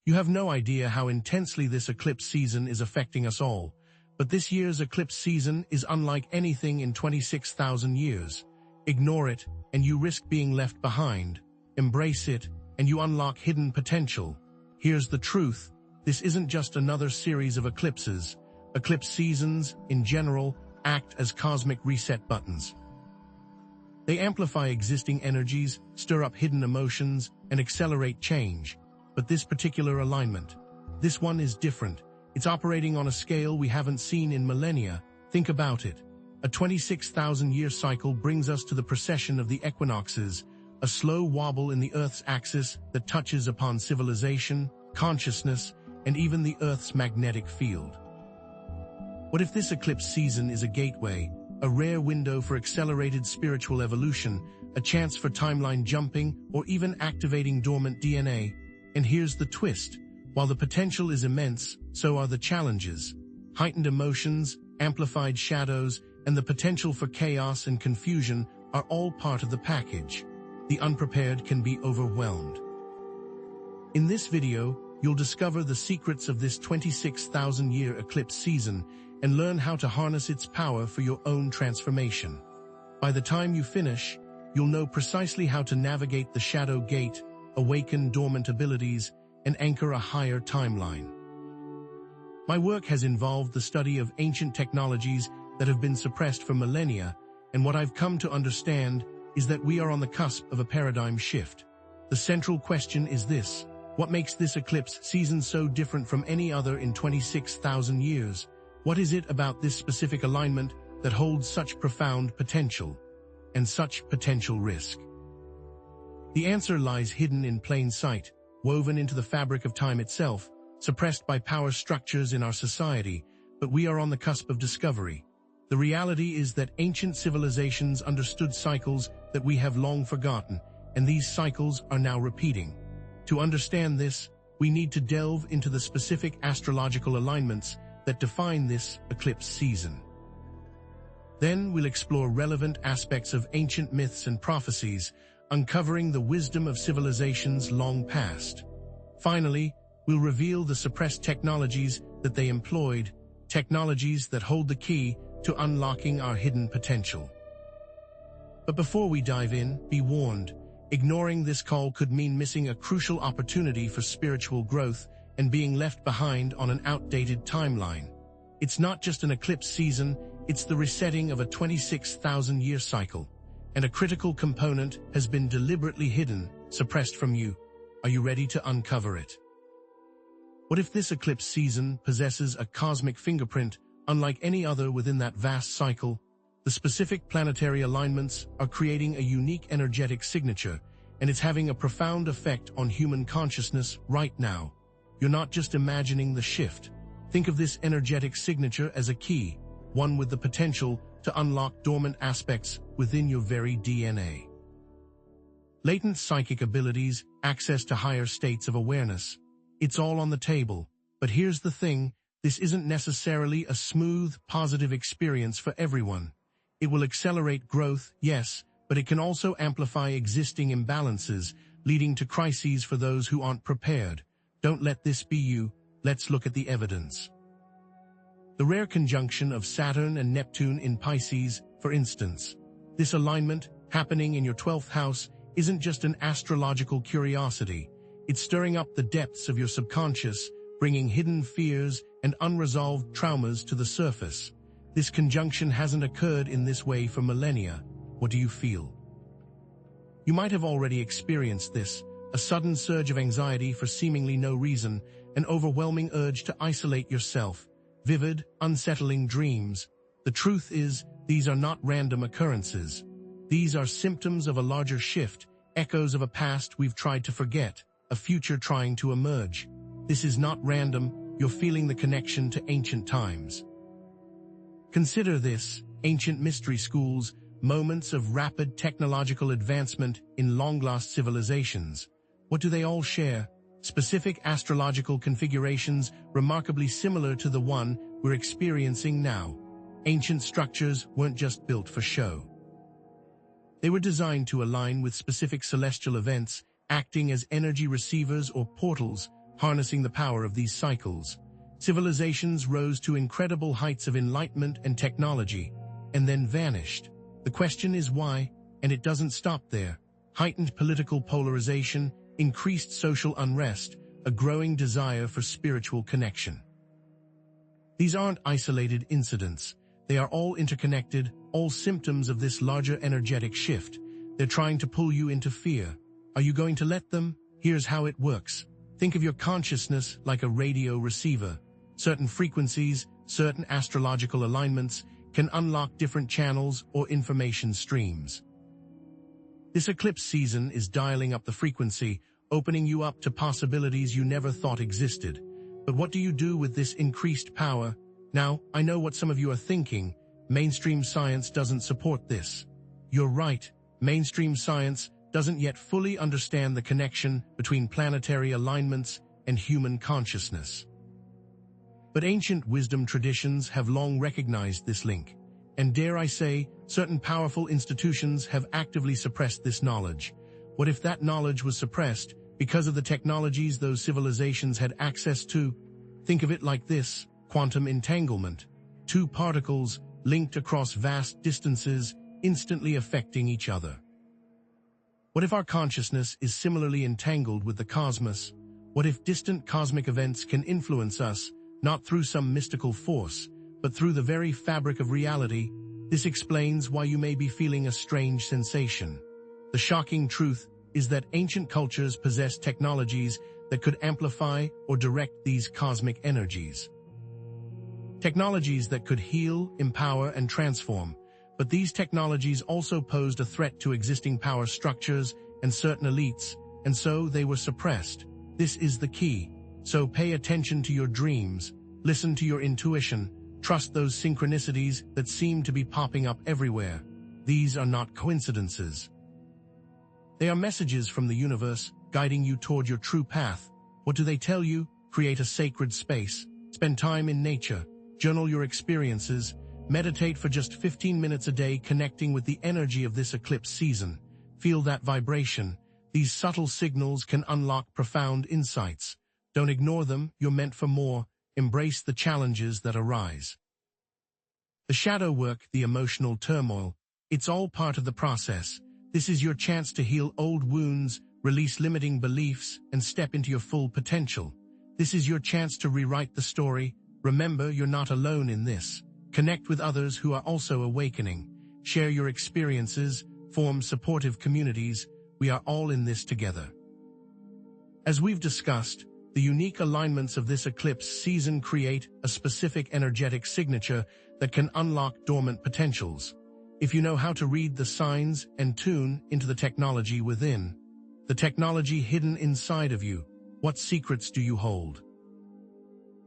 You have no idea how intensely this eclipse season is affecting us all, but this year's eclipse season is unlike anything in 26,000 years. Ignore it, and you risk being left behind. Embrace it, and you unlock hidden potential. Here's the truth. This isn't just another series of eclipses. Eclipse seasons, in general, act as cosmic reset buttons. They amplify existing energies, stir up hidden emotions, and accelerate change. But this particular alignment, this one is different. It's operating on a scale we haven't seen in millennia. Think about it. A 26,000-year cycle brings us to the precession of the equinoxes, a slow wobble in the Earth's axis that touches upon civilization, consciousness, and even the Earth's magnetic field. What if this eclipse season is a gateway, a rare window for accelerated spiritual evolution, a chance for timeline jumping, or even activating dormant DNA? And here's the twist. While the potential is immense, so are the challenges. Heightened emotions, amplified shadows, and the potential for chaos and confusion are all part of the package. The unprepared can be overwhelmed. In this video, you'll discover the secrets of this 26,000-year eclipse season and learn how to harness its power for your own transformation. By the time you finish, you'll know precisely how to navigate the shadow gate, awaken dormant abilities, and anchor a higher timeline. My work has involved the study of ancient technologies that have been suppressed for millennia, and what I've come to understand is that we are on the cusp of a paradigm shift. The central question is this: what makes this eclipse season so different from any other in 26,000 years? What is it about this specific alignment that holds such profound potential and such potential risk? The answer lies hidden in plain sight, woven into the fabric of time itself, suppressed by power structures in our society, but we are on the cusp of discovery. The reality is that ancient civilizations understood cycles that we have long forgotten, and these cycles are now repeating. To understand this, we need to delve into the specific astrological alignments that define this eclipse season. Then we'll explore relevant aspects of ancient myths and prophecies, uncovering the wisdom of civilizations long past. Finally, we'll reveal the suppressed technologies that they employed, technologies that hold the key to unlocking our hidden potential. But before we dive in, be warned, ignoring this call could mean missing a crucial opportunity for spiritual growth and being left behind on an outdated timeline. It's not just an eclipse season, it's the resetting of a 26,000-year cycle. And a critical component has been deliberately hidden, suppressed from you. Are you ready to uncover it? What if this eclipse season possesses a cosmic fingerprint unlike any other within that vast cycle? The specific planetary alignments are creating a unique energetic signature, and it's having a profound effect on human consciousness right now. You're not just imagining the shift. Think of this energetic signature as a key, one with the potential to unlock dormant aspects within your very DNA. Latent psychic abilities, access to higher states of awareness. It's all on the table. But here's the thing, this isn't necessarily a smooth, positive experience for everyone. It will accelerate growth, yes, but it can also amplify existing imbalances, leading to crises for those who aren't prepared. Don't let this be you. Let's look at the evidence. The rare conjunction of Saturn and Neptune in Pisces, for instance. This alignment, happening in your 12th house, isn't just an astrological curiosity. It's stirring up the depths of your subconscious, bringing hidden fears and unresolved traumas to the surface. This conjunction hasn't occurred in this way for millennia. What do you feel? You might have already experienced this, a sudden surge of anxiety for seemingly no reason, an overwhelming urge to isolate yourself, vivid, unsettling dreams. The truth is, these are not random occurrences. These are symptoms of a larger shift, echoes of a past we've tried to forget, a future trying to emerge. This is not random, you're feeling the connection to ancient times. Consider this, ancient mystery schools, moments of rapid technological advancement in long-lost civilizations. What do they all share? Specific astrological configurations remarkably similar to the one we're experiencing now. Ancient structures weren't just built for show. They were designed to align with specific celestial events, acting as energy receivers or portals, harnessing the power of these cycles. Civilizations rose to incredible heights of enlightenment and technology, and then vanished. The question is why, and it doesn't stop there. Heightened political polarization, increased social unrest, a growing desire for spiritual connection. These aren't isolated incidents. They are all interconnected, all symptoms of this larger energetic shift. They're trying to pull you into fear. Are you going to let them? Here's how it works. Think of your consciousness like a radio receiver. Certain frequencies, certain astrological alignments can unlock different channels or information streams. This eclipse season is dialing up the frequency, opening you up to possibilities you never thought existed. But what do you do with this increased power? Now, I know what some of you are thinking. Mainstream science doesn't support this. You're right. Mainstream science doesn't yet fully understand the connection between planetary alignments and human consciousness. But ancient wisdom traditions have long recognized this link. And dare I say, certain powerful institutions have actively suppressed this knowledge. What if that knowledge was suppressed because of the technologies those civilizations had access to? Think of it like this: quantum entanglement. Two particles linked across vast distances, instantly affecting each other. What if our consciousness is similarly entangled with the cosmos? What if distant cosmic events can influence us, not through some mystical force, but through the very fabric of reality? This explains why you may be feeling a strange sensation. The shocking truth is that ancient cultures possessed technologies that could amplify or direct these cosmic energies. Technologies that could heal, empower, and transform. But these technologies also posed a threat to existing power structures and certain elites, and so they were suppressed. This is the key. So pay attention to your dreams, listen to your intuition, trust those synchronicities that seem to be popping up everywhere. These are not coincidences. They are messages from the universe guiding you toward your true path. What do they tell you? Create a sacred space, spend time in nature, journal your experiences, meditate for just 15 minutes a day, connecting with the energy of this eclipse season. Feel that vibration. These subtle signals can unlock profound insights. Don't ignore them, you're meant for more. Embrace the challenges that arise. The shadow work, the emotional turmoil, it's all part of the process. This is your chance to heal old wounds, release limiting beliefs, and step into your full potential. This is your chance to rewrite the story. Remember, you're not alone in this. Connect with others who are also awakening. Share your experiences, form supportive communities. We are all in this together. As we've discussed, the unique alignments of this eclipse season create a specific energetic signature that can unlock dormant potentials. If you know how to read the signs and tune into the technology within, the technology hidden inside of you, what secrets do you hold?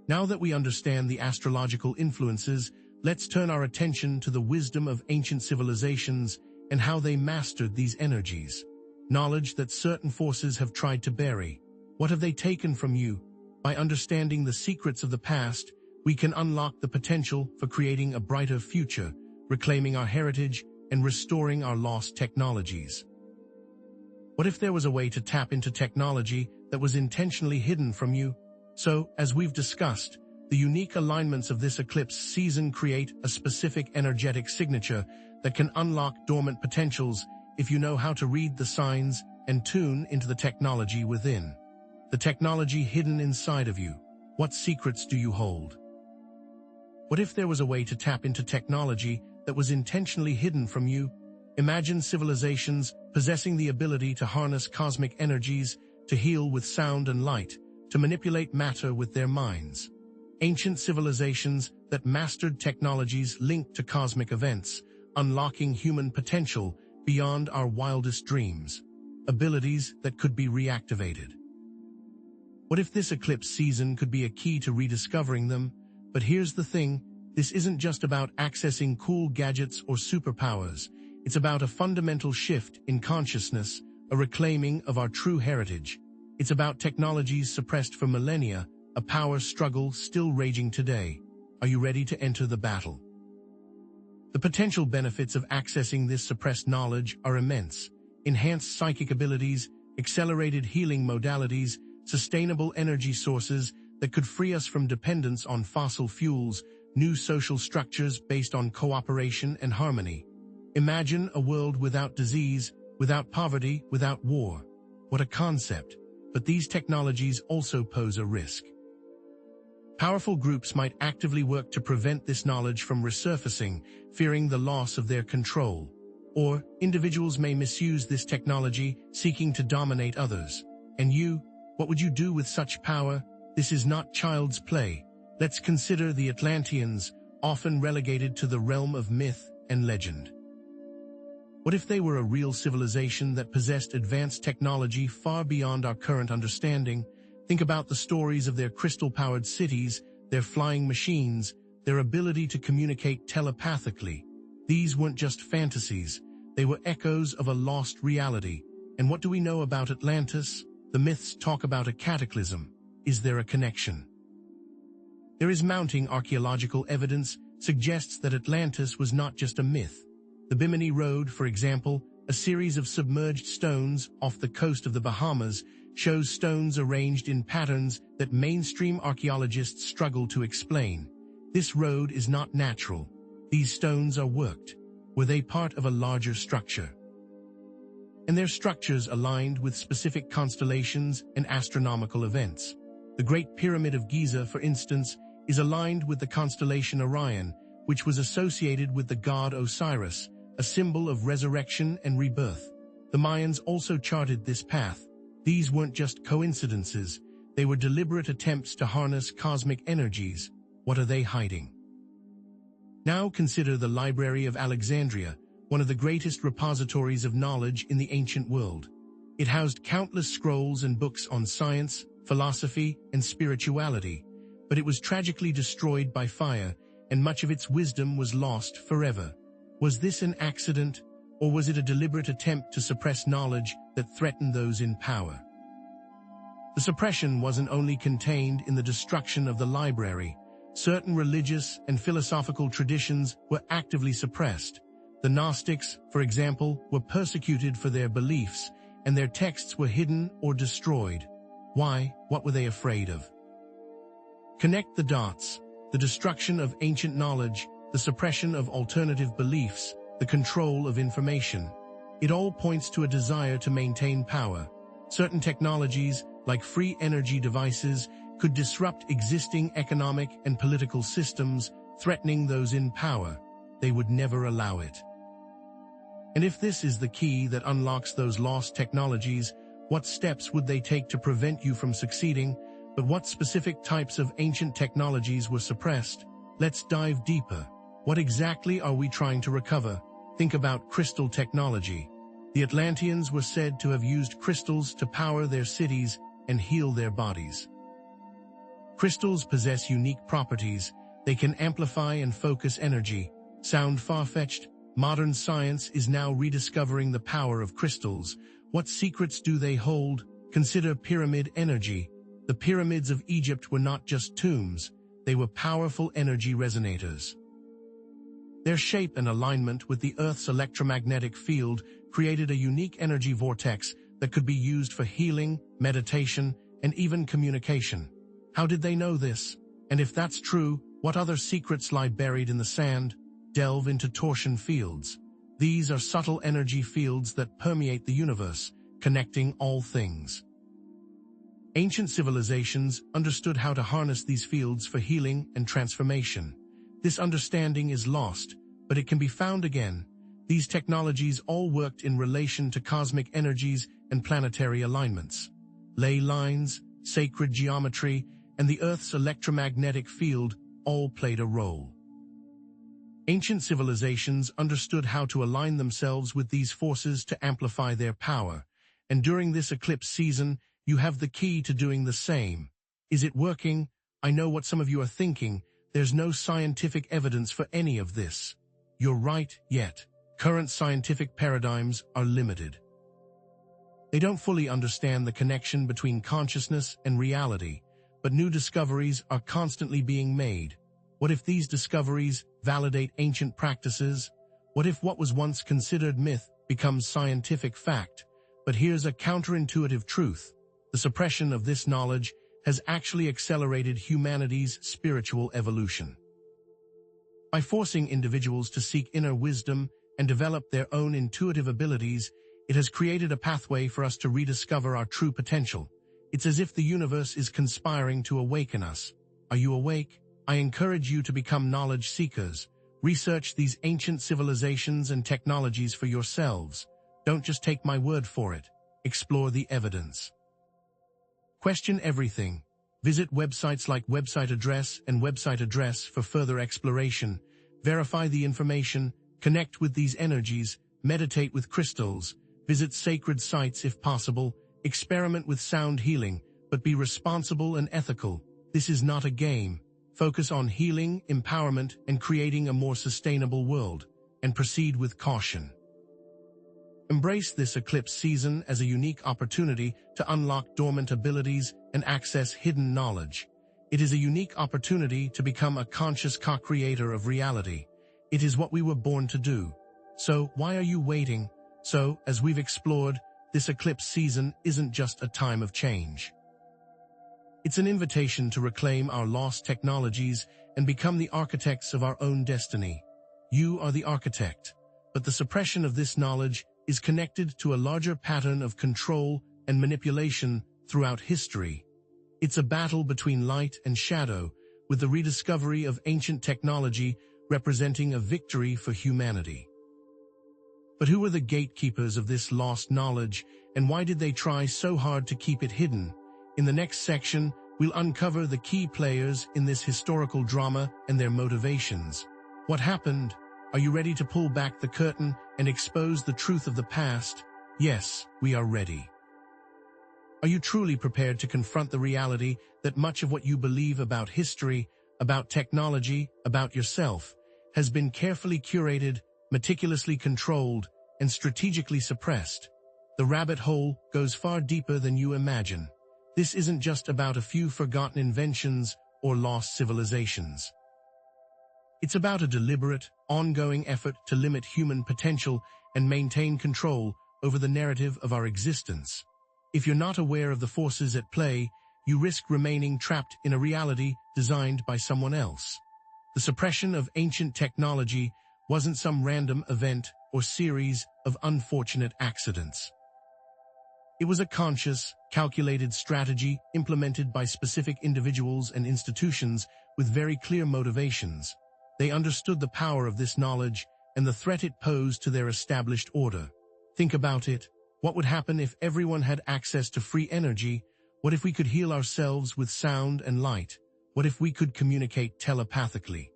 Now that we understand the astrological influences, let's turn our attention to the wisdom of ancient civilizations and how they mastered these energies. Knowledge that certain forces have tried to bury. What have they taken from you? By understanding the secrets of the past, we can unlock the potential for creating a brighter future, reclaiming our heritage, and restoring our lost technologies. What if there was a way to tap into technology that was intentionally hidden from you? So, as we've discussed, the unique alignments of this eclipse season create a specific energetic signature that can unlock dormant potentials if you know how to read the signs and tune into the technology within. The technology hidden inside of you. What secrets do you hold? What if there was a way to tap into technology that was intentionally hidden from you? Imagine civilizations possessing the ability to harness cosmic energies, to heal with sound and light, to manipulate matter with their minds. Ancient civilizations that mastered technologies linked to cosmic events, unlocking human potential beyond our wildest dreams. Abilities that could be reactivated. What if this eclipse season could be a key to rediscovering them? But here's the thing, this isn't just about accessing cool gadgets or superpowers. It's about a fundamental shift in consciousness, a reclaiming of our true heritage. It's about technologies suppressed for millennia, a power struggle still raging today. Are you ready to enter the battle? The potential benefits of accessing this suppressed knowledge are immense. Enhanced psychic abilities, accelerated healing modalities, sustainable energy sources that could free us from dependence on fossil fuels, new social structures based on cooperation and harmony. Imagine a world without disease, without poverty, without war. What a concept! But these technologies also pose a risk. Powerful groups might actively work to prevent this knowledge from resurfacing, fearing the loss of their control. Or, individuals may misuse this technology, seeking to dominate others. And you, what would you do with such power? This is not child's play. Let's consider the Atlanteans, often relegated to the realm of myth and legend. What if they were a real civilization that possessed advanced technology far beyond our current understanding? Think about the stories of their crystal-powered cities, their flying machines, their ability to communicate telepathically. These weren't just fantasies, they were echoes of a lost reality. And what do we know about Atlantis? The myths talk about a cataclysm. Is there a connection? There is mounting archaeological evidence suggests that Atlantis was not just a myth. The Bimini Road, for example, a series of submerged stones off the coast of the Bahamas, shows stones arranged in patterns that mainstream archaeologists struggle to explain. This road is not natural. These stones are worked. Were they part of a larger structure? And their structures aligned with specific constellations and astronomical events. The Great Pyramid of Giza, for instance, is aligned with the constellation Orion, which was associated with the god Osiris, a symbol of resurrection and rebirth. The Mayans also charted this path. These weren't just coincidences, they were deliberate attempts to harness cosmic energies. What are they hiding? Now consider the Library of Alexandria, one of the greatest repositories of knowledge in the ancient world. It housed countless scrolls and books on science, philosophy, and spirituality, but it was tragically destroyed by fire, and much of its wisdom was lost forever. Was this an accident, or was it a deliberate attempt to suppress knowledge that threatened those in power? The suppression wasn't only contained in the destruction of the library. Certain religious and philosophical traditions were actively suppressed. The Gnostics, for example, were persecuted for their beliefs, and their texts were hidden or destroyed. Why? What were they afraid of? Connect the dots. The destruction of ancient knowledge, the suppression of alternative beliefs, the control of information. It all points to a desire to maintain power. Certain technologies, like free energy devices, could disrupt existing economic and political systems, threatening those in power. They would never allow it. And if this is the key that unlocks those lost technologies, what steps would they take to prevent you from succeeding? But what specific types of ancient technologies were suppressed? Let's dive deeper. What exactly are we trying to recover? Think about crystal technology. The Atlanteans were said to have used crystals to power their cities and heal their bodies. Crystals possess unique properties. They can amplify and focus energy. Sound far-fetched? Modern science is now rediscovering the power of crystals. What secrets do they hold? Consider pyramid energy. The pyramids of Egypt were not just tombs. They were powerful energy resonators. Their shape and alignment with the Earth's electromagnetic field created a unique energy vortex that could be used for healing, meditation, and even communication. How did they know this? And if that's true, what other secrets lie buried in the sand? Delve into torsion fields. These are subtle energy fields that permeate the universe, connecting all things. Ancient civilizations understood how to harness these fields for healing and transformation. This understanding is lost, but it can be found again. These technologies all worked in relation to cosmic energies and planetary alignments. Ley lines, sacred geometry, and the Earth's electromagnetic field all played a role. Ancient civilizations understood how to align themselves with these forces to amplify their power, and during this eclipse season, you have the key to doing the same. Is it working? I know what some of you are thinking. There's no scientific evidence for any of this. You're right, yet. Current scientific paradigms are limited. They don't fully understand the connection between consciousness and reality, but new discoveries are constantly being made. What if these discoveries validate ancient practices? What if what was once considered myth becomes scientific fact? But here's a counterintuitive truth. The suppression of this knowledge has actually accelerated humanity's spiritual evolution. By forcing individuals to seek inner wisdom and develop their own intuitive abilities, it has created a pathway for us to rediscover our true potential. It's as if the universe is conspiring to awaken us. Are you awake? I encourage you to become knowledge seekers. Research these ancient civilizations and technologies for yourselves. Don't just take my word for it. Explore the evidence. Question everything. Visit websites like Website Address and Website Address for further exploration. Verify the information, connect with these energies, meditate with crystals, visit sacred sites if possible, experiment with sound healing, but be responsible and ethical. This is not a game. Focus on healing, empowerment, and creating a more sustainable world, and proceed with caution. Embrace this eclipse season as a unique opportunity to unlock dormant abilities and access hidden knowledge. It is a unique opportunity to become a conscious co-creator of reality. It is what we were born to do. So, why are you waiting? So, as we've explored, this eclipse season isn't just a time of change. It's an invitation to reclaim our lost technologies and become the architects of our own destiny. You are the architect, but the suppression of this knowledge is connected to a larger pattern of control and manipulation throughout history. It's a battle between light and shadow, with the rediscovery of ancient technology representing a victory for humanity. But who were the gatekeepers of this lost knowledge, and why did they try so hard to keep it hidden? In the next section, we'll uncover the key players in this historical drama and their motivations. What happened? Are you ready to pull back the curtain and expose the truth of the past? Yes, we are ready. Are you truly prepared to confront the reality that much of what you believe about history, about technology, about yourself, has been carefully curated, meticulously controlled, and strategically suppressed? The rabbit hole goes far deeper than you imagine. This isn't just about a few forgotten inventions or lost civilizations. It's about a deliberate, ongoing effort to limit human potential and maintain control over the narrative of our existence. If you're not aware of the forces at play, you risk remaining trapped in a reality designed by someone else. The suppression of ancient technology wasn't some random event or series of unfortunate accidents. It was a conscious, calculated strategy implemented by specific individuals and institutions with very clear motivations. They understood the power of this knowledge and the threat it posed to their established order. Think about it. What would happen if everyone had access to free energy? What if we could heal ourselves with sound and light? What if we could communicate telepathically?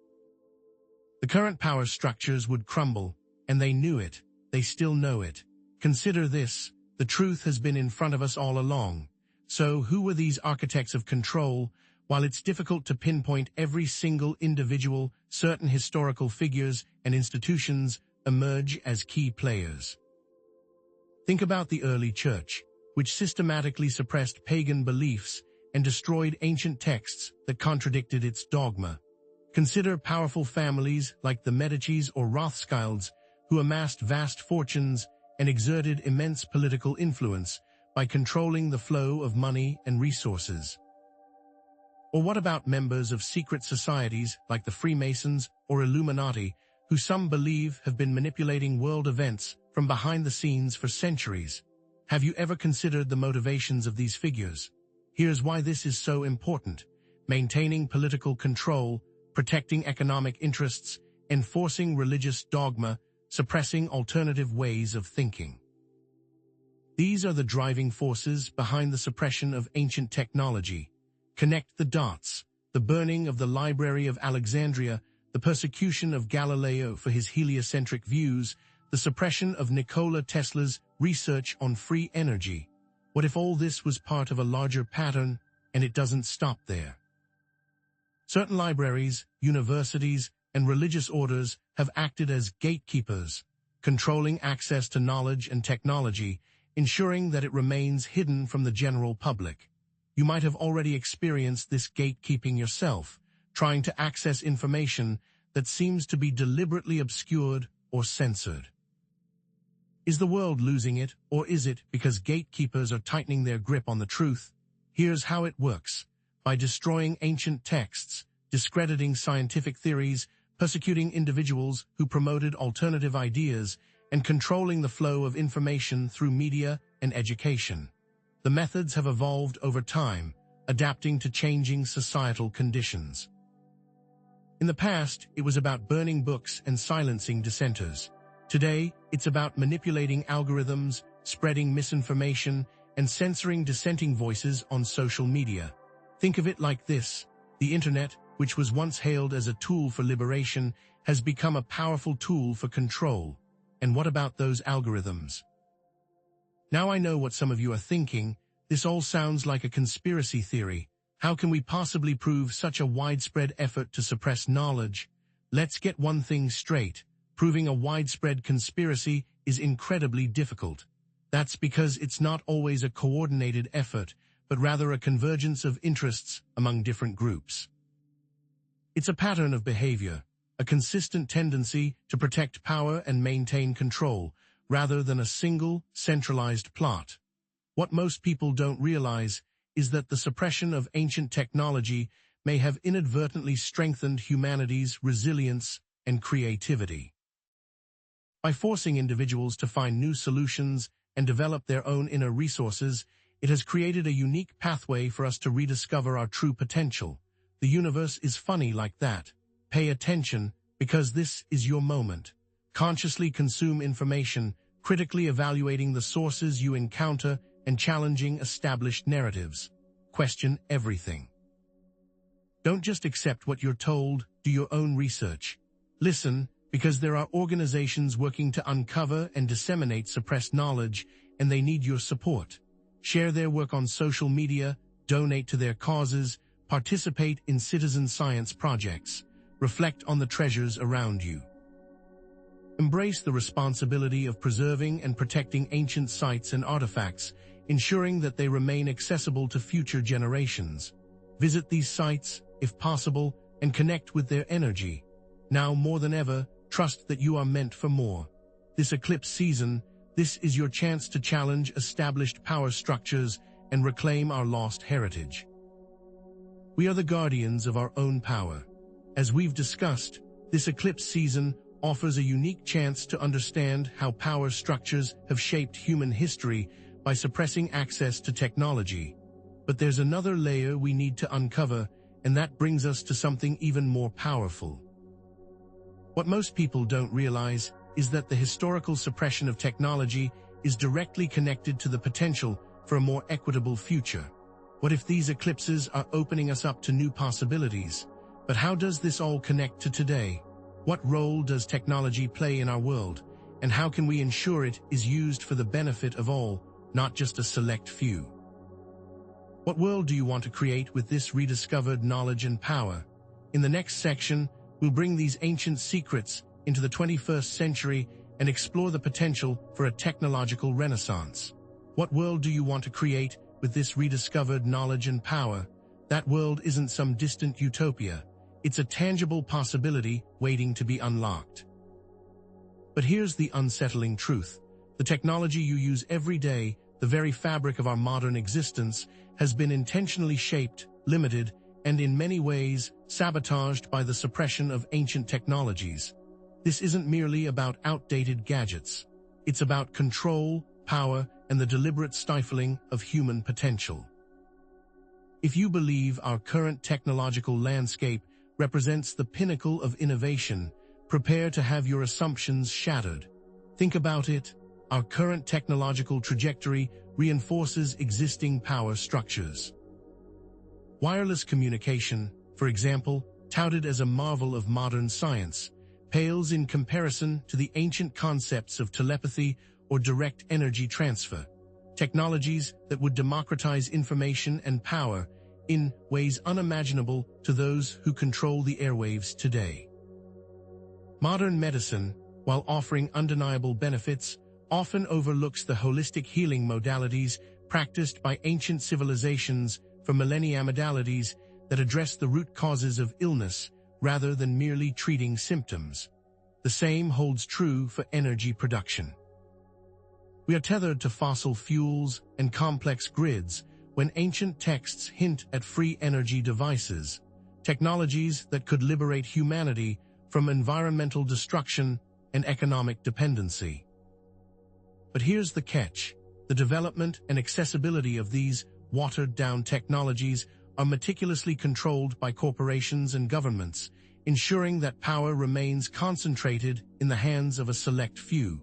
The current power structures would crumble, and they knew it. They still know it. Consider this. The truth has been in front of us all along. So who were these architects of control? While it's difficult to pinpoint every single individual, certain historical figures and institutions emerge as key players. Think about the early church, which systematically suppressed pagan beliefs and destroyed ancient texts that contradicted its dogma. Consider powerful families like the Medicis or Rothschilds, who amassed vast fortunes and exerted immense political influence by controlling the flow of money and resources. Or what about members of secret societies like the Freemasons or Illuminati, who some believe have been manipulating world events from behind the scenes for centuries? Have you ever considered the motivations of these figures? Here's why this is so important. Maintaining political control, protecting economic interests, enforcing religious dogma, suppressing alternative ways of thinking. These are the driving forces behind the suppression of ancient technology. Connect the dots: the burning of the Library of Alexandria, the persecution of Galileo for his heliocentric views, the suppression of Nikola Tesla's research on free energy. What if all this was part of a larger pattern, and it doesn't stop there? Certain libraries, universities, and religious orders have acted as gatekeepers, controlling access to knowledge and technology, ensuring that it remains hidden from the general public. You might have already experienced this gatekeeping yourself, trying to access information that seems to be deliberately obscured or censored. Is the world losing it, or is it because gatekeepers are tightening their grip on the truth? Here's how it works. By destroying ancient texts, discrediting scientific theories, persecuting individuals who promoted alternative ideas, and controlling the flow of information through media and education. The methods have evolved over time, adapting to changing societal conditions. In the past, it was about burning books and silencing dissenters. Today, it's about manipulating algorithms, spreading misinformation, and censoring dissenting voices on social media. Think of it like this: the internet, which was once hailed as a tool for liberation, has become a powerful tool for control. And what about those algorithms? Now I know what some of you are thinking. This all sounds like a conspiracy theory. How can we possibly prove such a widespread effort to suppress knowledge? Let's get one thing straight. Proving a widespread conspiracy is incredibly difficult. That's because it's not always a coordinated effort, but rather a convergence of interests among different groups. It's a pattern of behavior, a consistent tendency to protect power and maintain control, rather than a single, centralized plot. What most people don't realize is that the suppression of ancient technology may have inadvertently strengthened humanity's resilience and creativity. By forcing individuals to find new solutions and develop their own inner resources, it has created a unique pathway for us to rediscover our true potential. The universe is funny like that. Pay attention, because this is your moment. Consciously consume information, critically evaluating the sources you encounter and challenging established narratives. Question everything. Don't just accept what you're told, do your own research. Listen, because there are organizations working to uncover and disseminate suppressed knowledge, and they need your support. Share their work on social media, donate to their causes, participate in citizen science projects, reflect on the treasures around you. Embrace the responsibility of preserving and protecting ancient sites and artifacts, ensuring that they remain accessible to future generations. Visit these sites, if possible, and connect with their energy. Now more than ever, trust that you are meant for more. This eclipse season, this is your chance to challenge established power structures and reclaim our lost heritage. We are the guardians of our own power. As we've discussed, this eclipse season offers a unique chance to understand how power structures have shaped human history by suppressing access to technology. But there's another layer we need to uncover, and that brings us to something even more powerful. What most people don't realize is that the historical suppression of technology is directly connected to the potential for a more equitable future. What if these eclipses are opening us up to new possibilities? But how does this all connect to today? What role does technology play in our world, and how can we ensure it is used for the benefit of all, not just a select few? What world do you want to create with this rediscovered knowledge and power? In the next section, we'll bring these ancient secrets into the 21st century and explore the potential for a technological renaissance. What world do you want to create with this rediscovered knowledge and power? That world isn't some distant utopia. It's a tangible possibility waiting to be unlocked. But here's the unsettling truth. The technology you use every day, the very fabric of our modern existence, has been intentionally shaped, limited, and in many ways, sabotaged by the suppression of ancient technologies. This isn't merely about outdated gadgets. It's about control, power, and the deliberate stifling of human potential. If you believe our current technological landscape represents the pinnacle of innovation, prepare to have your assumptions shattered. Think about it. Our current technological trajectory reinforces existing power structures. Wireless communication, for example, touted as a marvel of modern science, pales in comparison to the ancient concepts of telepathy or direct energy transfer, technologies that would democratize information and power in ways unimaginable to those who control the airwaves today. Modern medicine, while offering undeniable benefits, often overlooks the holistic healing modalities practiced by ancient civilizations for millennia, modalities that address the root causes of illness rather than merely treating symptoms. The same holds true for energy production. We are tethered to fossil fuels and complex grids when ancient texts hint at free energy devices, technologies that could liberate humanity from environmental destruction and economic dependency. But here's the catch. The development and accessibility of these watered-down technologies are meticulously controlled by corporations and governments, ensuring that power remains concentrated in the hands of a select few.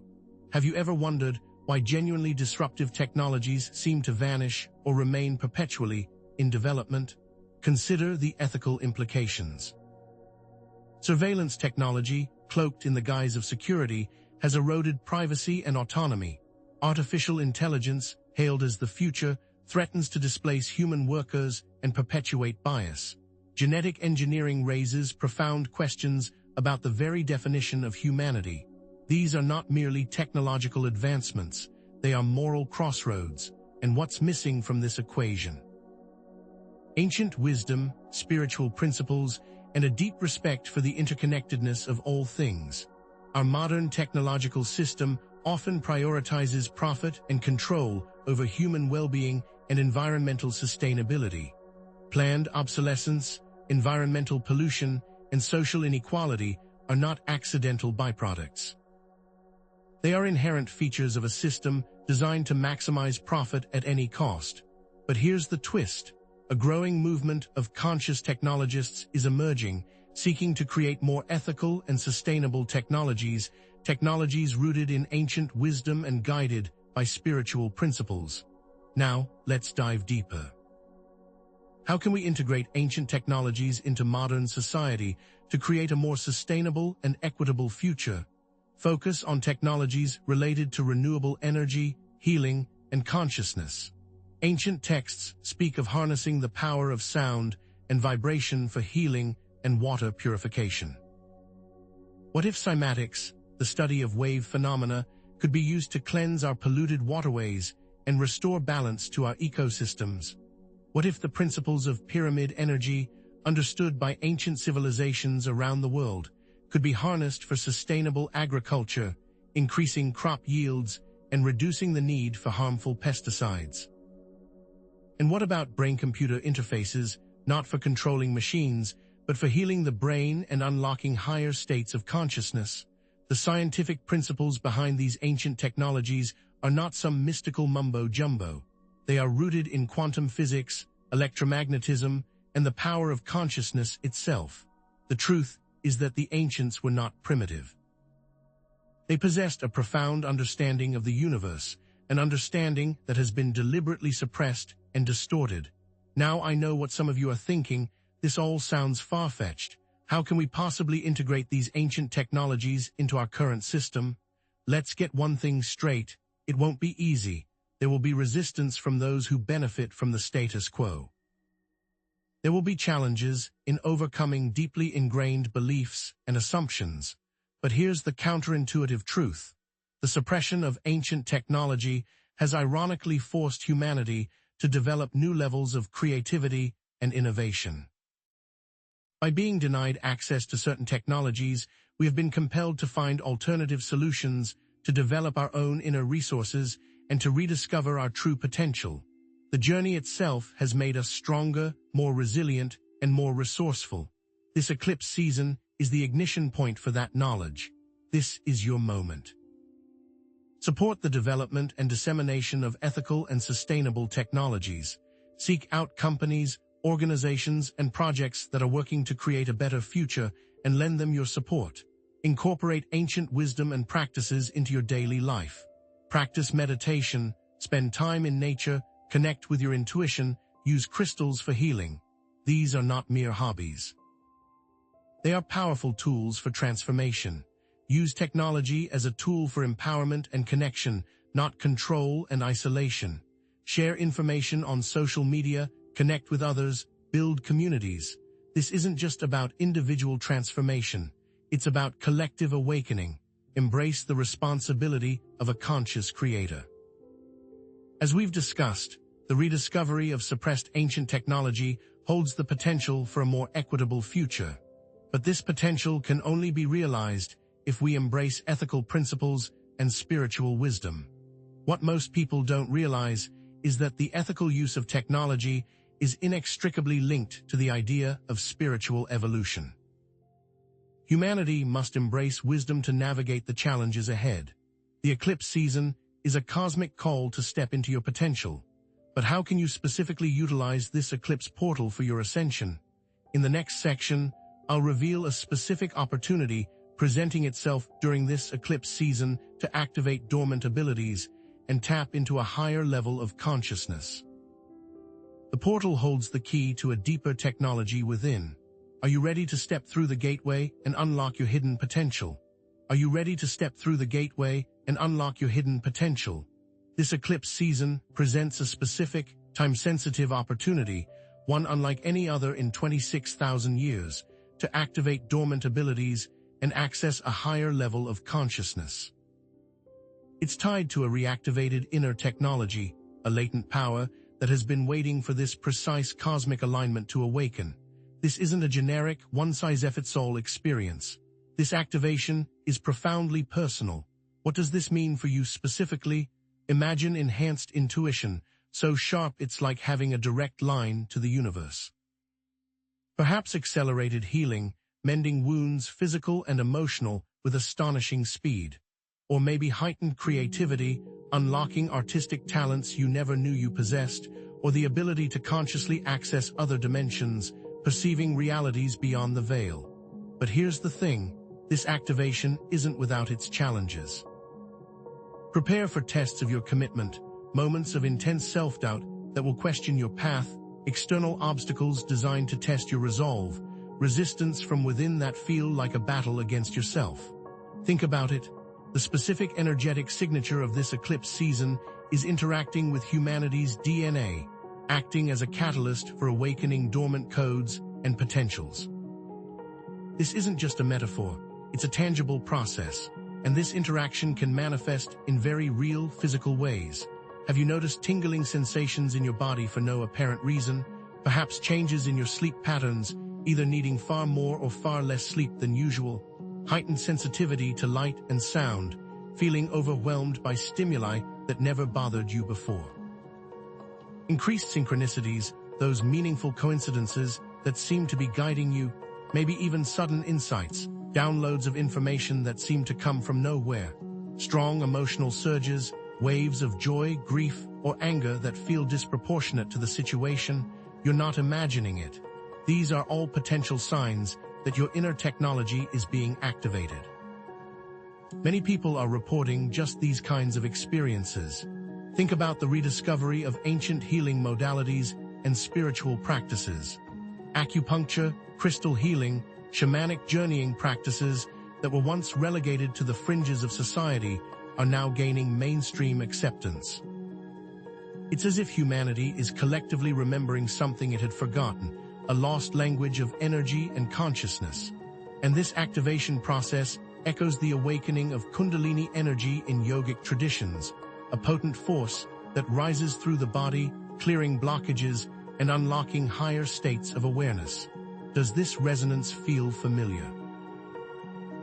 Have you ever wondered why genuinely disruptive technologies seem to vanish or remain perpetually in development? Consider the ethical implications. Surveillance technology, cloaked in the guise of security, has eroded privacy and autonomy. Artificial intelligence, hailed as the future, threatens to displace human workers and perpetuate bias. Genetic engineering raises profound questions about the very definition of humanity. These are not merely technological advancements, they are moral crossroads, and what's missing from this equation? Ancient wisdom, spiritual principles, and a deep respect for the interconnectedness of all things. Our modern technological system often prioritizes profit and control over human well-being and environmental sustainability. Planned obsolescence, environmental pollution, and social inequality are not accidental byproducts. They are inherent features of a system designed to maximize profit at any cost. But here's the twist. A growing movement of conscious technologists is emerging, seeking to create more ethical and sustainable technologies rooted in ancient wisdom and guided by spiritual principles. Now, let's dive deeper. How can we integrate ancient technologies into modern society to create a more sustainable and equitable future? Focus on technologies related to renewable energy, healing, and consciousness. Ancient texts speak of harnessing the power of sound and vibration for healing and water purification. What if cymatics, the study of wave phenomena, could be used to cleanse our polluted waterways and restore balance to our ecosystems? What if the principles of pyramid energy, understood by ancient civilizations around the world, could be harnessed for sustainable agriculture, increasing crop yields and reducing the need for harmful pesticides? And what about brain-computer interfaces, not for controlling machines, but for healing the brain and unlocking higher states of consciousness? The scientific principles behind these ancient technologies are not some mystical mumbo-jumbo. They are rooted in quantum physics, electromagnetism, and the power of consciousness itself. The truth is that the ancients were not primitive. They possessed a profound understanding of the universe, an understanding that has been deliberately suppressed and distorted. Now I know what some of you are thinking. This all sounds far-fetched. How can we possibly integrate these ancient technologies into our current system? Let's get one thing straight. It won't be easy. There will be resistance from those who benefit from the status quo. There will be challenges in overcoming deeply ingrained beliefs and assumptions. But here's the counterintuitive truth. The suppression of ancient technology has ironically forced humanity to develop new levels of creativity and innovation. By being denied access to certain technologies, we have been compelled to find alternative solutions, to develop our own inner resources, and to rediscover our true potential. The journey itself has made us stronger, more resilient, and more resourceful. This eclipse season is the ignition point for that knowledge. This is your moment. Support the development and dissemination of ethical and sustainable technologies. Seek out companies, organizations, and projects that are working to create a better future and lend them your support. Incorporate ancient wisdom and practices into your daily life. Practice meditation, spend time in nature, connect with your intuition, use crystals for healing. These are not mere hobbies. They are powerful tools for transformation. Use technology as a tool for empowerment and connection, not control and isolation. Share information on social media, connect with others, build communities. This isn't just about individual transformation. It's about collective awakening. Embrace the responsibility of a conscious creator. As we've discussed, the rediscovery of suppressed ancient technology holds the potential for a more equitable future. But this potential can only be realized if we embrace ethical principles and spiritual wisdom. What most people don't realize is that the ethical use of technology is inextricably linked to the idea of spiritual evolution. Humanity must embrace wisdom to navigate the challenges ahead. The eclipse season is a cosmic call to step into your potential. But how can you specifically utilize this eclipse portal for your ascension? In the next section, I'll reveal a specific opportunity presenting itself during this eclipse season to activate dormant abilities and tap into a higher level of consciousness. The portal holds the key to a deeper technology within. Are you ready to step through the gateway and unlock your hidden potential? Are you ready to step through the gateway and unlock your hidden potential? This eclipse season presents a specific, time-sensitive opportunity, one unlike any other in 26,000 years, to activate dormant abilities and access a higher level of consciousness. It's tied to a reactivated inner technology, a latent power that has been waiting for this precise cosmic alignment to awaken. This isn't a generic, one-size-fits-all experience. This activation is profoundly personal. What does this mean for you specifically? Imagine enhanced intuition, so sharp it's like having a direct line to the universe. Perhaps accelerated healing, mending wounds, physical and emotional, with astonishing speed. Or maybe heightened creativity, unlocking artistic talents you never knew you possessed, or the ability to consciously access other dimensions, perceiving realities beyond the veil. But here's the thing, this activation isn't without its challenges. Prepare for tests of your commitment, moments of intense self-doubt that will question your path, external obstacles designed to test your resolve, resistance from within that feel like a battle against yourself. Think about it. The specific energetic signature of this eclipse season is interacting with humanity's DNA, acting as a catalyst for awakening dormant codes and potentials. This isn't just a metaphor, it's a tangible process, and this interaction can manifest in very real physical ways. Have you noticed tingling sensations in your body for no apparent reason? Perhaps changes in your sleep patterns, either needing far more or far less sleep than usual? Heightened sensitivity to light and sound, feeling overwhelmed by stimuli that never bothered you before. Increased synchronicities, those meaningful coincidences that seem to be guiding you, maybe even sudden insights, downloads of information that seem to come from nowhere. Strong emotional surges, waves of joy, grief, or anger that feel disproportionate to the situation. You're not imagining it. These are all potential signs that your inner technology is being activated. Many people are reporting just these kinds of experiences. Think about the rediscovery of ancient healing modalities and spiritual practices. Acupuncture, crystal healing, shamanic journeying practices that were once relegated to the fringes of society are now gaining mainstream acceptance. It's as if humanity is collectively remembering something it had forgotten, a lost language of energy and consciousness. And this activation process echoes the awakening of Kundalini energy in yogic traditions, a potent force that rises through the body, clearing blockages and unlocking higher states of awareness. Does this resonance feel familiar?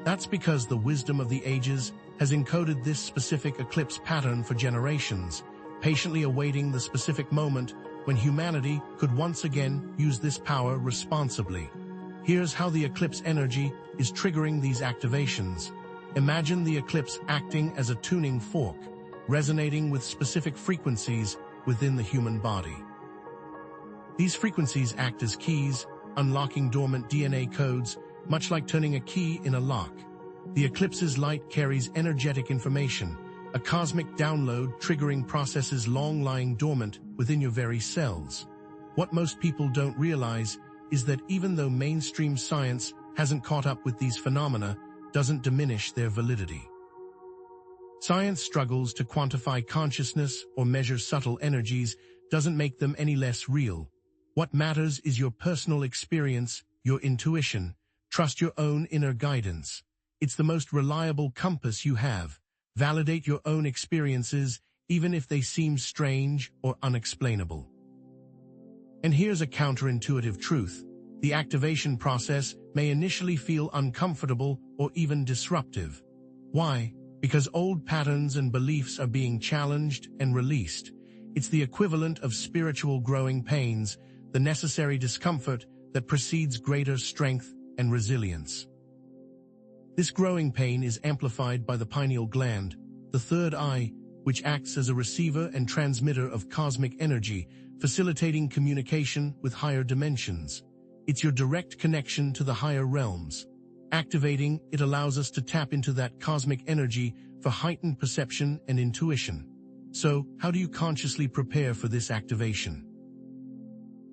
That's because the wisdom of the ages has encoded this specific eclipse pattern for generations, patiently awaiting the specific moment when humanity could once again use this power responsibly. Here's how the eclipse energy is triggering these activations. Imagine the eclipse acting as a tuning fork, resonating with specific frequencies within the human body. These frequencies act as keys, unlocking dormant DNA codes, much like turning a key in a lock. The eclipse's light carries energetic information, a cosmic download triggering processes long lying dormant within your very cells. What most people don't realize is that even though mainstream science hasn't caught up with these phenomena, doesn't diminish their validity. Science struggles to quantify consciousness or measure subtle energies, doesn't make them any less real. What matters is your personal experience, your intuition. Trust your own inner guidance. It's the most reliable compass you have. Validate your own experiences, even if they seem strange or unexplainable. And here's a counterintuitive truth. The activation process may initially feel uncomfortable or even disruptive. Why? Because old patterns and beliefs are being challenged and released. It's the equivalent of spiritual growing pains, the necessary discomfort that precedes greater strength and resilience. This growing pain is amplified by the pineal gland, the third eye, which acts as a receiver and transmitter of cosmic energy, facilitating communication with higher dimensions. It's your direct connection to the higher realms. Activating it allows us to tap into that cosmic energy for heightened perception and intuition. So, how do you consciously prepare for this activation?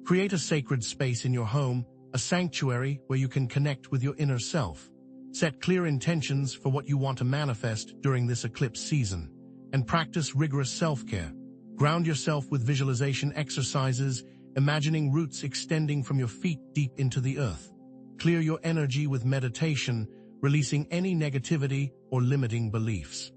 Create a sacred space in your home, a sanctuary where you can connect with your inner self. Set clear intentions for what you want to manifest during this eclipse season, and practice rigorous self-care. Ground yourself with visualization exercises, imagining roots extending from your feet deep into the earth. Clear your energy with meditation, releasing any negativity or limiting beliefs.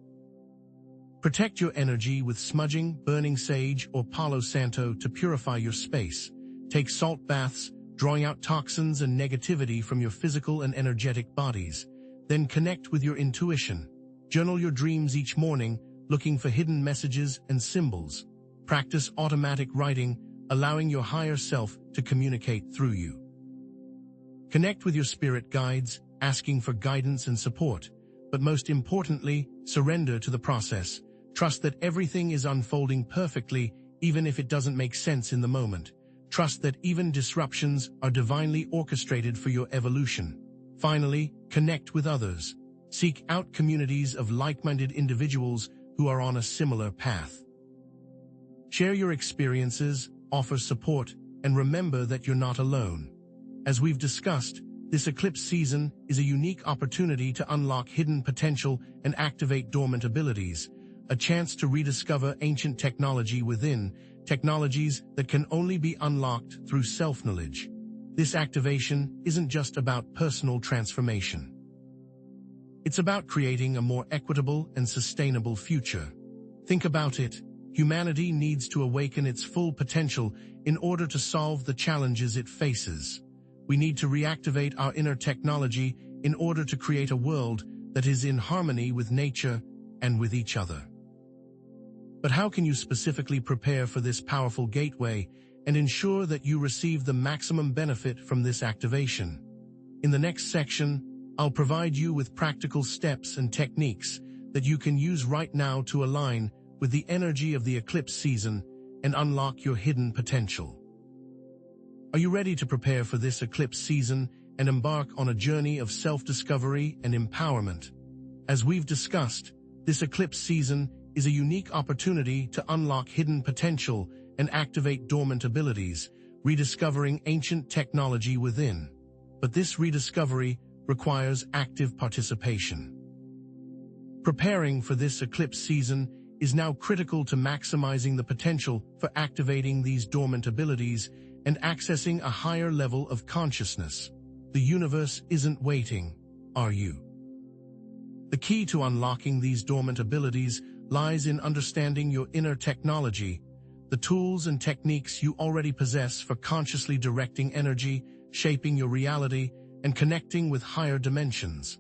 Protect your energy with smudging, burning sage, or Palo Santo to purify your space. Take salt baths, drawing out toxins and negativity from your physical and energetic bodies. Then connect with your intuition. Journal your dreams each morning, looking for hidden messages and symbols. Practice automatic writing, allowing your higher self to communicate through you. Connect with your spirit guides, asking for guidance and support. But most importantly, surrender to the process. Trust that everything is unfolding perfectly, even if it doesn't make sense in the moment. Trust that even disruptions are divinely orchestrated for your evolution. Finally, connect with others. Seek out communities of like-minded individuals who are on a similar path. Share your experiences, offer support, and remember that you're not alone. As we've discussed, this eclipse season is a unique opportunity to unlock hidden potential and activate dormant abilities, a chance to rediscover ancient technology within, technologies that can only be unlocked through self-knowledge. This activation isn't just about personal transformation. It's about creating a more equitable and sustainable future. Think about it. Humanity needs to awaken its full potential in order to solve the challenges it faces. We need to reactivate our inner technology in order to create a world that is in harmony with nature and with each other. But how can you specifically prepare for this powerful gateway and ensure that you receive the maximum benefit from this activation? In the next section, I'll provide you with practical steps and techniques that you can use right now to align with the energy of the eclipse season and unlock your hidden potential. Are you ready to prepare for this eclipse season and embark on a journey of self-discovery and empowerment? As we've discussed, this eclipse season is a unique opportunity to unlock hidden potential and activate dormant abilities, rediscovering ancient technology within. But this rediscovery requires active participation. Preparing for this eclipse season is now critical to maximizing the potential for activating these dormant abilities and accessing a higher level of consciousness. The universe isn't waiting, are you? The key to unlocking these dormant abilities lies in understanding your inner technology, the tools and techniques you already possess for consciously directing energy, shaping your reality, and connecting with higher dimensions.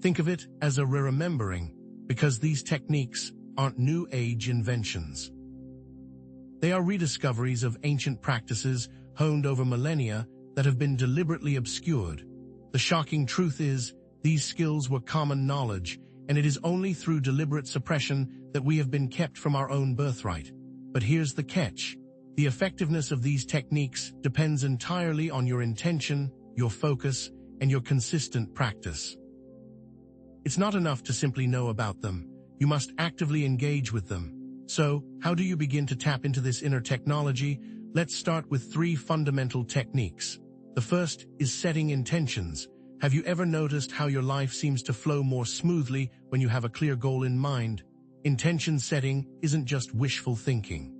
Think of it as a remembering, because these techniques aren't New Age inventions. They are rediscoveries of ancient practices honed over millennia that have been deliberately obscured. The shocking truth is, these skills were common knowledge, and it is only through deliberate suppression that we have been kept from our own birthright. But here's the catch. The effectiveness of these techniques depends entirely on your intention, your focus, and your consistent practice. It's not enough to simply know about them. You must actively engage with them. So, how do you begin to tap into this inner technology? Let's start with 3 fundamental techniques. The first is setting intentions. Have you ever noticed how your life seems to flow more smoothly when you have a clear goal in mind? Intention setting isn't just wishful thinking.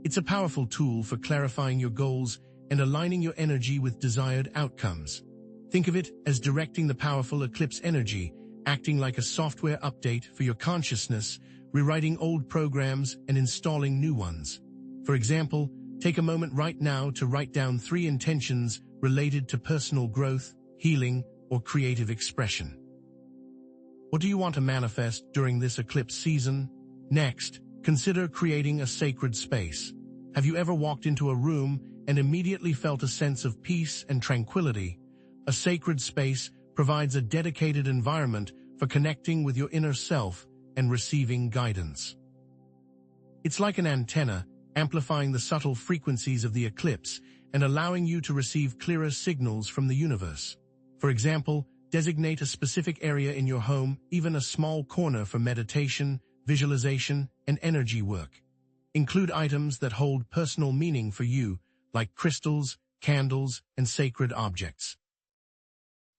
It's a powerful tool for clarifying your goals and aligning your energy with desired outcomes. Think of it as directing the powerful eclipse energy, acting like a software update for your consciousness, rewriting old programs and installing new ones. For example, take a moment right now to write down 3 intentions related to personal growth, healing, or creative expression. What do you want to manifest during this eclipse season? Next, consider creating a sacred space. Have you ever walked into a room and immediately felt a sense of peace and tranquility? A sacred space provides a dedicated environment for connecting with your inner self and receiving guidance. It's like an antenna, amplifying the subtle frequencies of the eclipse and allowing you to receive clearer signals from the universe. For example, designate a specific area in your home, even a small corner, for meditation, visualization, and energy work. Include items that hold personal meaning for you, like crystals, candles, and sacred objects.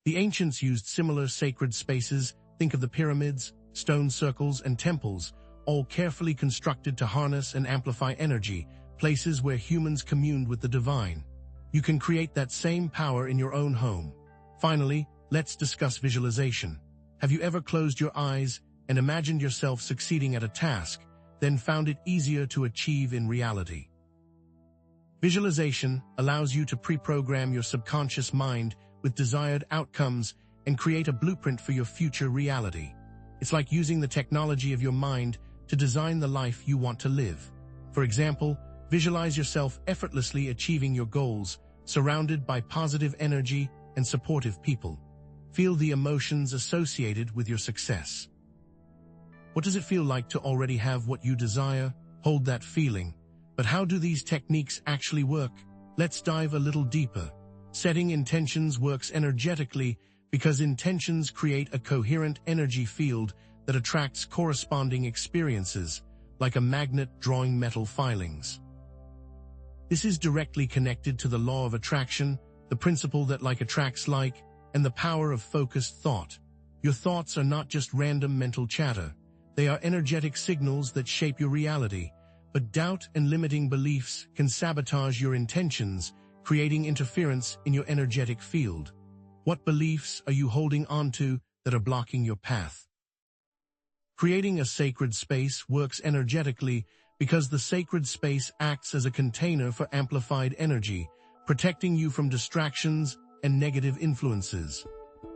The ancients used similar sacred spaces. Think of the pyramids, stone circles, and temples, all carefully constructed to harness and amplify energy, places where humans communed with the divine. You can create that same power in your own home. Finally, let's discuss visualization. Have you ever closed your eyes and imagined yourself succeeding at a task, then found it easier to achieve in reality? Visualization allows you to pre-program your subconscious mind with desired outcomes and create a blueprint for your future reality. It's like using the technology of your mind to design the life you want to live. For example, visualize yourself effortlessly achieving your goals, surrounded by positive energy and supportive people. Feel the emotions associated with your success. What does it feel like to already have what you desire? Hold that feeling. But how do these techniques actually work? Let's dive a little deeper. Setting intentions works energetically because intentions create a coherent energy field that attracts corresponding experiences, like a magnet drawing metal filings. This is directly connected to the law of attraction, the principle that like attracts like, and the power of focused thought. Your thoughts are not just random mental chatter. They are energetic signals that shape your reality. But doubt and limiting beliefs can sabotage your intentions, creating interference in your energetic field. What beliefs are you holding onto that are blocking your path? Creating a sacred space works energetically because the sacred space acts as a container for amplified energy, protecting you from distractions and negative influences.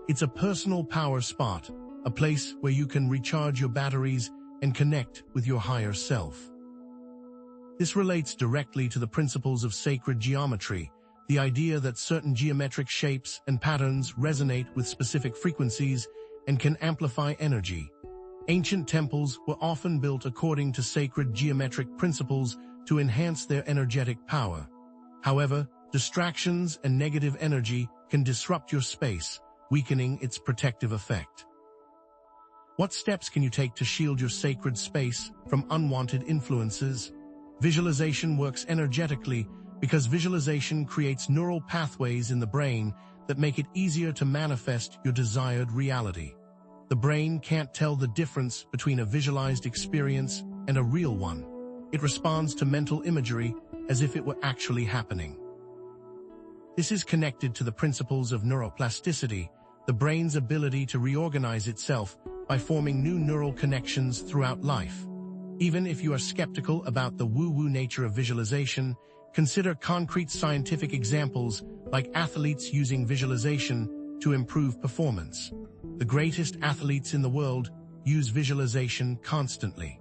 It's a personal power spot, a place where you can recharge your batteries and connect with your higher self. This relates directly to the principles of sacred geometry, the idea that certain geometric shapes and patterns resonate with specific frequencies and can amplify energy. Ancient temples were often built according to sacred geometric principles to enhance their energetic power. However, distractions and negative energy can disrupt your space, weakening its protective effect. What steps can you take to shield your sacred space from unwanted influences? Visualization works energetically because visualization creates neural pathways in the brain that make it easier to manifest your desired reality. The brain can't tell the difference between a visualized experience and a real one. It responds to mental imagery as if it were actually happening. This is connected to the principles of neuroplasticity, the brain's ability to reorganize itself by forming new neural connections throughout life. Even if you are skeptical about the woo-woo nature of visualization, consider concrete scientific examples like athletes using visualization to improve performance. The greatest athletes in the world use visualization constantly.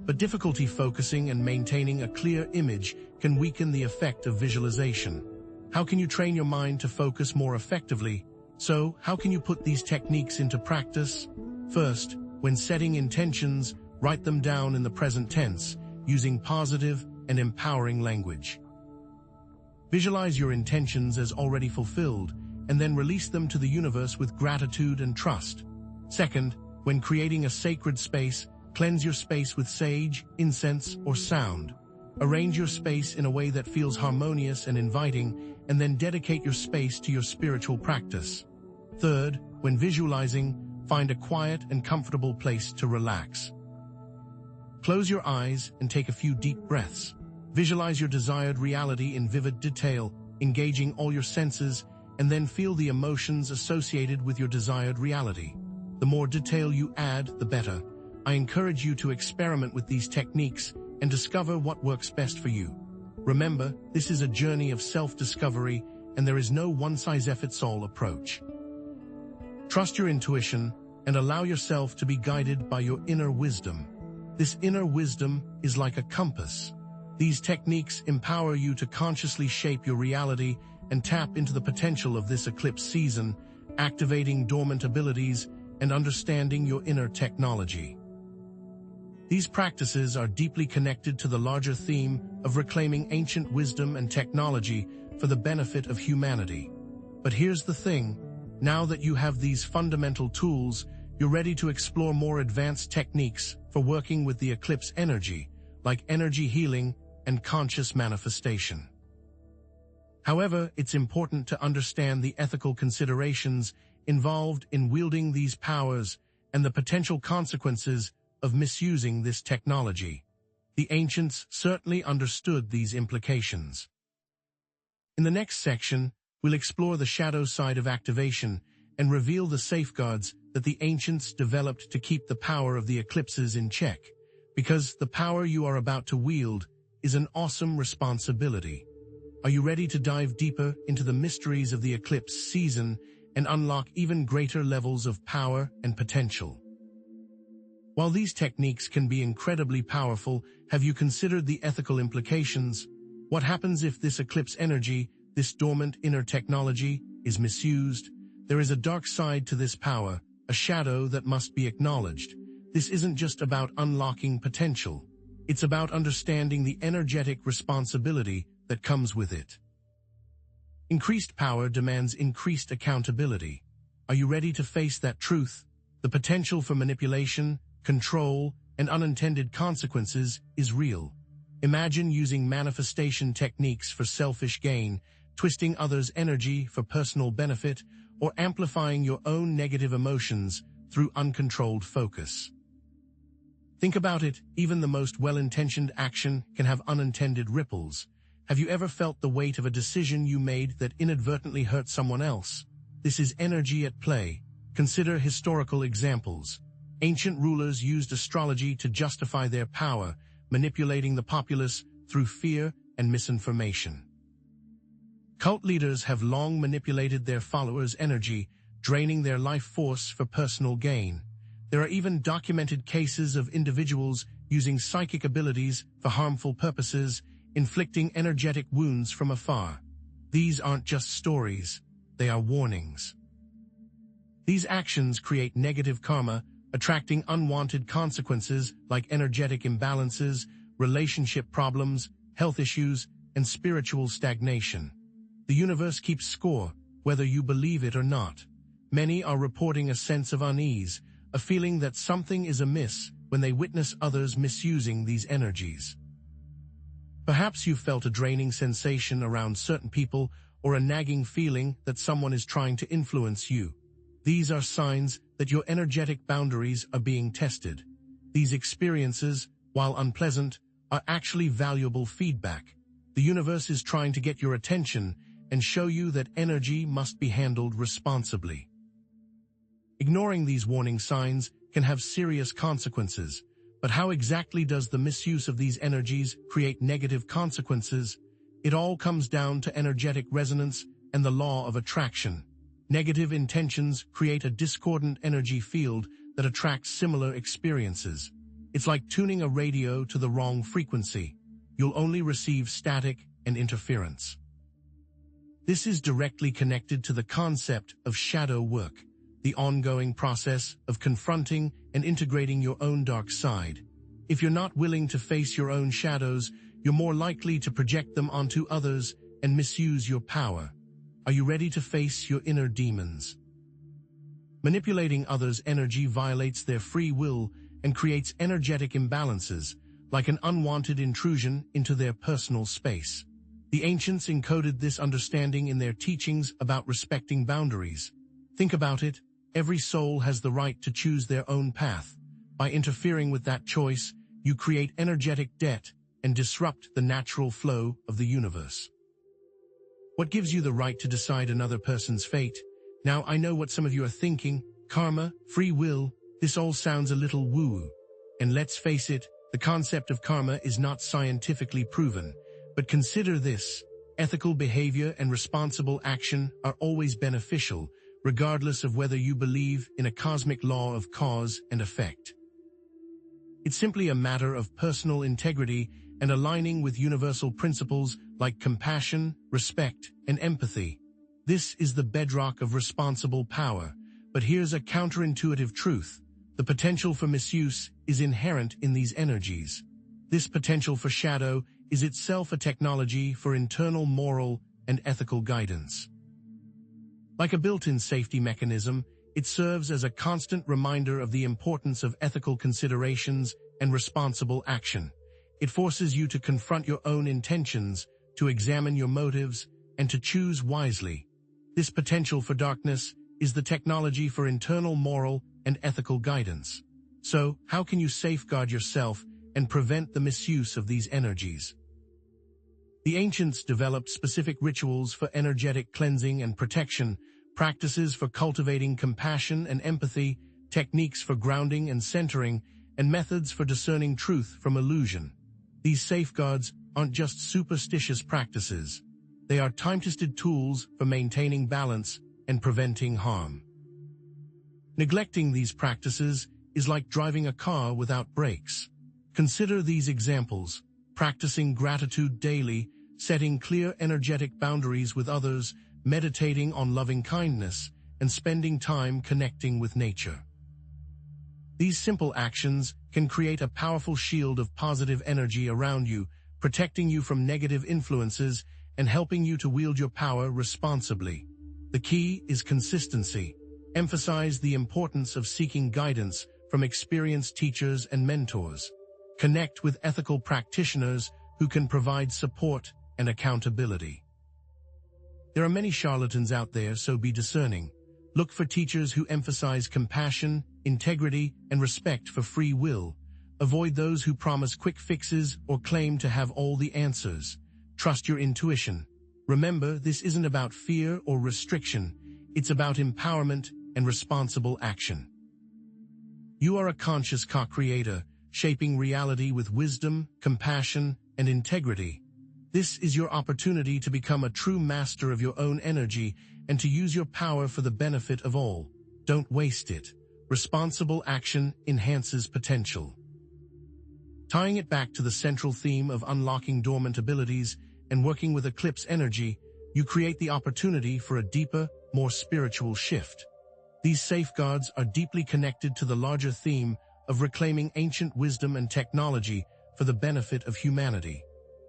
But difficulty focusing and maintaining a clear image can weaken the effect of visualization. How can you train your mind to focus more effectively? So, how can you put these techniques into practice? First, when setting intentions, write them down in the present tense, using positive and empowering language. Visualize your intentions as already fulfilled, and then release them to the universe with gratitude and trust. Second, when creating a sacred space, cleanse your space with sage, incense, or sound. Arrange your space in a way that feels harmonious and inviting, and then dedicate your space to your spiritual practice. Third, when visualizing, find a quiet and comfortable place to relax. Close your eyes and take a few deep breaths. Visualize your desired reality in vivid detail, engaging all your senses, and then feel the emotions associated with your desired reality. The more detail you add, the better. I encourage you to experiment with these techniques and discover what works best for you. Remember, this is a journey of self-discovery, and there is no one-size-fits-all approach. Trust your intuition and allow yourself to be guided by your inner wisdom. This inner wisdom is like a compass. These techniques empower you to consciously shape your reality and tap into the potential of this eclipse season, activating dormant abilities and understanding your inner technology. These practices are deeply connected to the larger theme of reclaiming ancient wisdom and technology for the benefit of humanity. But here's the thing, now that you have these fundamental tools, you're ready to explore more advanced techniques for working with the eclipse energy, like energy healing and conscious manifestation. However, it's important to understand the ethical considerations involved in wielding these powers and the potential consequences of misusing this technology. The ancients certainly understood these implications. In the next section, we'll explore the shadow side of activation and reveal the safeguards that the ancients developed to keep the power of the eclipses in check, because the power you are about to wield is an awesome responsibility. Are you ready to dive deeper into the mysteries of the eclipse season and unlock even greater levels of power and potential? While these techniques can be incredibly powerful, have you considered the ethical implications? What happens if this eclipse energy, this dormant inner technology, is misused? There is a dark side to this power, a shadow that must be acknowledged. This isn't just about unlocking potential. It's about understanding the energetic responsibility that comes with it. Increased power demands increased accountability. Are you ready to face that truth? The potential for manipulation, control, and unintended consequences is real. Imagine using manifestation techniques for selfish gain, twisting others' energy for personal benefit, or amplifying your own negative emotions through uncontrolled focus. Think about it, even the most well-intentioned action can have unintended ripples. Have you ever felt the weight of a decision you made that inadvertently hurt someone else? This is energy at play. Consider historical examples. Ancient rulers used astrology to justify their power, manipulating the populace through fear and misinformation. Cult leaders have long manipulated their followers' energy, draining their life force for personal gain. There are even documented cases of individuals using psychic abilities for harmful purposes, inflicting energetic wounds from afar. These aren't just stories, they are warnings. These actions create negative karma, attracting unwanted consequences like energetic imbalances, relationship problems, health issues, and spiritual stagnation. The universe keeps score, whether you believe it or not. Many are reporting a sense of unease, a feeling that something is amiss when they witness others misusing these energies. Perhaps you felt a draining sensation around certain people or a nagging feeling that someone is trying to influence you. These are signs that your energetic boundaries are being tested. These experiences, while unpleasant, are actually valuable feedback. The universe is trying to get your attention and show you that energy must be handled responsibly. Ignoring these warning signs can have serious consequences, but how exactly does the misuse of these energies create negative consequences? It all comes down to energetic resonance and the law of attraction. Negative intentions create a discordant energy field that attracts similar experiences. It's like tuning a radio to the wrong frequency. You'll only receive static and interference. This is directly connected to the concept of shadow work, the ongoing process of confronting and integrating your own dark side. If you're not willing to face your own shadows, you're more likely to project them onto others and misuse your power. Are you ready to face your inner demons? Manipulating others' energy violates their free will and creates energetic imbalances, like an unwanted intrusion into their personal space. The ancients encoded this understanding in their teachings about respecting boundaries. Think about it, every soul has the right to choose their own path. By interfering with that choice, you create energetic debt and disrupt the natural flow of the universe. What gives you the right to decide another person's fate? Now, I know what some of you are thinking. Karma, free will, this all sounds a little woo-woo. And let's face it, the concept of karma is not scientifically proven. But consider this, ethical behavior and responsible action are always beneficial, regardless of whether you believe in a cosmic law of cause and effect. It's simply a matter of personal integrity and aligning with universal principles like compassion, respect, and empathy. This is the bedrock of responsible power. But here's a counterintuitive truth. The potential for misuse is inherent in these energies. This potential for shadow is itself a technology for internal moral and ethical guidance. Like a built-in safety mechanism, it serves as a constant reminder of the importance of ethical considerations and responsible action. It forces you to confront your own intentions, to examine your motives, and to choose wisely. This potential for darkness is the technology for internal moral and ethical guidance. So, how can you safeguard yourself and prevent the misuse of these energies? The ancients developed specific rituals for energetic cleansing and protection, practices for cultivating compassion and empathy, techniques for grounding and centering, and methods for discerning truth from illusion. These safeguards aren't just superstitious practices. They are time-tested tools for maintaining balance and preventing harm. Neglecting these practices is like driving a car without brakes. Consider these examples: practicing gratitude daily, setting clear energetic boundaries with others, meditating on loving kindness, and spending time connecting with nature. These simple actions can create a powerful shield of positive energy around you, protecting you from negative influences and helping you to wield your power responsibly. The key is consistency. Emphasize the importance of seeking guidance from experienced teachers and mentors. Connect with ethical practitioners who can provide support and accountability. There are many charlatans out there, so be discerning. Look for teachers who emphasize compassion, integrity, and respect for free will. Avoid those who promise quick fixes or claim to have all the answers. Trust your intuition. Remember, this isn't about fear or restriction. It's about empowerment and responsible action. You are a conscious co-creator, shaping reality with wisdom, compassion, and integrity. This is your opportunity to become a true master of your own energy and to use your power for the benefit of all. Don't waste it. Responsible action enhances potential. Tying it back to the central theme of unlocking dormant abilities and working with Eclipse energy, you create the opportunity for a deeper, more spiritual shift. These safeguards are deeply connected to the larger theme of reclaiming ancient wisdom and technology for the benefit of humanity.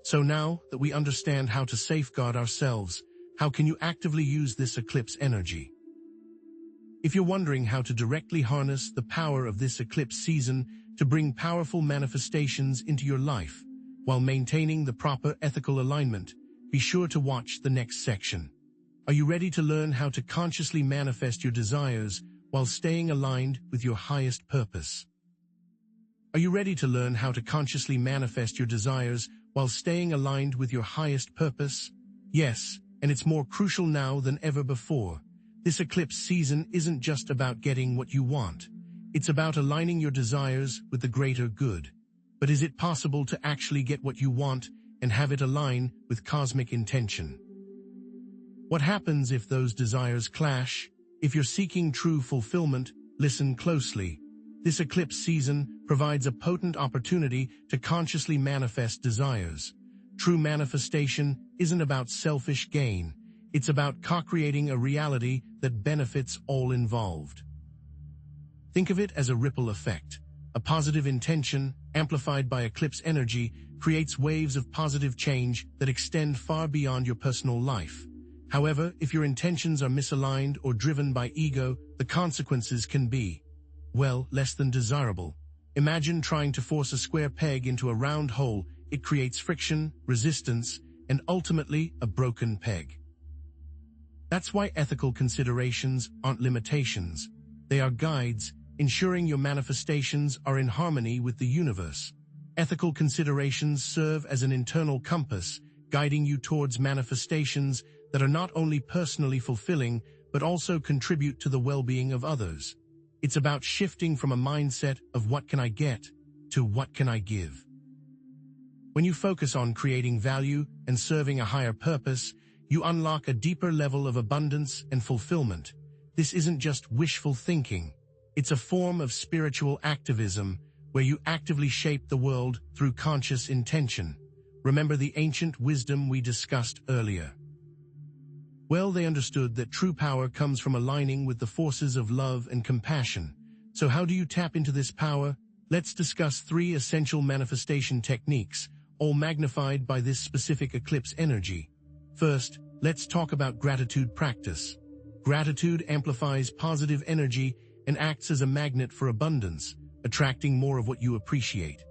So now that we understand how to safeguard ourselves, how can you actively use this Eclipse energy? If you're wondering how to directly harness the power of this eclipse season to bring powerful manifestations into your life, while maintaining the proper ethical alignment, be sure to watch the next section. Are you ready to learn how to consciously manifest your desires while staying aligned with your highest purpose? Are you ready to learn how to consciously manifest your desires while staying aligned with your highest purpose? Yes, and it's more crucial now than ever before. This eclipse season isn't just about getting what you want. It's about aligning your desires with the greater good. But is it possible to actually get what you want and have it align with cosmic intention? What happens if those desires clash? If you're seeking true fulfillment, listen closely. This eclipse season provides a potent opportunity to consciously manifest desires. True manifestation isn't about selfish gain. It's about co-creating a reality that benefits all involved. Think of it as a ripple effect. A positive intention, amplified by eclipse energy, creates waves of positive change that extend far beyond your personal life. However, if your intentions are misaligned or driven by ego, the consequences can be, well, less than desirable. Imagine trying to force a square peg into a round hole. It creates friction, resistance, and ultimately a broken peg. That's why ethical considerations aren't limitations. They are guides, ensuring your manifestations are in harmony with the universe. Ethical considerations serve as an internal compass, guiding you towards manifestations that are not only personally fulfilling, but also contribute to the well-being of others. It's about shifting from a mindset of what can I get to what can I give. When you focus on creating value and serving a higher purpose, you unlock a deeper level of abundance and fulfillment. this isn't just wishful thinking. It's a form of spiritual activism where you actively shape the world through conscious intention. Remember the ancient wisdom we discussed earlier. Well, they understood that true power comes from aligning with the forces of love and compassion. So how do you tap into this power? Let's discuss 3 essential manifestation techniques, all magnified by this specific eclipse energy. First, let's talk about gratitude practice. Gratitude amplifies positive energy and acts as a magnet for abundance, attracting more of what you appreciate.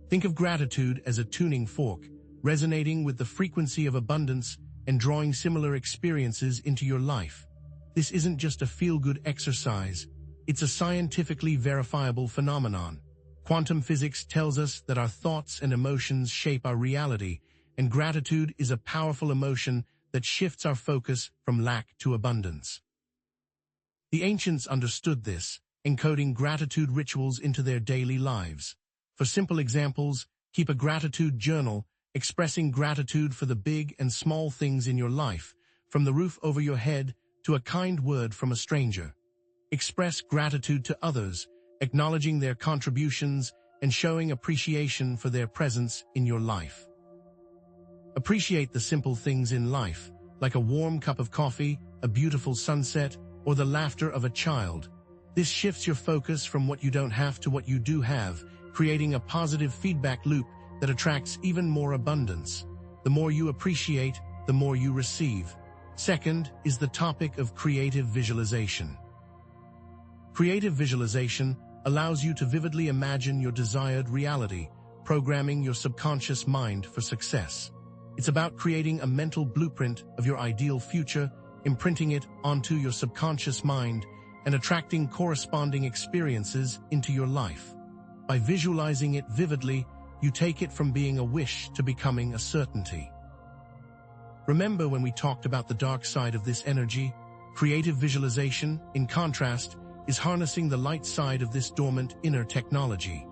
Think of gratitude as a tuning fork, resonating with the frequency of abundance and drawing similar experiences into your life. This isn't just a feel-good exercise, it's a scientifically verifiable phenomenon. Quantum physics tells us that our thoughts and emotions shape our reality, and gratitude is a powerful emotion that shifts our focus from lack to abundance. The ancients understood this, encoding gratitude rituals into their daily lives. For simple examples, keep a gratitude journal, expressing gratitude for the big and small things in your life, from the roof over your head to a kind word from a stranger. Express gratitude to others, acknowledging their contributions and showing appreciation for their presence in your life. Appreciate the simple things in life, like a warm cup of coffee, a beautiful sunset, or the laughter of a child. This shifts your focus from what you don't have to what you do have, creating a positive feedback loop that attracts even more abundance. The more you appreciate, the more you receive. Second is the topic of creative visualization. Creative visualization allows you to vividly imagine your desired reality, programming your subconscious mind for success. It's about creating a mental blueprint of your ideal future, imprinting it onto your subconscious mind, and attracting corresponding experiences into your life. By visualizing it vividly, you take it from being a wish to becoming a certainty. Remember when we talked about the dark side of this energy? Creative visualization, in contrast, is harnessing the light side of this dormant inner technology.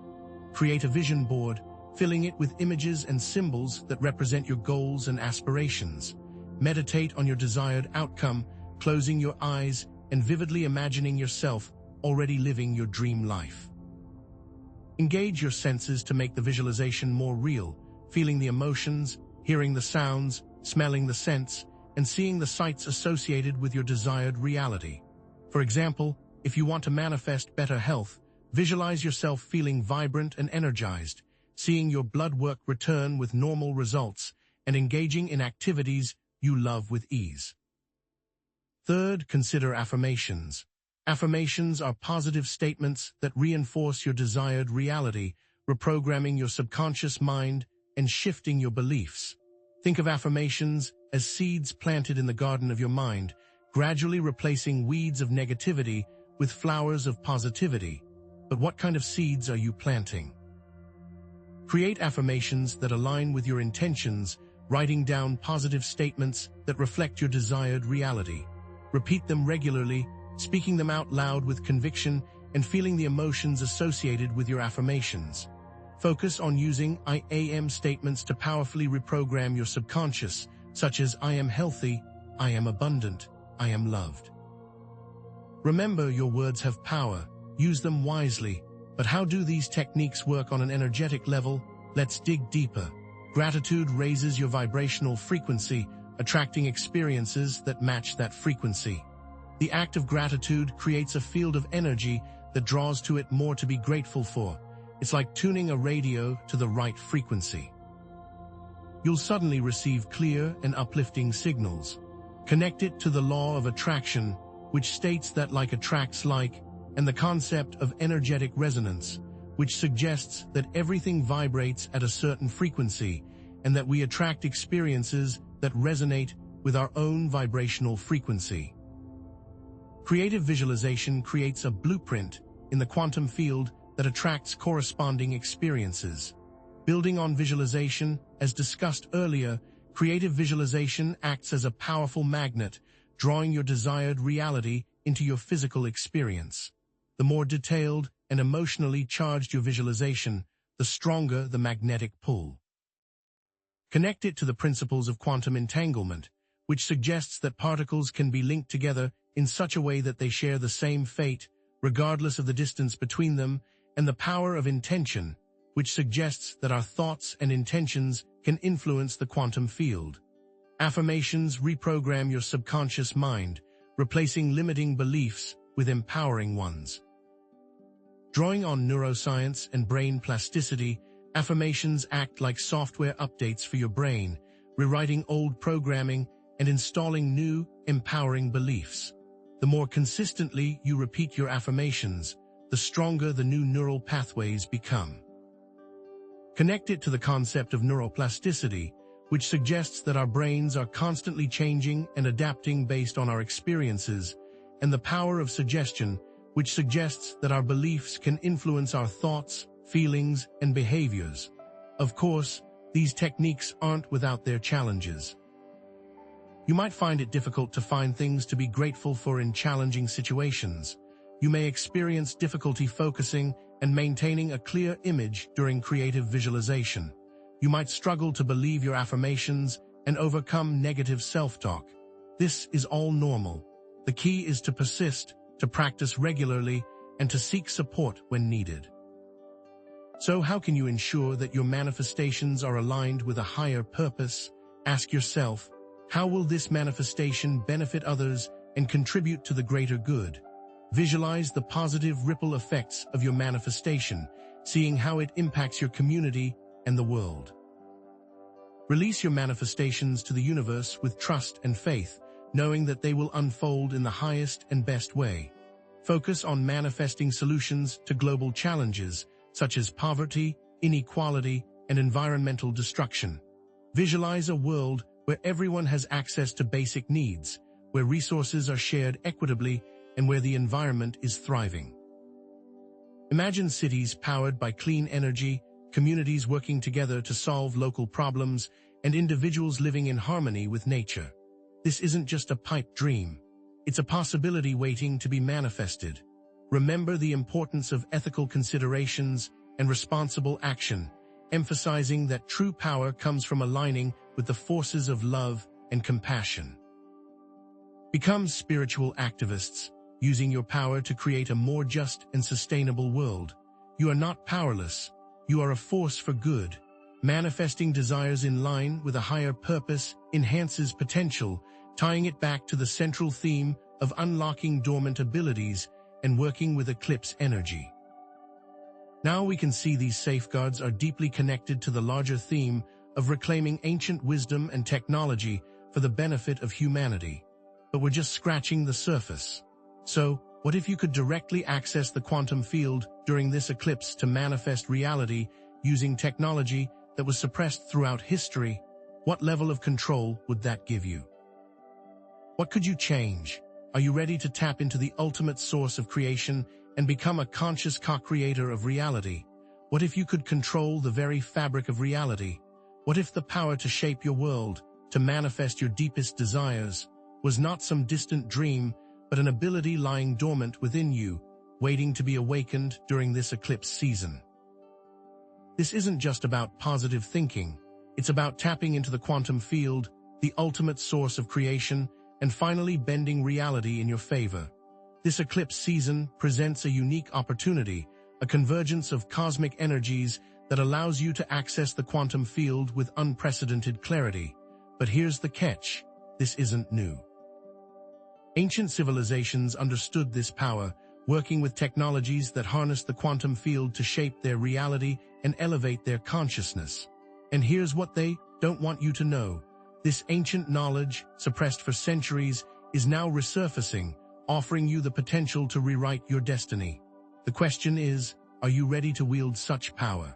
Create a vision board, filling it with images and symbols that represent your goals and aspirations. Meditate on your desired outcome, closing your eyes and vividly imagining yourself already living your dream life. Engage your senses to make the visualization more real, feeling the emotions, hearing the sounds, smelling the scents, and seeing the sights associated with your desired reality. For example, if you want to manifest better health, visualize yourself feeling vibrant and energized, seeing your blood work return with normal results, and engaging in activities you love with ease. Third, consider affirmations. Affirmations are positive statements that reinforce your desired reality, reprogramming your subconscious mind and shifting your beliefs. Think of affirmations as seeds planted in the garden of your mind, gradually replacing weeds of negativity with flowers of positivity. But what kind of seeds are you planting? Create affirmations that align with your intentions, writing down positive statements that reflect your desired reality. Repeat them regularly, speaking them out loud with conviction and feeling the emotions associated with your affirmations. Focus on using I am statements to powerfully reprogram your subconscious, such as I am healthy, I am abundant, I am loved. Remember, your words have power. Use them wisely. But how do these techniques work on an energetic level? Let's dig deeper. Gratitude raises your vibrational frequency, attracting experiences that match that frequency. The act of gratitude creates a field of energy that draws to it more to be grateful for. It's like tuning a radio to the right frequency. You'll suddenly receive clear and uplifting signals. Connect it to the law of attraction, which states that like attracts like, and the concept of energetic resonance, which suggests that everything vibrates at a certain frequency and that we attract experiences that resonate with our own vibrational frequency. Creative visualization creates a blueprint in the quantum field that attracts corresponding experiences. Building on visualization, as discussed earlier, creative visualization acts as a powerful magnet, drawing your desired reality into your physical experience. The more detailed and emotionally charged your visualization, the stronger the magnetic pull. Connect it to the principles of quantum entanglement, which suggests that particles can be linked together in such a way that they share the same fate, regardless of the distance between them, and the power of intention, which suggests that our thoughts and intentions can influence the quantum field. Affirmations reprogram your subconscious mind, replacing limiting beliefs with empowering ones. Drawing on neuroscience and brain plasticity, affirmations act like software updates for your brain, rewriting old programming and installing new, empowering beliefs. The more consistently you repeat your affirmations, the stronger the new neural pathways become. Connect it to the concept of neuroplasticity, which suggests that our brains are constantly changing and adapting based on our experiences, and the power of suggestion, which suggests that our beliefs can influence our thoughts, feelings, and behaviors. Of course, these techniques aren't without their challenges. You might find it difficult to find things to be grateful for in challenging situations. You may experience difficulty focusing and maintaining a clear image during creative visualization. You might struggle to believe your affirmations and overcome negative self-talk. This is all normal. The key is to persist, to practice regularly, and to seek support when needed. So how can you ensure that your manifestations are aligned with a higher purpose? Ask yourself, how will this manifestation benefit others and contribute to the greater good? Visualize the positive ripple effects of your manifestation, seeing how it impacts your community and the world. Release your manifestations to the universe with trust and faith, knowing that they will unfold in the highest and best way. Focus on manifesting solutions to global challenges, such as poverty, inequality, and environmental destruction. Visualize a world where everyone has access to basic needs, where resources are shared equitably, and where the environment is thriving. Imagine cities powered by clean energy, communities working together to solve local problems, and individuals living in harmony with nature. This isn't just a pipe dream. It's a possibility waiting to be manifested. Remember the importance of ethical considerations and responsible action, emphasizing that true power comes from aligning with the forces of love and compassion. Become spiritual activists, using your power to create a more just and sustainable world. You are not powerless. You are a force for good. Manifesting desires in line with a higher purpose enhances potential, tying it back to the central theme of unlocking dormant abilities and working with Eclipse energy. Now we can see these safeguards are deeply connected to the larger theme of reclaiming ancient wisdom and technology for the benefit of humanity. But we're just scratching the surface. So, what if you could directly access the quantum field during this eclipse to manifest reality using technology that was suppressed throughout history? What level of control would that give you? What could you change? Are you ready to tap into the ultimate source of creation and become a conscious co-creator of reality? What if you could control the very fabric of reality? What if the power to shape your world, to manifest your deepest desires, was not some distant dream, but an ability lying dormant within you, waiting to be awakened during this eclipse season? This isn't just about positive thinking. It's about tapping into the quantum field, the ultimate source of creation, and finally bending reality in your favor. This eclipse season presents a unique opportunity, a convergence of cosmic energies that allows you to access the quantum field with unprecedented clarity. But here's the catch: this isn't new. Ancient civilizations understood this power, working with technologies that harness the quantum field to shape their reality and elevate their consciousness. And here's what they don't want you to know. This ancient knowledge, suppressed for centuries, is now resurfacing, offering you the potential to rewrite your destiny. The question is, are you ready to wield such power?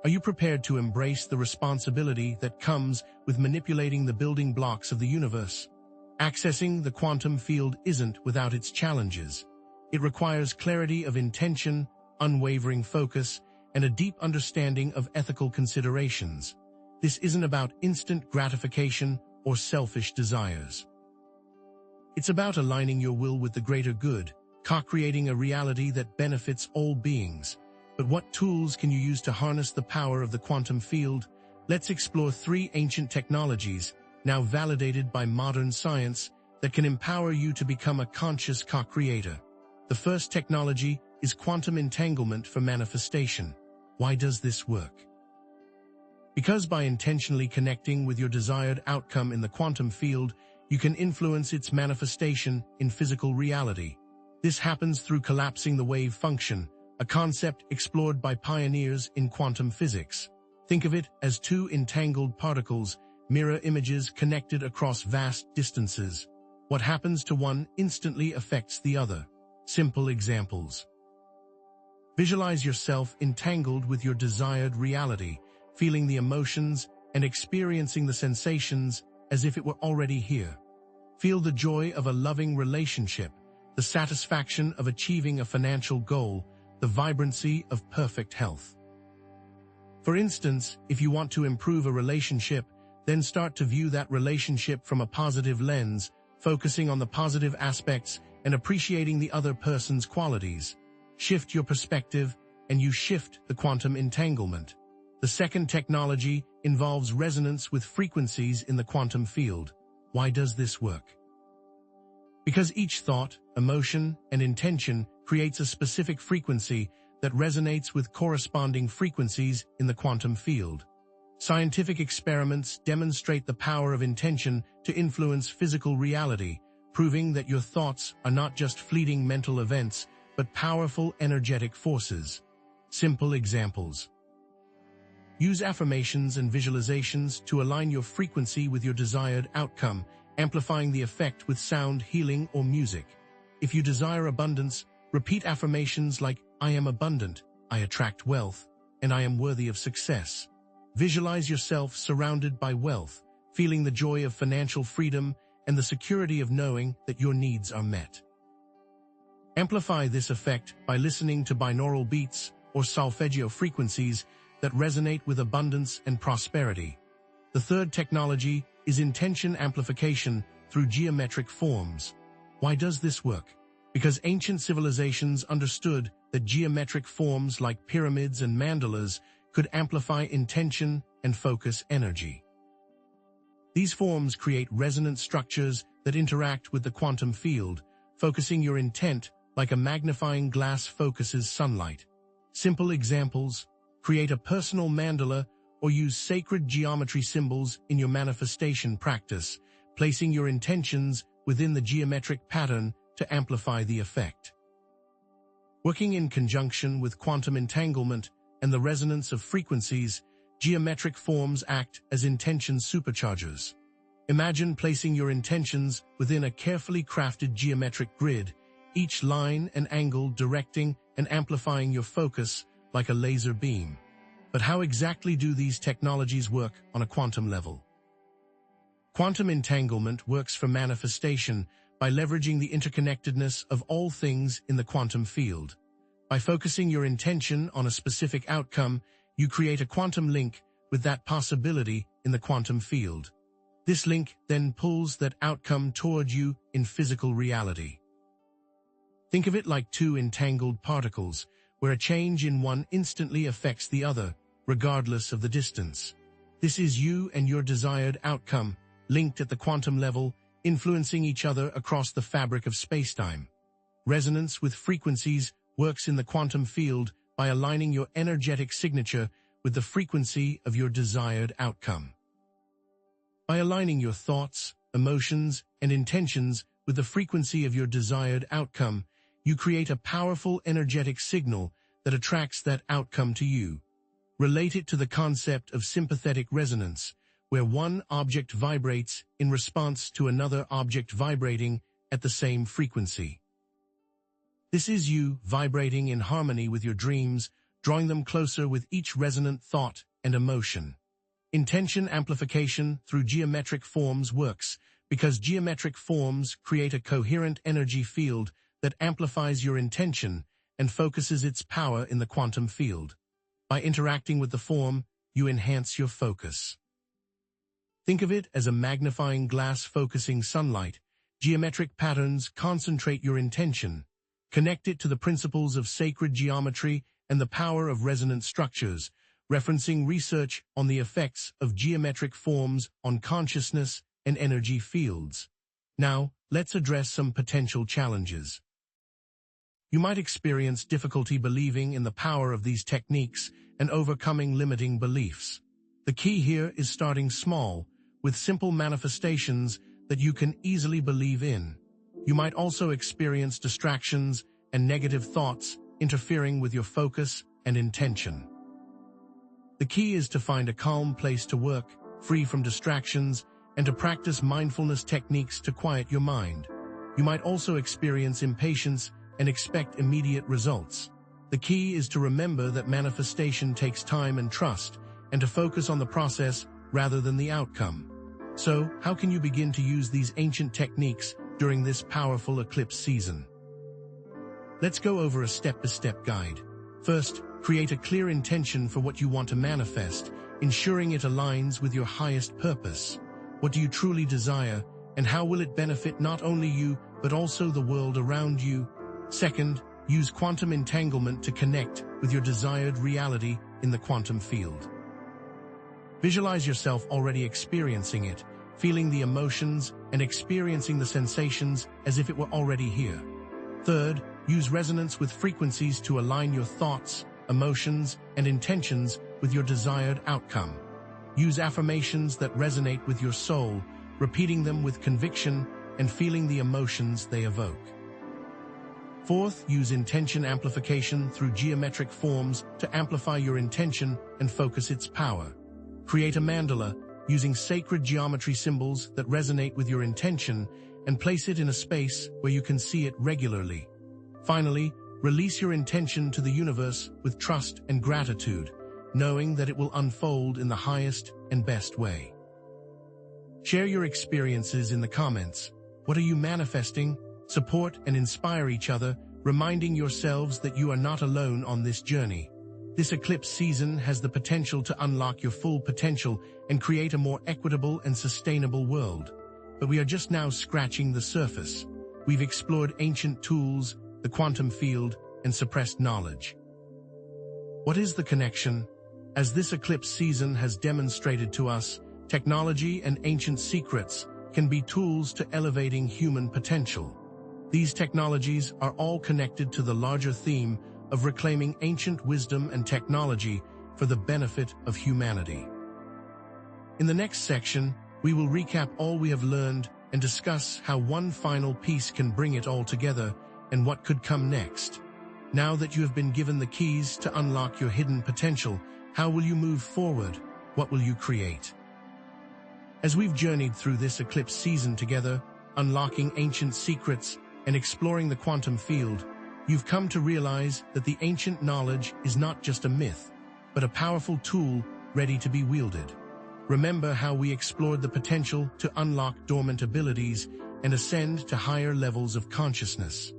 Are you prepared to embrace the responsibility that comes with manipulating the building blocks of the universe? Accessing the quantum field isn't without its challenges. It requires clarity of intention, unwavering focus, and a deep understanding of ethical considerations. This isn't about instant gratification or selfish desires. It's about aligning your will with the greater good, co-creating a reality that benefits all beings. But what tools can you use to harness the power of the quantum field? Let's explore 3 ancient technologies now validated by modern science, that can empower you to become a conscious co-creator. The first technology is quantum entanglement for manifestation. Why does this work? Because by intentionally connecting with your desired outcome in the quantum field, you can influence its manifestation in physical reality. This happens through collapsing the wave function, a concept explored by pioneers in quantum physics. Think of it as two entangled particles, mirror images connected across vast distances. What happens to one instantly affects the other. Simple examples. Visualize yourself entangled with your desired reality, feeling the emotions and experiencing the sensations as if it were already here. Feel the joy of a loving relationship, the satisfaction of achieving a financial goal, the vibrancy of perfect health. For instance, if you want to improve a relationship, then start to view that relationship from a positive lens, focusing on the positive aspects and appreciating the other person's qualities. Shift your perspective, and you shift the quantum entanglement. The second technology involves resonance with frequencies in the quantum field. Why does this work? Because each thought, emotion, and intention creates a specific frequency that resonates with corresponding frequencies in the quantum field. Scientific experiments demonstrate the power of intention to influence physical reality, proving that your thoughts are not just fleeting mental events, but powerful energetic forces. Simple examples. Use affirmations and visualizations to align your frequency with your desired outcome, amplifying the effect with sound, healing, or music. If you desire abundance, repeat affirmations like, "I am abundant, I attract wealth, and I am worthy of success." Visualize yourself surrounded by wealth, feeling the joy of financial freedom and the security of knowing that your needs are met. Amplify this effect by listening to binaural beats or solfeggio frequencies that resonate with abundance and prosperity. The third technology is intention amplification through geometric forms. Why does this work? Because ancient civilizations understood that geometric forms like pyramids and mandalas could amplify intention and focus energy. These forms create resonant structures that interact with the quantum field, focusing your intent like a magnifying glass focuses sunlight. Simple examples: create a personal mandala or use sacred geometry symbols in your manifestation practice, placing your intentions within the geometric pattern to amplify the effect. Working in conjunction with quantum entanglement and the resonance of frequencies, geometric forms act as intention superchargers. Imagine placing your intentions within a carefully crafted geometric grid, each line and angle directing and amplifying your focus like a laser beam. But how exactly do these technologies work on a quantum level? Quantum entanglement works for manifestation by leveraging the interconnectedness of all things in the quantum field. By focusing your intention on a specific outcome, you create a quantum link with that possibility in the quantum field. This link then pulls that outcome toward you in physical reality. Think of it like two entangled particles, where a change in one instantly affects the other, regardless of the distance. This is you and your desired outcome, linked at the quantum level, influencing each other across the fabric of spacetime. Resonance with frequencies works in the quantum field by aligning your energetic signature with the frequency of your desired outcome. By aligning your thoughts, emotions, and intentions with the frequency of your desired outcome, you create a powerful energetic signal that attracts that outcome to you. Relate it to the concept of sympathetic resonance, where one object vibrates in response to another object vibrating at the same frequency. This is you vibrating in harmony with your dreams, drawing them closer with each resonant thought and emotion. Intention amplification through geometric forms works because geometric forms create a coherent energy field that amplifies your intention and focuses its power in the quantum field. By interacting with the form, you enhance your focus. Think of it as a magnifying glass focusing sunlight. Geometric patterns concentrate your intention. Connect it to the principles of sacred geometry and the power of resonant structures, referencing research on the effects of geometric forms on consciousness and energy fields. Now, let's address some potential challenges. You might experience difficulty believing in the power of these techniques and overcoming limiting beliefs. The key here is starting small, with simple manifestations that you can easily believe in. You might also experience distractions and negative thoughts interfering with your focus and intention. The key is to find a calm place to work, free from distractions, and to practice mindfulness techniques to quiet your mind. You might also experience impatience and expect immediate results. The key is to remember that manifestation takes time and trust, and to focus on the process rather than the outcome. So, how can you begin to use these ancient techniques during this powerful eclipse season? Let's go over a step-by-step guide. First, create a clear intention for what you want to manifest, ensuring it aligns with your highest purpose. What do you truly desire, and how will it benefit not only you, but also the world around you? Second, use quantum entanglement to connect with your desired reality in the quantum field. Visualize yourself already experiencing it, feeling the emotions and experiencing the sensations as if it were already here. Third, use resonance with frequencies to align your thoughts, emotions, and intentions with your desired outcome. Use affirmations that resonate with your soul, repeating them with conviction and feeling the emotions they evoke. Fourth, use intention amplification through geometric forms to amplify your intention and focus its power. Create a mandala using sacred geometry symbols that resonate with your intention and place it in a space where you can see it regularly. Finally, release your intention to the universe with trust and gratitude, knowing that it will unfold in the highest and best way. Share your experiences in the comments. What are you manifesting? Support and inspire each other, reminding yourselves that you are not alone on this journey. This eclipse season has the potential to unlock your full potential and create a more equitable and sustainable world. But we are just now scratching the surface. We've explored ancient tools, the quantum field, and suppressed knowledge. What is the connection? As this eclipse season has demonstrated to us, technology and ancient secrets can be tools to elevating human potential. These technologies are all connected to the larger theme of reclaiming ancient wisdom and technology for the benefit of humanity. In the next section, we will recap all we have learned and discuss how one final piece can bring it all together and what could come next. Now that you have been given the keys to unlock your hidden potential, how will you move forward? What will you create? As we've journeyed through this eclipse season together, unlocking ancient secrets and exploring the quantum field, you've come to realize that the ancient knowledge is not just a myth, but a powerful tool ready to be wielded. Remember how we explored the potential to unlock dormant abilities and ascend to higher levels of consciousness.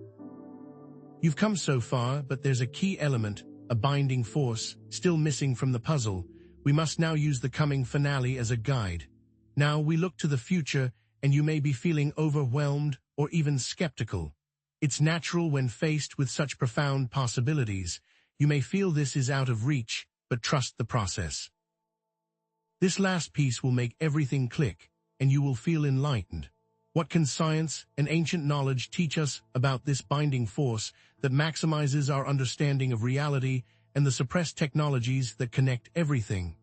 You've come so far, but there's a key element, a binding force, still missing from the puzzle. We must now use the coming finale as a guide. Now we look to the future, and you may be feeling overwhelmed or even skeptical. It's natural when faced with such profound possibilities. You may feel this is out of reach, but trust the process. This last piece will make everything click, and you will feel enlightened. What can science and ancient knowledge teach us about this binding force that maximizes our understanding of reality and the suppressed technologies that connect everything?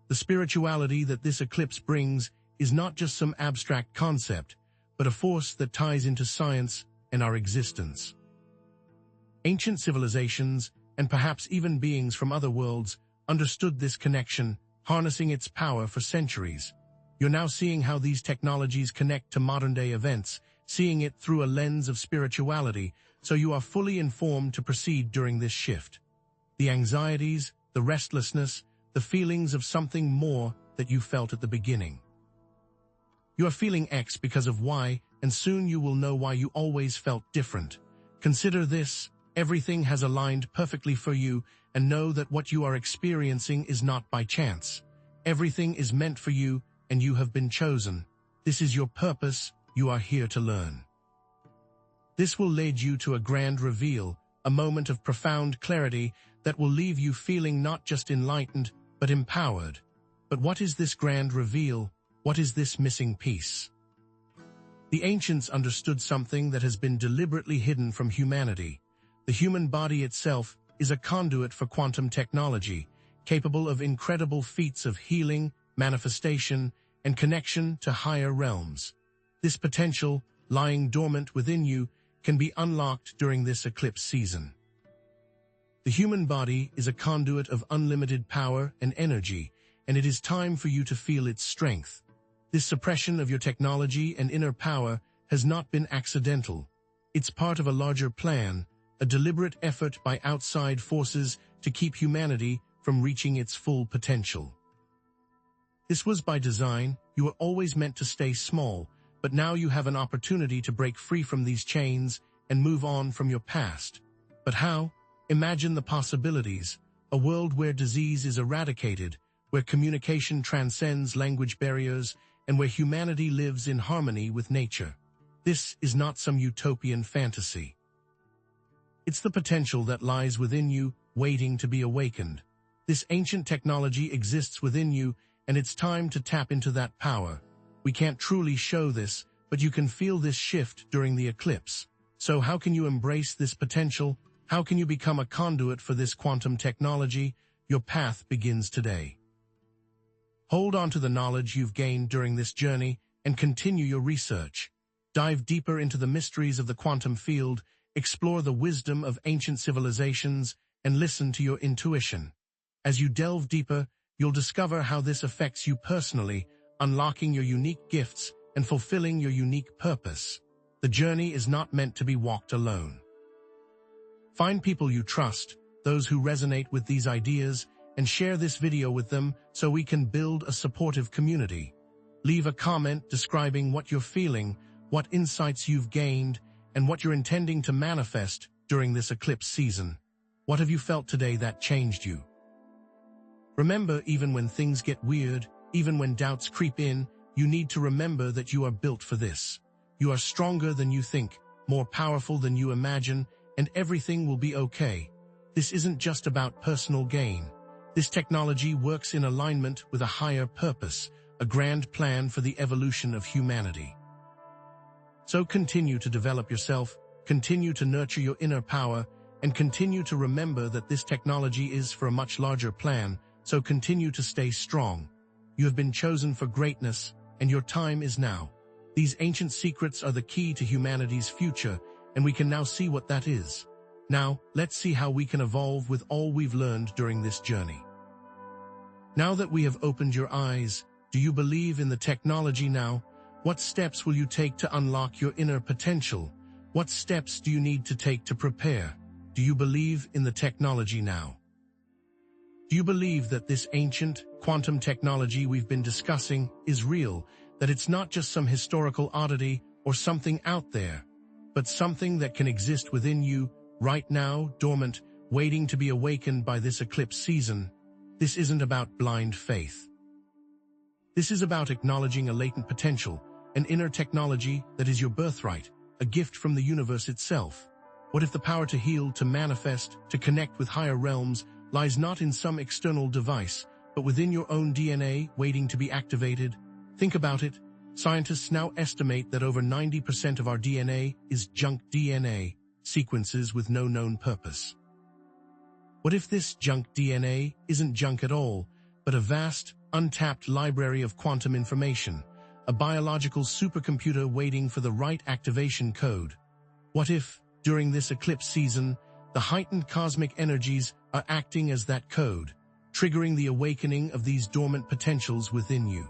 The spirituality that this eclipse brings is not just some abstract concept, but a force that ties into science and our existence. Ancient civilizations, and perhaps even beings from other worlds, understood this connection, harnessing its power for centuries. You're now seeing how these technologies connect to modern-day events, seeing it through a lens of spirituality, so you are fully informed to proceed during this shift. The anxieties, the restlessness, the feelings of something more that you felt at the beginning. You are feeling X because of Y, and soon you will know why you always felt different. Consider this: everything has aligned perfectly for you, and know that what you are experiencing is not by chance. Everything is meant for you, and you have been chosen. This is your purpose. You are here to learn. This will lead you to a grand reveal, a moment of profound clarity that will leave you feeling not just enlightened, but empowered. But what is this grand reveal? What is this missing piece? The ancients understood something that has been deliberately hidden from humanity. The human body itself is a conduit for quantum technology, capable of incredible feats of healing, manifestation, and connection to higher realms. This potential, lying dormant within you, can be unlocked during this eclipse season. The human body is a conduit of unlimited power and energy, and it is time for you to feel its strength. This suppression of your technology and inner power has not been accidental. It's part of a larger plan, a deliberate effort by outside forces to keep humanity from reaching its full potential. This was by design. You were always meant to stay small, but now you have an opportunity to break free from these chains and move on from your past. But how? Imagine the possibilities, a world where disease is eradicated, where communication transcends language barriers, and where humanity lives in harmony with nature. This is not some utopian fantasy. It's the potential that lies within you, waiting to be awakened. This ancient technology exists within you, and it's time to tap into that power. We can't truly show this, but you can feel this shift during the eclipse. So how can you embrace this potential? How can you become a conduit for this quantum technology? Your path begins today. Hold on to the knowledge you've gained during this journey and continue your research. Dive deeper into the mysteries of the quantum field, explore the wisdom of ancient civilizations, and listen to your intuition. As you delve deeper, you'll discover how this affects you personally, unlocking your unique gifts and fulfilling your unique purpose. The journey is not meant to be walked alone. Find people you trust, those who resonate with these ideas, and share this video with them so we can build a supportive community. Leave a comment describing what you're feeling, what insights you've gained, and what you're intending to manifest during this eclipse season. What have you felt today that changed you? Remember, even when things get weird, even when doubts creep in, you need to remember that you are built for this. You are stronger than you think, more powerful than you imagine, and everything will be okay. This isn't just about personal gain. This technology works in alignment with a higher purpose, a grand plan for the evolution of humanity. So continue to develop yourself, continue to nurture your inner power, and continue to remember that this technology is for a much larger plan, so continue to stay strong. You have been chosen for greatness, and your time is now. These ancient secrets are the key to humanity's future, and we can now see what that is. Now, let's see how we can evolve with all we've learned during this journey. Now that we have opened your eyes, do you believe in the technology now? What steps will you take to unlock your inner potential? What steps do you need to take to prepare? Do you believe in the technology now? Do you believe that this ancient, quantum technology we've been discussing is real, that it's not just some historical oddity or something out there, but something that can exist within you, right now, dormant, waiting to be awakened by this eclipse season? This isn't about blind faith. This is about acknowledging a latent potential, an inner technology that is your birthright, a gift from the universe itself. What if the power to heal, to manifest, to connect with higher realms lies not in some external device, but within your own DNA waiting to be activated? Think about it. Scientists now estimate that over 90% of our DNA is junk DNA, sequences with no known purpose. What if this junk DNA isn't junk at all, but a vast, untapped library of quantum information, a biological supercomputer waiting for the right activation code? What if, during this eclipse season, the heightened cosmic energies are acting as that code, triggering the awakening of these dormant potentials within you?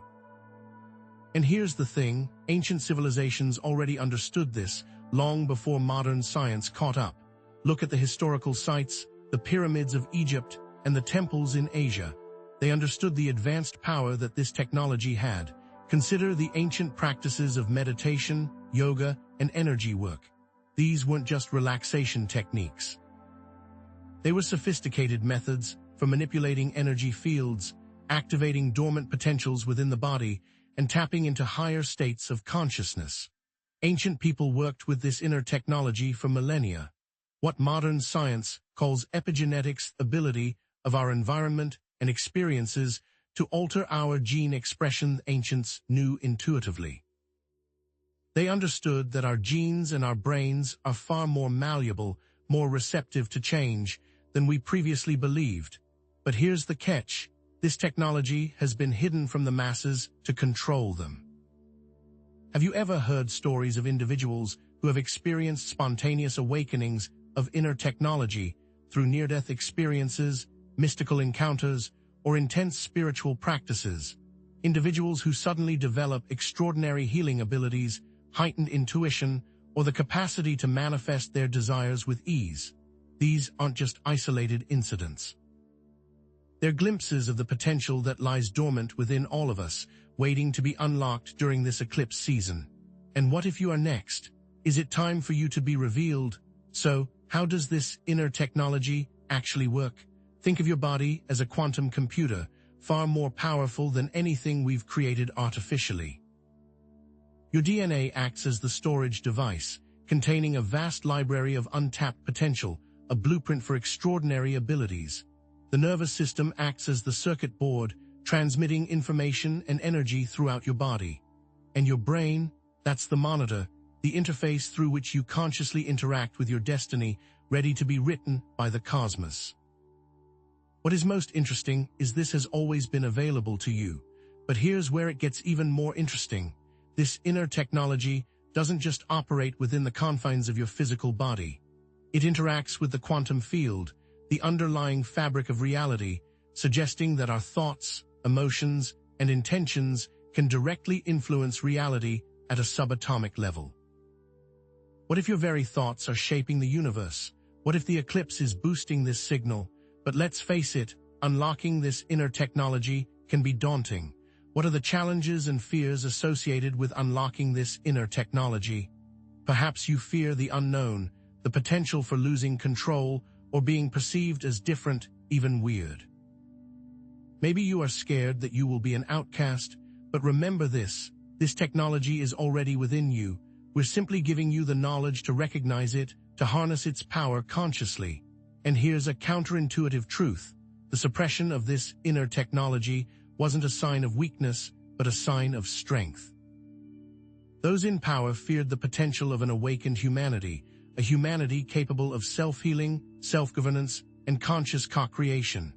And here's the thing, ancient civilizations already understood this long before modern science caught up. Look at the historical sites, the pyramids of Egypt, and the temples in Asia. They understood the advanced power that this technology had. Consider the ancient practices of meditation, yoga, and energy work. These weren't just relaxation techniques. They were sophisticated methods for manipulating energy fields, activating dormant potentials within the body, and tapping into higher states of consciousness. Ancient people worked with this inner technology for millennia. What modern science calls epigenetics, ability of our environment and experiences to alter our gene expression, ancients knew intuitively. They understood that our genes and our brains are far more malleable, more receptive to change than we previously believed. But here's the catch. This technology has been hidden from the masses to control them. Have you ever heard stories of individuals who have experienced spontaneous awakenings of inner technology through near-death experiences, mystical encounters, or intense spiritual practices? Individuals who suddenly develop extraordinary healing abilities, heightened intuition, or the capacity to manifest their desires with ease. These aren't just isolated incidents. They're glimpses of the potential that lies dormant within all of us, waiting to be unlocked during this eclipse season. And what if you are next? Is it time for you to be revealed? So, how does this inner technology actually work? Think of your body as a quantum computer, far more powerful than anything we've created artificially. Your DNA acts as the storage device, containing a vast library of untapped potential, a blueprint for extraordinary abilities. The nervous system acts as the circuit board, transmitting information and energy throughout your body. And your brain, that's the monitor, the interface through which you consciously interact with your destiny, ready to be written by the cosmos. What is most interesting is this has always been available to you. But here's where it gets even more interesting. This inner technology doesn't just operate within the confines of your physical body. It interacts with the quantum field, the underlying fabric of reality, suggesting that our thoughts, emotions, and intentions can directly influence reality at a subatomic level. What if your very thoughts are shaping the universe? What if the eclipse is boosting this signal? But let's face it, unlocking this inner technology can be daunting. What are the challenges and fears associated with unlocking this inner technology? Perhaps you fear the unknown, the potential for losing control, or being perceived as different, even weird. Maybe you are scared that you will be an outcast, but remember this technology is already within you. We're simply giving you the knowledge to recognize it, to harness its power consciously. And here's a counterintuitive truth. The suppression of this inner technology wasn't a sign of weakness, but a sign of strength. Those in power feared the potential of an awakened humanity, a humanity capable of self-healing, self-governance, and conscious co-creation.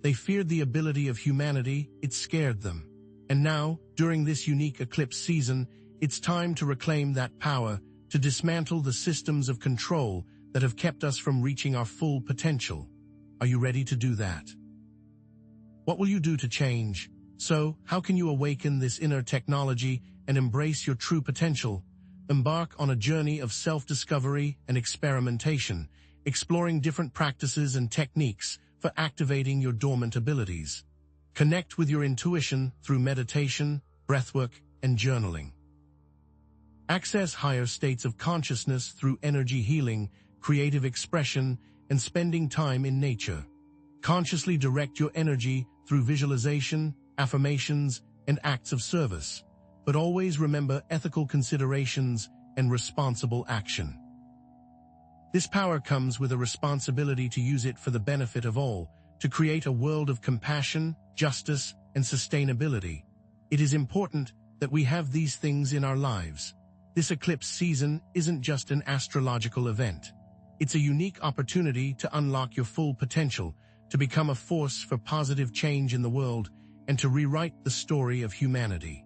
They feared the ability of humanity, it scared them. And now, during this unique eclipse season, it's time to reclaim that power, to dismantle the systems of control that have kept us from reaching our full potential. Are you ready to do that? What will you do to change? So, how can you awaken this inner technology and embrace your true potential? Embark on a journey of self-discovery and experimentation, exploring different practices and techniques for activating your dormant abilities. Connect with your intuition through meditation, breathwork, and journaling. Access higher states of consciousness through energy healing, creative expression, and spending time in nature. Consciously direct your energy through visualization, affirmations, and acts of service. But always remember ethical considerations and responsible action. This power comes with a responsibility to use it for the benefit of all, to create a world of compassion, justice, and sustainability. It is important that we have these things in our lives. This eclipse season isn't just an astrological event. It's a unique opportunity to unlock your full potential, to become a force for positive change in the world, and to rewrite the story of humanity.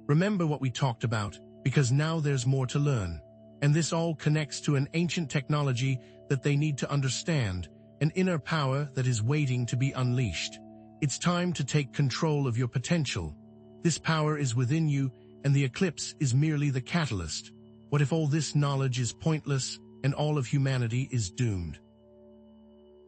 Remember what we talked about, because now there's more to learn. And this all connects to an ancient technology that they need to understand, an inner power that is waiting to be unleashed. It's time to take control of your potential. This power is within you, and the eclipse is merely the catalyst. What if all this knowledge is pointless, and all of humanity is doomed?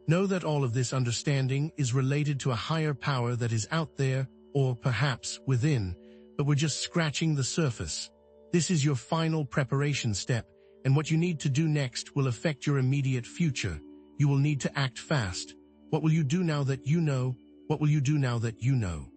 Know that all of this understanding is related to a higher power that is out there, or perhaps within, but we're just scratching the surface. This is your final preparation step, and what you need to do next will affect your immediate future. You will need to act fast. What will you do now that you know? What will you do now that you know?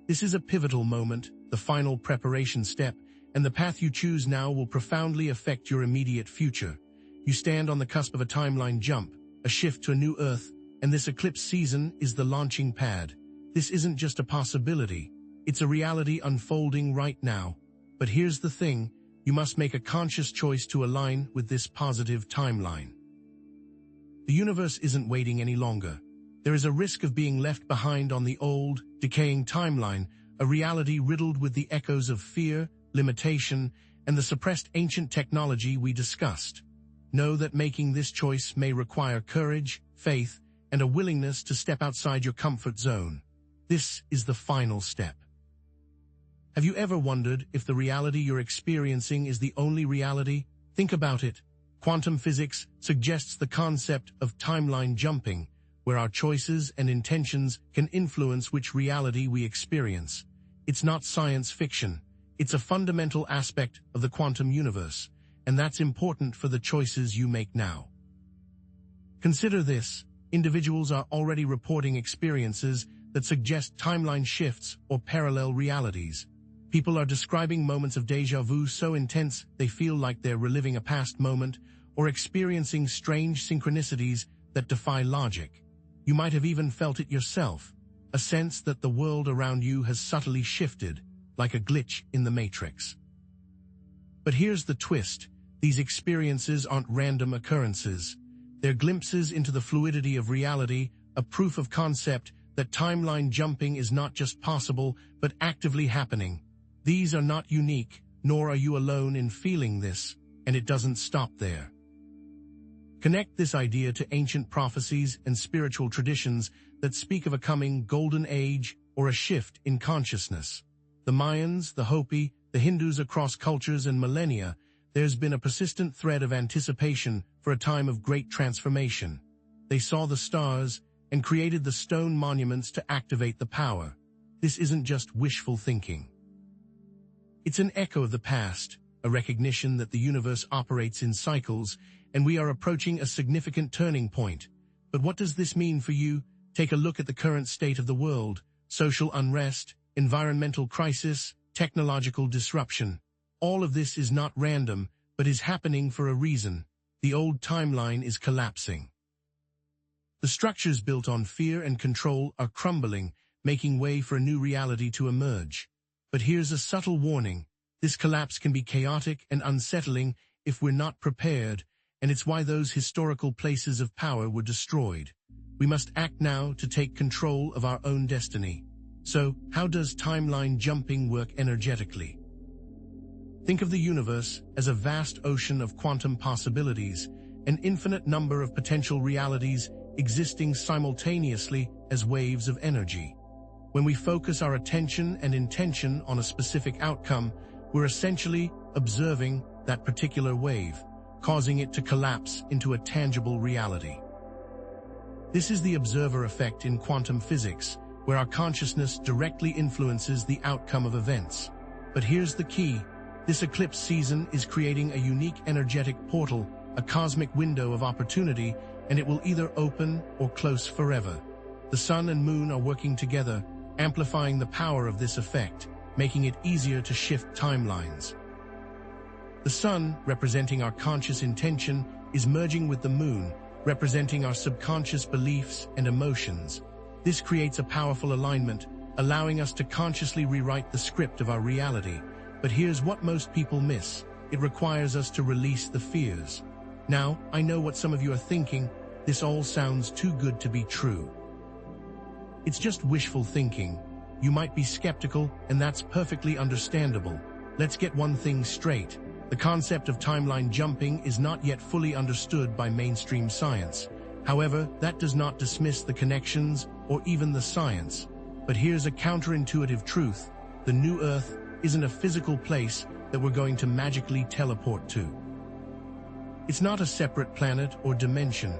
This is a pivotal moment, the final preparation step, and the path you choose now will profoundly affect your immediate future. You stand on the cusp of a timeline jump, a shift to a new Earth, and this eclipse season is the launching pad. This isn't just a possibility. It's a reality unfolding right now. But here's the thing, you must make a conscious choice to align with this positive timeline. The universe isn't waiting any longer. There is a risk of being left behind on the old, decaying timeline, a reality riddled with the echoes of fear, limitation, and the suppressed ancient technology we discussed. Know that making this choice may require courage, faith, and a willingness to step outside your comfort zone. This is the final step. Have you ever wondered if the reality you're experiencing is the only reality? Think about it. Quantum physics suggests the concept of timeline jumping, where our choices and intentions can influence which reality we experience. It's not science fiction. It's a fundamental aspect of the quantum universe, and that's important for the choices you make now. Consider this. Individuals are already reporting experiences that suggest timeline shifts or parallel realities. People are describing moments of déjà vu so intense they feel like they're reliving a past moment or experiencing strange synchronicities that defy logic. You might have even felt it yourself, a sense that the world around you has subtly shifted, like a glitch in the matrix. But here's the twist. These experiences aren't random occurrences. They're glimpses into the fluidity of reality, a proof of concept that timeline jumping is not just possible, but actively happening. These are not unique, nor are you alone in feeling this, and it doesn't stop there. Connect this idea to ancient prophecies and spiritual traditions that speak of a coming golden age or a shift in consciousness. The Mayans, the Hopi, the Hindus across cultures and millennia, there's been a persistent thread of anticipation for a time of great transformation. They saw the stars and created the stone monuments to activate the power. This isn't just wishful thinking. It's an echo of the past, a recognition that the universe operates in cycles, and we are approaching a significant turning point. But what does this mean for you? Take a look at the current state of the world: social unrest, environmental crisis, technological disruption. All of this is not random, but is happening for a reason. The old timeline is collapsing. The structures built on fear and control are crumbling, making way for a new reality to emerge. But here's a subtle warning. This collapse can be chaotic and unsettling if we're not prepared, and it's why those historical places of power were destroyed. We must act now to take control of our own destiny. So, how does timeline jumping work energetically? Think of the universe as a vast ocean of quantum possibilities, an infinite number of potential realities existing simultaneously as waves of energy. When we focus our attention and intention on a specific outcome, we're essentially observing that particular wave, causing it to collapse into a tangible reality. This is the observer effect in quantum physics, where our consciousness directly influences the outcome of events. But here's the key. This eclipse season is creating a unique energetic portal, a cosmic window of opportunity, and it will either open or close forever. The sun and moon are working together, amplifying the power of this effect, making it easier to shift timelines. The sun, representing our conscious intention, is merging with the moon, representing our subconscious beliefs and emotions. This creates a powerful alignment, allowing us to consciously rewrite the script of our reality. But here's what most people miss. It requires us to release the fears. Now, I know what some of you are thinking. This all sounds too good to be true. It's just wishful thinking. You might be skeptical, and that's perfectly understandable. Let's get one thing straight. The concept of timeline jumping is not yet fully understood by mainstream science. However, that does not dismiss the connections or even the science. But here's a counterintuitive truth. The new Earth isn't a physical place that we're going to magically teleport to. It's not a separate planet or dimension.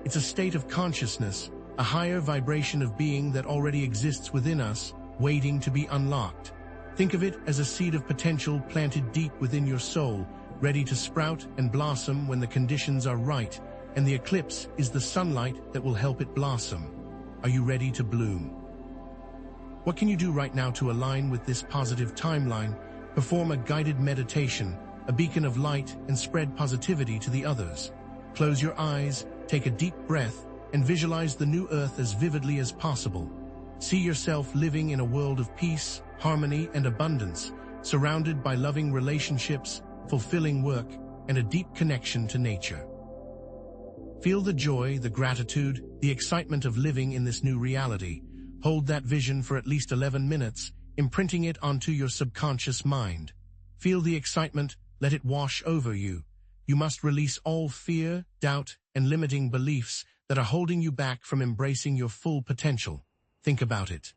It's a state of consciousness, a higher vibration of being that already exists within us, waiting to be unlocked. Think of it as a seed of potential planted deep within your soul, ready to sprout and blossom when the conditions are right, and the eclipse is the sunlight that will help it blossom. Are you ready to bloom? What can you do right now to align with this positive timeline? Perform a guided meditation, a beacon of light, and spread positivity to the others. Close your eyes, take a deep breath, and visualize the new Earth as vividly as possible. See yourself living in a world of peace, harmony, and abundance, surrounded by loving relationships, fulfilling work, and a deep connection to nature. Feel the joy, the gratitude, the excitement of living in this new reality. Hold that vision for at least 11 minutes, imprinting it onto your subconscious mind. Feel the excitement, let it wash over you. You must release all fear, doubt, and limiting beliefs that are holding you back from embracing your full potential. Think about it.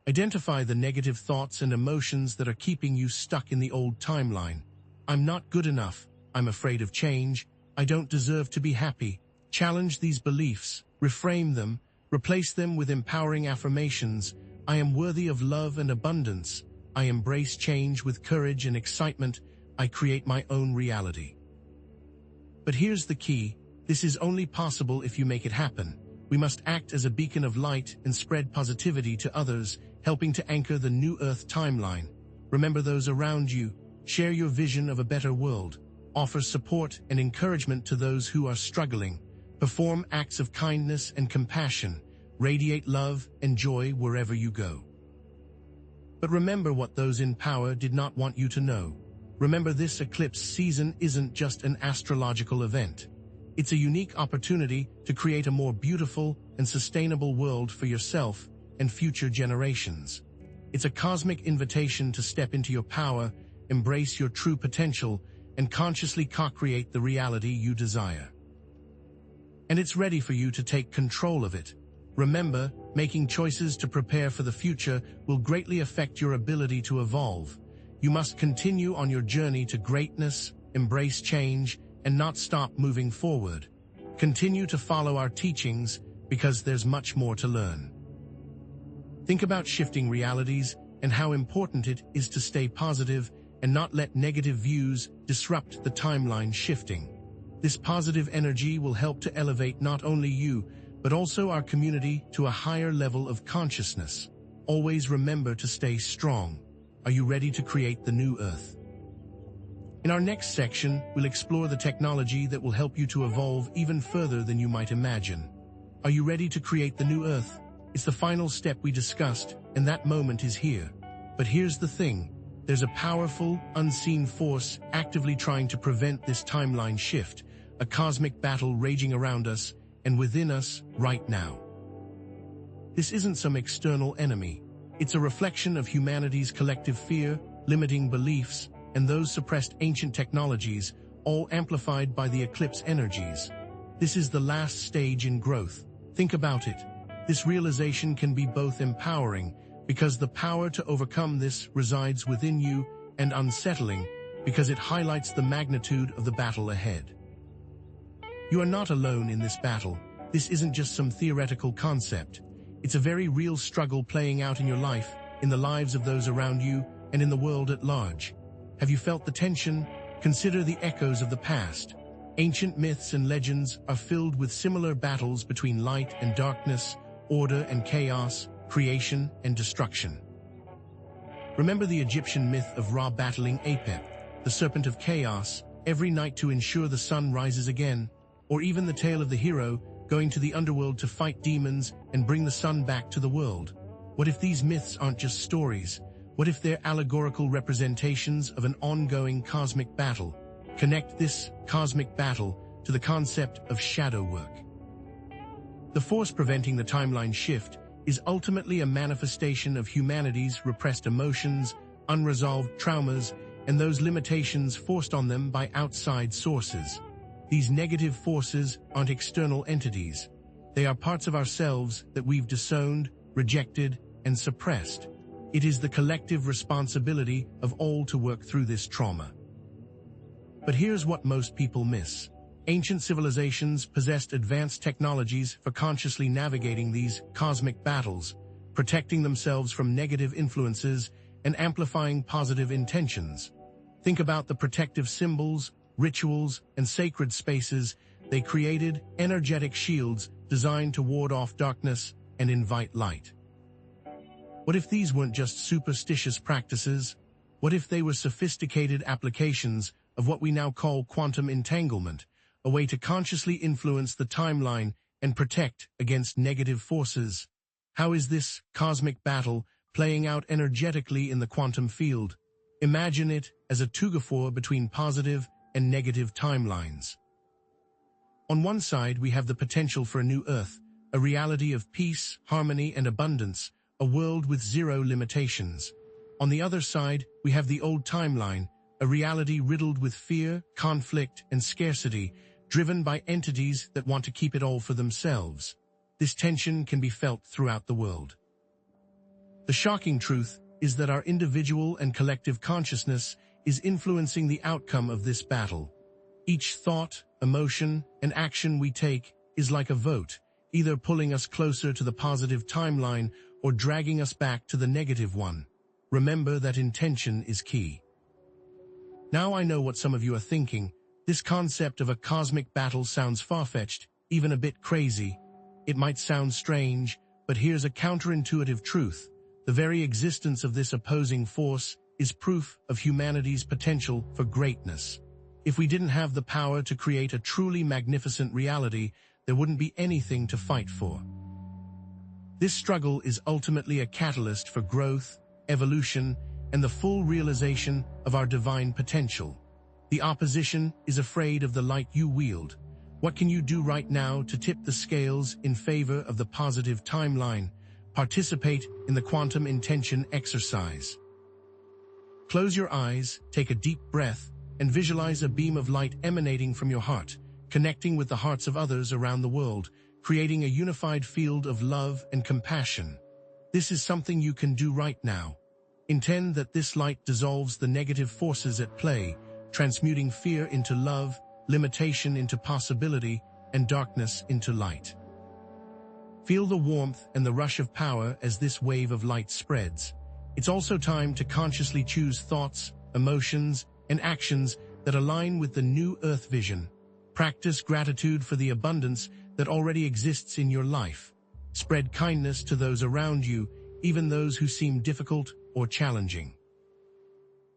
Identify the negative thoughts and emotions that are keeping you stuck in the old timeline. I'm not good enough. I'm afraid of change. I don't deserve to be happy. Challenge these beliefs, reframe them, replace them with empowering affirmations. I am worthy of love and abundance. I embrace change with courage and excitement. I create my own reality. But here's the key. This is only possible if you make it happen. We must act as a beacon of light and spread positivity to others, helping to anchor the new Earth timeline. Remember those around you. Share your vision of a better world. Offer support and encouragement to those who are struggling. Perform acts of kindness and compassion. Radiate love and joy wherever you go. But remember what those in power did not want you to know. Remember, this eclipse season isn't just an astrological event. It's a unique opportunity to create a more beautiful and sustainable world for yourself and future generations. It's a cosmic invitation to step into your power, embrace your true potential, and consciously co-create the reality you desire. And it's ready for you to take control of it. Remember, making choices to prepare for the future will greatly affect your ability to evolve. You must continue on your journey to greatness, embrace change, and not stop moving forward. Continue to follow our teachings because there's much more to learn. Think about shifting realities and how important it is to stay positive and not let negative views disrupt the timeline shifting. This positive energy will help to elevate not only you, but also our community to a higher level of consciousness. Always remember to stay strong. Are you ready to create the new Earth? In our next section, we'll explore the technology that will help you to evolve even further than you might imagine. Are you ready to create the new Earth? It's the final step we discussed, and that moment is here. But here's the thing. There's a powerful, unseen force actively trying to prevent this timeline shift, a cosmic battle raging around us and within us right now. This isn't some external enemy. It's a reflection of humanity's collective fear, limiting beliefs, and those suppressed ancient technologies, all amplified by the eclipse energies. This is the last stage in growth. Think about it. This realization can be both empowering, because the power to overcome this resides within you, and unsettling, because it highlights the magnitude of the battle ahead. You are not alone in this battle. This isn't just some theoretical concept. It's a very real struggle playing out in your life, in the lives of those around you, and in the world at large. Have you felt the tension? Consider the echoes of the past. Ancient myths and legends are filled with similar battles between light and darkness, order and chaos, creation and destruction. Remember the Egyptian myth of Ra battling Apep, the serpent of chaos, every night to ensure the sun rises again, or even the tale of the hero going to the underworld to fight demons and bring the sun back to the world. What if these myths aren't just stories? What if they're allegorical representations of an ongoing cosmic battle? Connect this cosmic battle to the concept of shadow work. The force preventing the timeline shift is ultimately a manifestation of humanity's repressed emotions, unresolved traumas, and those limitations forced on them by outside sources. These negative forces aren't external entities. They are parts of ourselves that we've disowned, rejected, and suppressed. It is the collective responsibility of all to work through this trauma. But here's what most people miss. Ancient civilizations possessed advanced technologies for consciously navigating these cosmic battles, protecting themselves from negative influences and amplifying positive intentions. Think about the protective symbols, rituals, and sacred spaces they created, energetic shields designed to ward off darkness and invite light. What if these weren't just superstitious practices? What if they were sophisticated applications of what we now call quantum entanglement, a way to consciously influence the timeline and protect against negative forces? How is this cosmic battle playing out energetically in the quantum field. Imagine it as a tug-of-war between positive and negative timelines. On one side, we have the potential for a new Earth, a reality of peace, harmony, and abundance, a world with zero limitations. On the other side, we have the old timeline, a reality riddled with fear, conflict, and scarcity, driven by entities that want to keep it all for themselves. This tension can be felt throughout the world. The shocking truth is that our individual and collective consciousness is influencing the outcome of this battle. Each thought, emotion, and action we take is like a vote, either pulling us closer to the positive timeline or dragging us back to the negative one. Remember that intention is key. Now I know what some of you are thinking. This concept of a cosmic battle sounds far-fetched, even a bit crazy. It might sound strange, but here's a counterintuitive truth. The very existence of this opposing force is proof of humanity's potential for greatness. If we didn't have the power to create a truly magnificent reality, there wouldn't be anything to fight for. This struggle is ultimately a catalyst for growth, evolution, and the full realization of our divine potential. The opposition is afraid of the light you wield. What can you do right now to tip the scales in favor of the positive timeline? Participate in the quantum intention exercise. Close your eyes, take a deep breath, and visualize a beam of light emanating from your heart, connecting with the hearts of others around the world, creating a unified field of love and compassion. This is something you can do right now. Intend that this light dissolves the negative forces at play, transmuting fear into love, limitation into possibility, and darkness into light. Feel the warmth and the rush of power as this wave of light spreads. It's also time to consciously choose thoughts, emotions, and actions that align with the new Earth vision. Practice gratitude for the abundance that already exists in your life. Spread kindness to those around you, even those who seem difficult or challenging.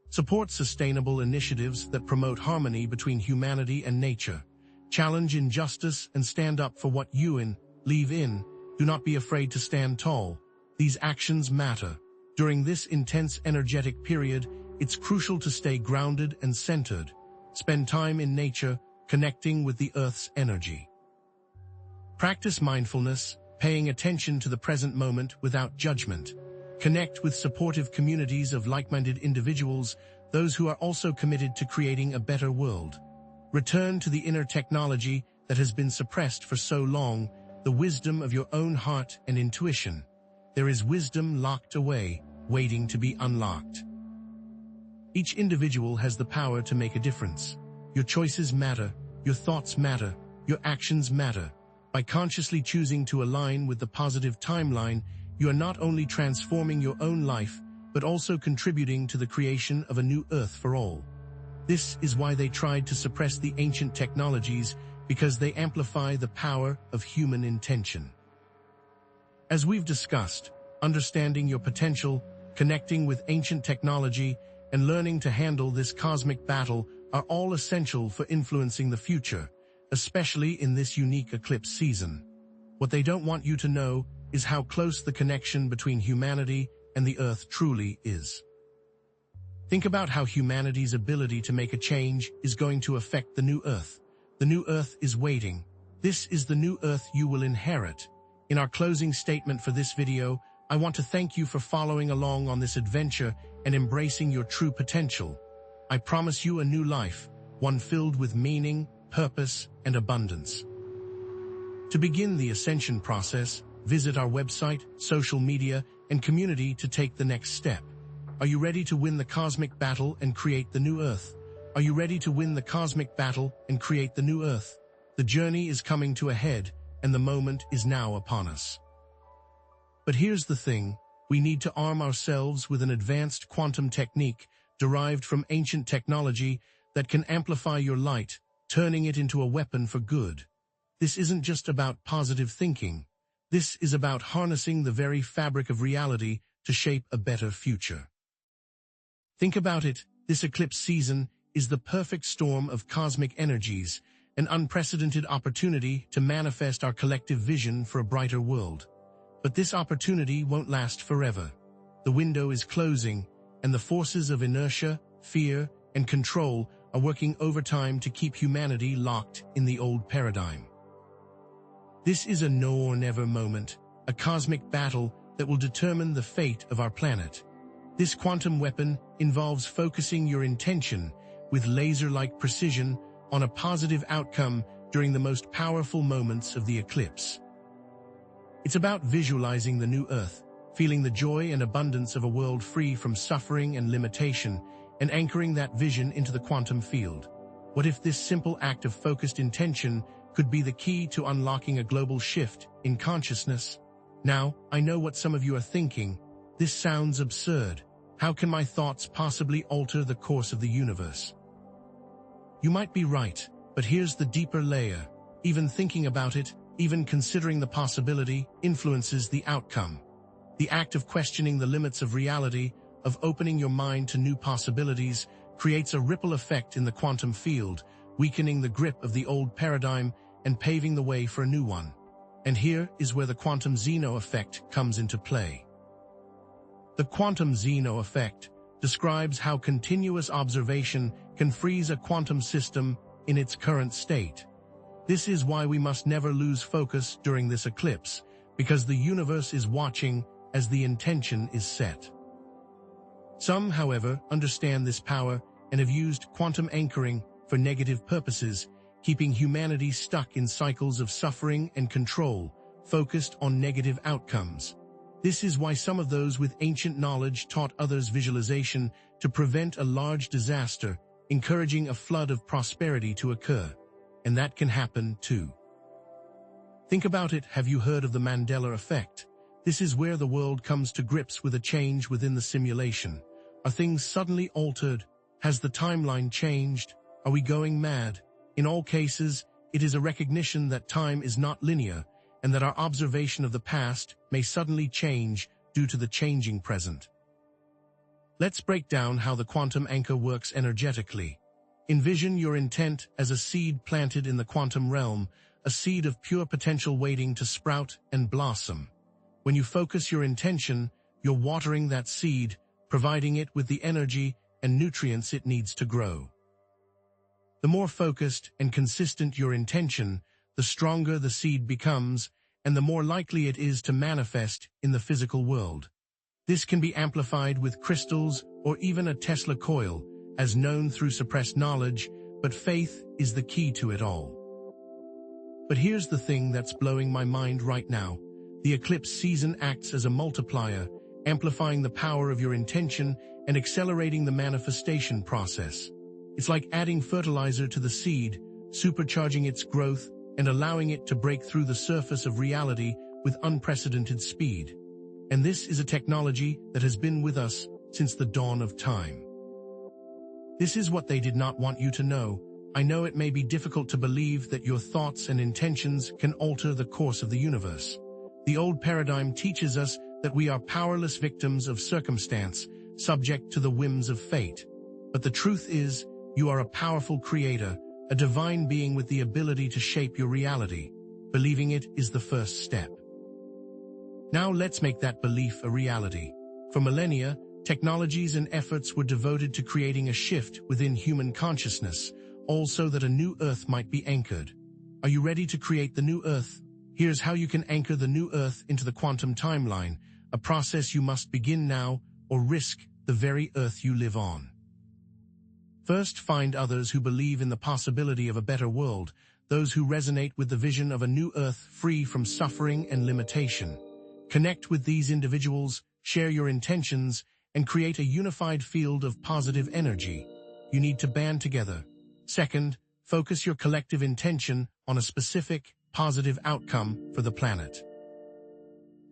Support sustainable initiatives that promote harmony between humanity and nature. Challenge injustice and stand up for what you believe in. Do not be afraid to stand tall. These actions matter. During this intense energetic period, it's crucial to stay grounded and centered. Spend time in nature, connecting with the Earth's energy. Practice mindfulness, paying attention to the present moment without judgment. Connect with supportive communities of like-minded individuals, those who are also committed to creating a better world. Return to the inner technology that has been suppressed for so long, the wisdom of your own heart and intuition. There is wisdom locked away, waiting to be unlocked. Each individual has the power to make a difference. Your choices matter, your thoughts matter, your actions matter. By consciously choosing to align with the positive timeline, you are not only transforming your own life, but also contributing to the creation of a new Earth for all. This is why they tried to suppress the ancient technologies, because they amplify the power of human intention. As we've discussed, understanding your potential, connecting with ancient technology, and learning to handle this cosmic battle are all essential for influencing the future, especially in this unique eclipse season. What they don't want you to know is how close the connection between humanity and the Earth truly is. Think about how humanity's ability to make a change is going to affect the new Earth. The new Earth is waiting. This is the new Earth you will inherit. In our closing statement for this video, I want to thank you for following along on this adventure and embracing your true potential. I promise you a new life, one filled with meaning, purpose, and abundance. To begin the ascension process, visit our website, social media, and community to take the next step. Are you ready to win the cosmic battle and create the new Earth? Are you ready to win the cosmic battle and create the new Earth? The journey is coming to a head, and the moment is now upon us. But here's the thing, we need to arm ourselves with an advanced quantum technique derived from ancient technology that can amplify your light, turning it into a weapon for good. This isn't just about positive thinking. This is about harnessing the very fabric of reality to shape a better future. Think about it, this eclipse season is the perfect storm of cosmic energies, an unprecedented opportunity to manifest our collective vision for a brighter world. But this opportunity won't last forever. The window is closing, and the forces of inertia, fear, and control are working overtime to keep humanity locked in the old paradigm. This is a no or never moment, a cosmic battle that will determine the fate of our planet. This quantum weapon involves focusing your intention with laser-like precision on a positive outcome during the most powerful moments of the eclipse. It's about visualizing the new Earth, feeling the joy and abundance of a world free from suffering and limitation, and anchoring that vision into the quantum field. What if this simple act of focused intention could be the key to unlocking a global shift in consciousness? Now, I know what some of you are thinking. This sounds absurd. How can my thoughts possibly alter the course of the universe? You might be right, but here's the deeper layer. Even thinking about it, even considering the possibility, influences the outcome. The act of questioning the limits of reality, of opening your mind to new possibilities, creates a ripple effect in the quantum field, weakening the grip of the old paradigm and paving the way for a new one. And here is where the quantum Zeno effect comes into play. The quantum Zeno effect describes how continuous observation can freeze a quantum system in its current state. This is why we must never lose focus during this eclipse, because the universe is watching as the intention is set. Some, however, understand this power and have used quantum anchoring for negative purposes, keeping humanity stuck in cycles of suffering and control, focused on negative outcomes. This is why some of those with ancient knowledge taught others visualization to prevent a large disaster, encouraging a flood of prosperity to occur. And that can happen too. Think about it. Have you heard of the Mandela effect? This is where the world comes to grips with a change within the simulation. Are things suddenly altered? Has the timeline changed? Are we going mad? In all cases, it is a recognition that time is not linear, and that our observation of the past may suddenly change due to the changing present. Let's break down how the quantum anchor works energetically. Envision your intent as a seed planted in the quantum realm, a seed of pure potential waiting to sprout and blossom. When you focus your intention, you're watering that seed, providing it with the energy and nutrients it needs to grow. The more focused and consistent your intention, the stronger the seed becomes, and the more likely it is to manifest in the physical world. This can be amplified with crystals or even a Tesla coil, as known through suppressed knowledge, but faith is the key to it all. But here's the thing that's blowing my mind right now. The eclipse season acts as a multiplier, amplifying the power of your intention and accelerating the manifestation process. It's like adding fertilizer to the seed, supercharging its growth and allowing it to break through the surface of reality with unprecedented speed. And this is a technology that has been with us since the dawn of time. This is what they did not want you to know. I know it may be difficult to believe that your thoughts and intentions can alter the course of the universe. The old paradigm teaches us that we are powerless victims of circumstance, subject to the whims of fate. But the truth is, you are a powerful creator, a divine being with the ability to shape your reality. Believing it is the first step. Now let's make that belief a reality. For millennia, technologies and efforts were devoted to creating a shift within human consciousness, all so that a new Earth might be anchored. Are you ready to create the new Earth? Here's how you can anchor the new Earth into the quantum timeline, a process you must begin now or risk the very Earth you live on. First, find others who believe in the possibility of a better world, those who resonate with the vision of a new Earth free from suffering and limitation. Connect with these individuals, share your intentions, and create a unified field of positive energy. You need to band together. Second, focus your collective intention on a specific, positive outcome for the planet.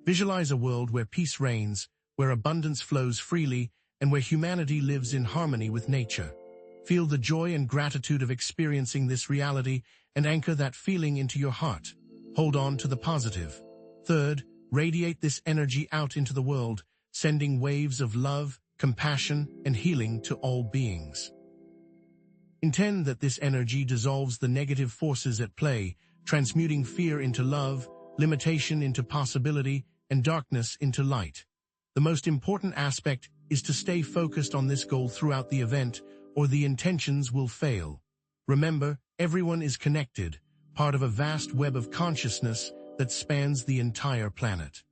Visualize a world where peace reigns, where abundance flows freely, and where humanity lives in harmony with nature. Feel the joy and gratitude of experiencing this reality and anchor that feeling into your heart. Hold on to the positive. Third, radiate this energy out into the world, sending waves of love, compassion, and healing to all beings. Intend that this energy dissolves the negative forces at play, transmuting fear into love, limitation into possibility, and darkness into light. The most important aspect is to stay focused on this goal throughout the event, or the intentions will fail. Remember, everyone is connected, part of a vast web of consciousness that spans the entire planet.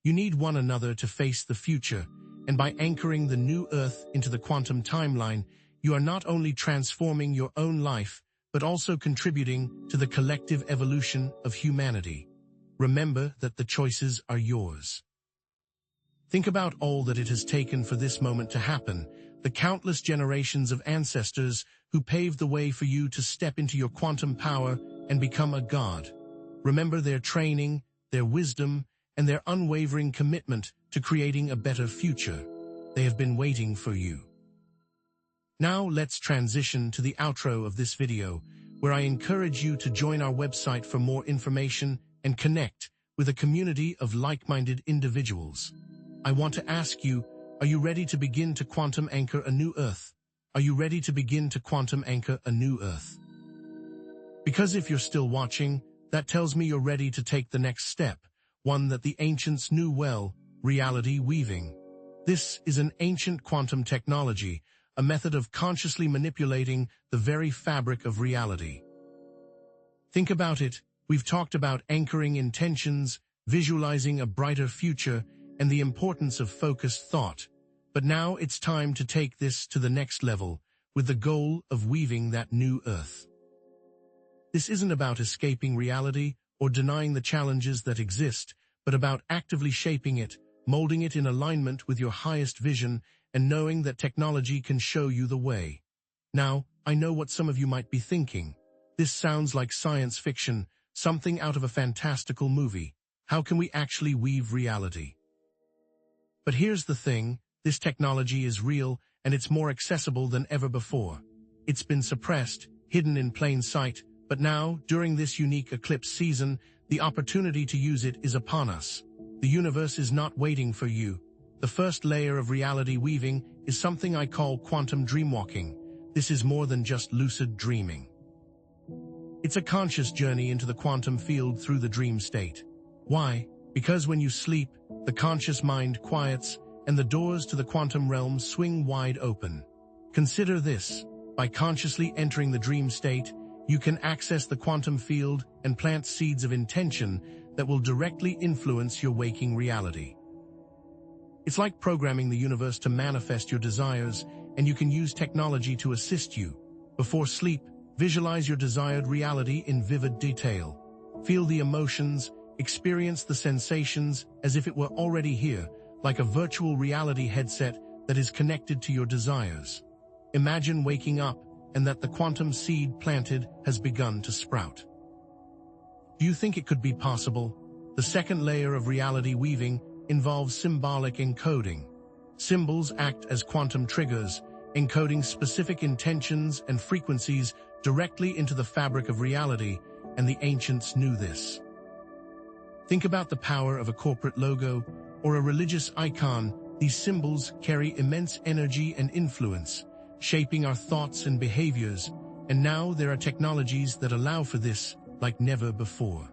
You need one another to face the future, and by anchoring the new Earth into the quantum timeline, you are not only transforming your own life, but also contributing to the collective evolution of humanity. Remember that the choices are yours. Think about all that it has taken for this moment to happen, the countless generations of ancestors who paved the way for you to step into your quantum power and become a god. Remember their training, their wisdom, and their unwavering commitment to creating a better future. They have been waiting for you. Now let's transition to the outro of this video, where I encourage you to join our website for more information and connect with a community of like-minded individuals. I want to ask you, are you ready to begin to quantum anchor a new Earth? Are you ready to begin to quantum anchor a new Earth? Because if you're still watching, that tells me you're ready to take the next step, one that the ancients knew well, reality weaving. This is an ancient quantum technology, a method of consciously manipulating the very fabric of reality. Think about it. We've talked about anchoring intentions, visualizing a brighter future, and the importance of focused thought. But now it's time to take this to the next level, with the goal of weaving that new Earth. This isn't about escaping reality or denying the challenges that exist, but about actively shaping it, molding it in alignment with your highest vision, and knowing that technology can show you the way. Now, I know what some of you might be thinking. This sounds like science fiction, something out of a fantastical movie. How can we actually weave reality? But here's the thing, this technology is real, and it's more accessible than ever before. It's been suppressed, hidden in plain sight, but now, during this unique eclipse season, the opportunity to use it is upon us. The universe is not waiting for you. The first layer of reality weaving is something I call quantum dreamwalking. This is more than just lucid dreaming. It's a conscious journey into the quantum field through the dream state. Why? Because when you sleep, the conscious mind quiets, and the doors to the quantum realm swing wide open. Consider this. By consciously entering the dream state, you can access the quantum field and plant seeds of intention that will directly influence your waking reality. It's like programming the universe to manifest your desires, and you can use technology to assist you. Before sleep, visualize your desired reality in vivid detail. Feel the emotions, experience the sensations as if it were already here, like a virtual reality headset that is connected to your desires. Imagine waking up and that the quantum seed planted has begun to sprout. Do you think it could be possible? The second layer of reality weaving involves symbolic encoding. Symbols act as quantum triggers, encoding specific intentions and frequencies directly into the fabric of reality, and the ancients knew this. Think about the power of a corporate logo or a religious icon. These symbols carry immense energy and influence, shaping our thoughts and behaviors, and now there are technologies that allow for this like never before.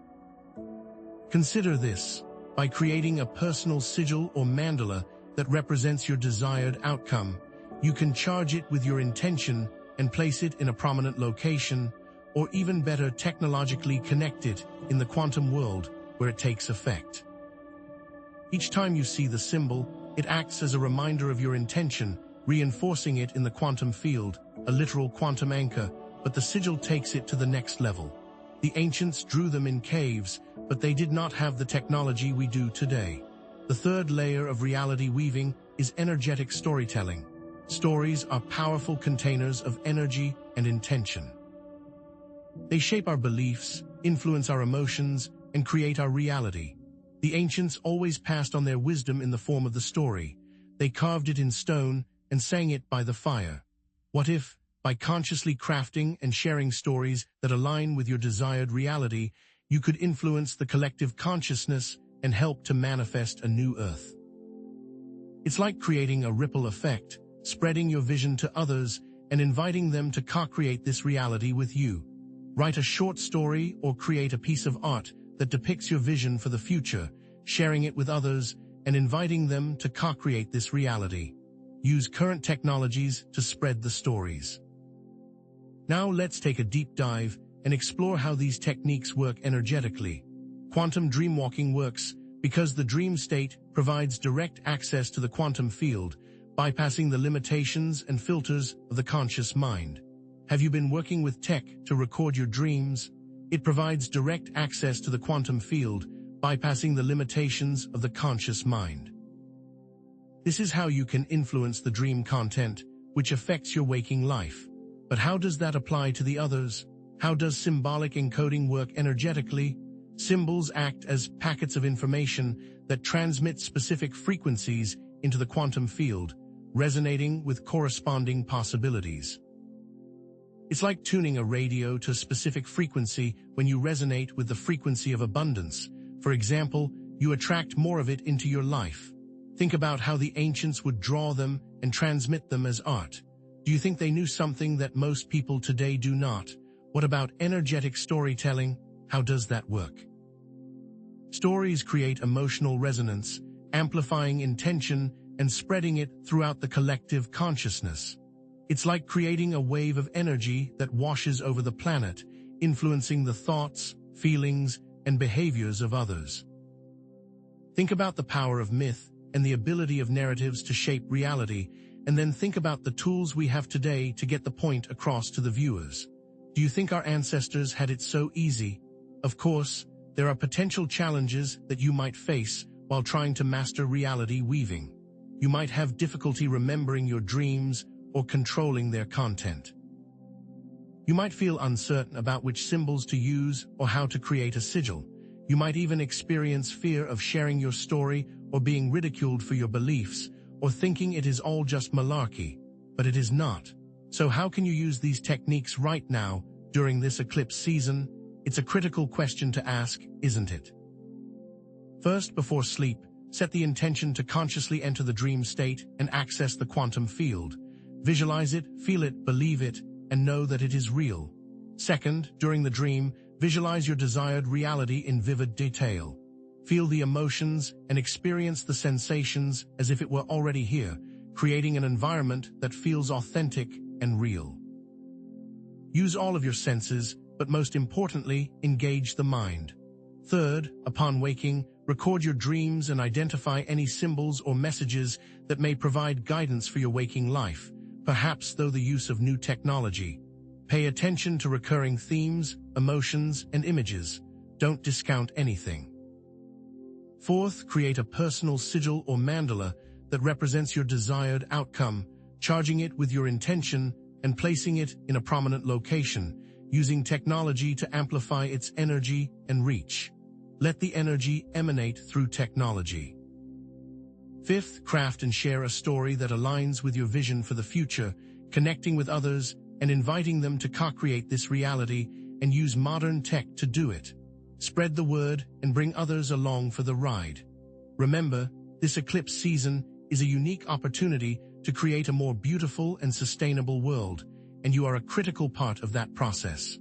Consider this. By creating a personal sigil or mandala that represents your desired outcome, you can charge it with your intention and place it in a prominent location, or even better, technologically connect it in the quantum world where it takes effect. Each time you see the symbol, it acts as a reminder of your intention, reinforcing it in the quantum field, a literal quantum anchor, but the sigil takes it to the next level. The ancients drew them in caves, but they did not have the technology we do today. The third layer of reality weaving is energetic storytelling. Stories are powerful containers of energy and intention. They shape our beliefs, influence our emotions, and create our reality. The ancients always passed on their wisdom in the form of the story. They carved it in stone and sang it by the fire. What if, by consciously crafting and sharing stories that align with your desired reality, you could influence the collective consciousness and help to manifest a new Earth? It's like creating a ripple effect, spreading your vision to others and inviting them to co-create this reality with you. Write a short story or create a piece of art that depicts your vision for the future, sharing it with others, and inviting them to co-create this reality. Use current technologies to spread the stories. Now let's take a deep dive and explore how these techniques work energetically. Quantum dreamwalking works because the dream state provides direct access to the quantum field, bypassing the limitations and filters of the conscious mind. Have you been working with tech to record your dreams? It provides direct access to the quantum field, bypassing the limitations of the conscious mind. This is how you can influence the dream content, which affects your waking life. But how does that apply to the others? How does symbolic encoding work energetically? Symbols act as packets of information that transmit specific frequencies into the quantum field, resonating with corresponding possibilities. It's like tuning a radio to a specific frequency. When you resonate with the frequency of abundance, for example, you attract more of it into your life. Think about how the ancients would draw them and transmit them as art. Do you think they knew something that most people today do not? What about energetic storytelling? How does that work? Stories create emotional resonance, amplifying intention and spreading it throughout the collective consciousness. It's like creating a wave of energy that washes over the planet, influencing the thoughts, feelings, and behaviors of others. Think about the power of myth and the ability of narratives to shape reality, and then think about the tools we have today to get the point across to the viewers. Do you think our ancestors had it so easy? Of course, there are potential challenges that you might face while trying to master reality weaving. You might have difficulty remembering your dreams or controlling their content. You might feel uncertain about which symbols to use or how to create a sigil. You might even experience fear of sharing your story or being ridiculed for your beliefs, or thinking it is all just malarkey, but it is not. So how can you use these techniques right now during this eclipse season? It's a critical question to ask, isn't it? First, before sleep, set the intention to consciously enter the dream state and access the quantum field. Visualize it, feel it, believe it, and know that it is real. Second, during the dream, visualize your desired reality in vivid detail. Feel the emotions and experience the sensations as if it were already here, creating an environment that feels authentic and real. Use all of your senses, but most importantly, engage the mind. Third, upon waking, record your dreams and identify any symbols or messages that may provide guidance for your waking life, perhaps through the use of new technology. Pay attention to recurring themes, emotions, and images. Don't discount anything. Fourth, create a personal sigil or mandala that represents your desired outcome, charging it with your intention and placing it in a prominent location, using technology to amplify its energy and reach. Let the energy emanate through technology. Fifth, craft and share a story that aligns with your vision for the future, connecting with others and inviting them to co-create this reality, and use modern tech to do it. Spread the word and bring others along for the ride. Remember, this eclipse season is a unique opportunity to create a more beautiful and sustainable world, and you are a critical part of that process.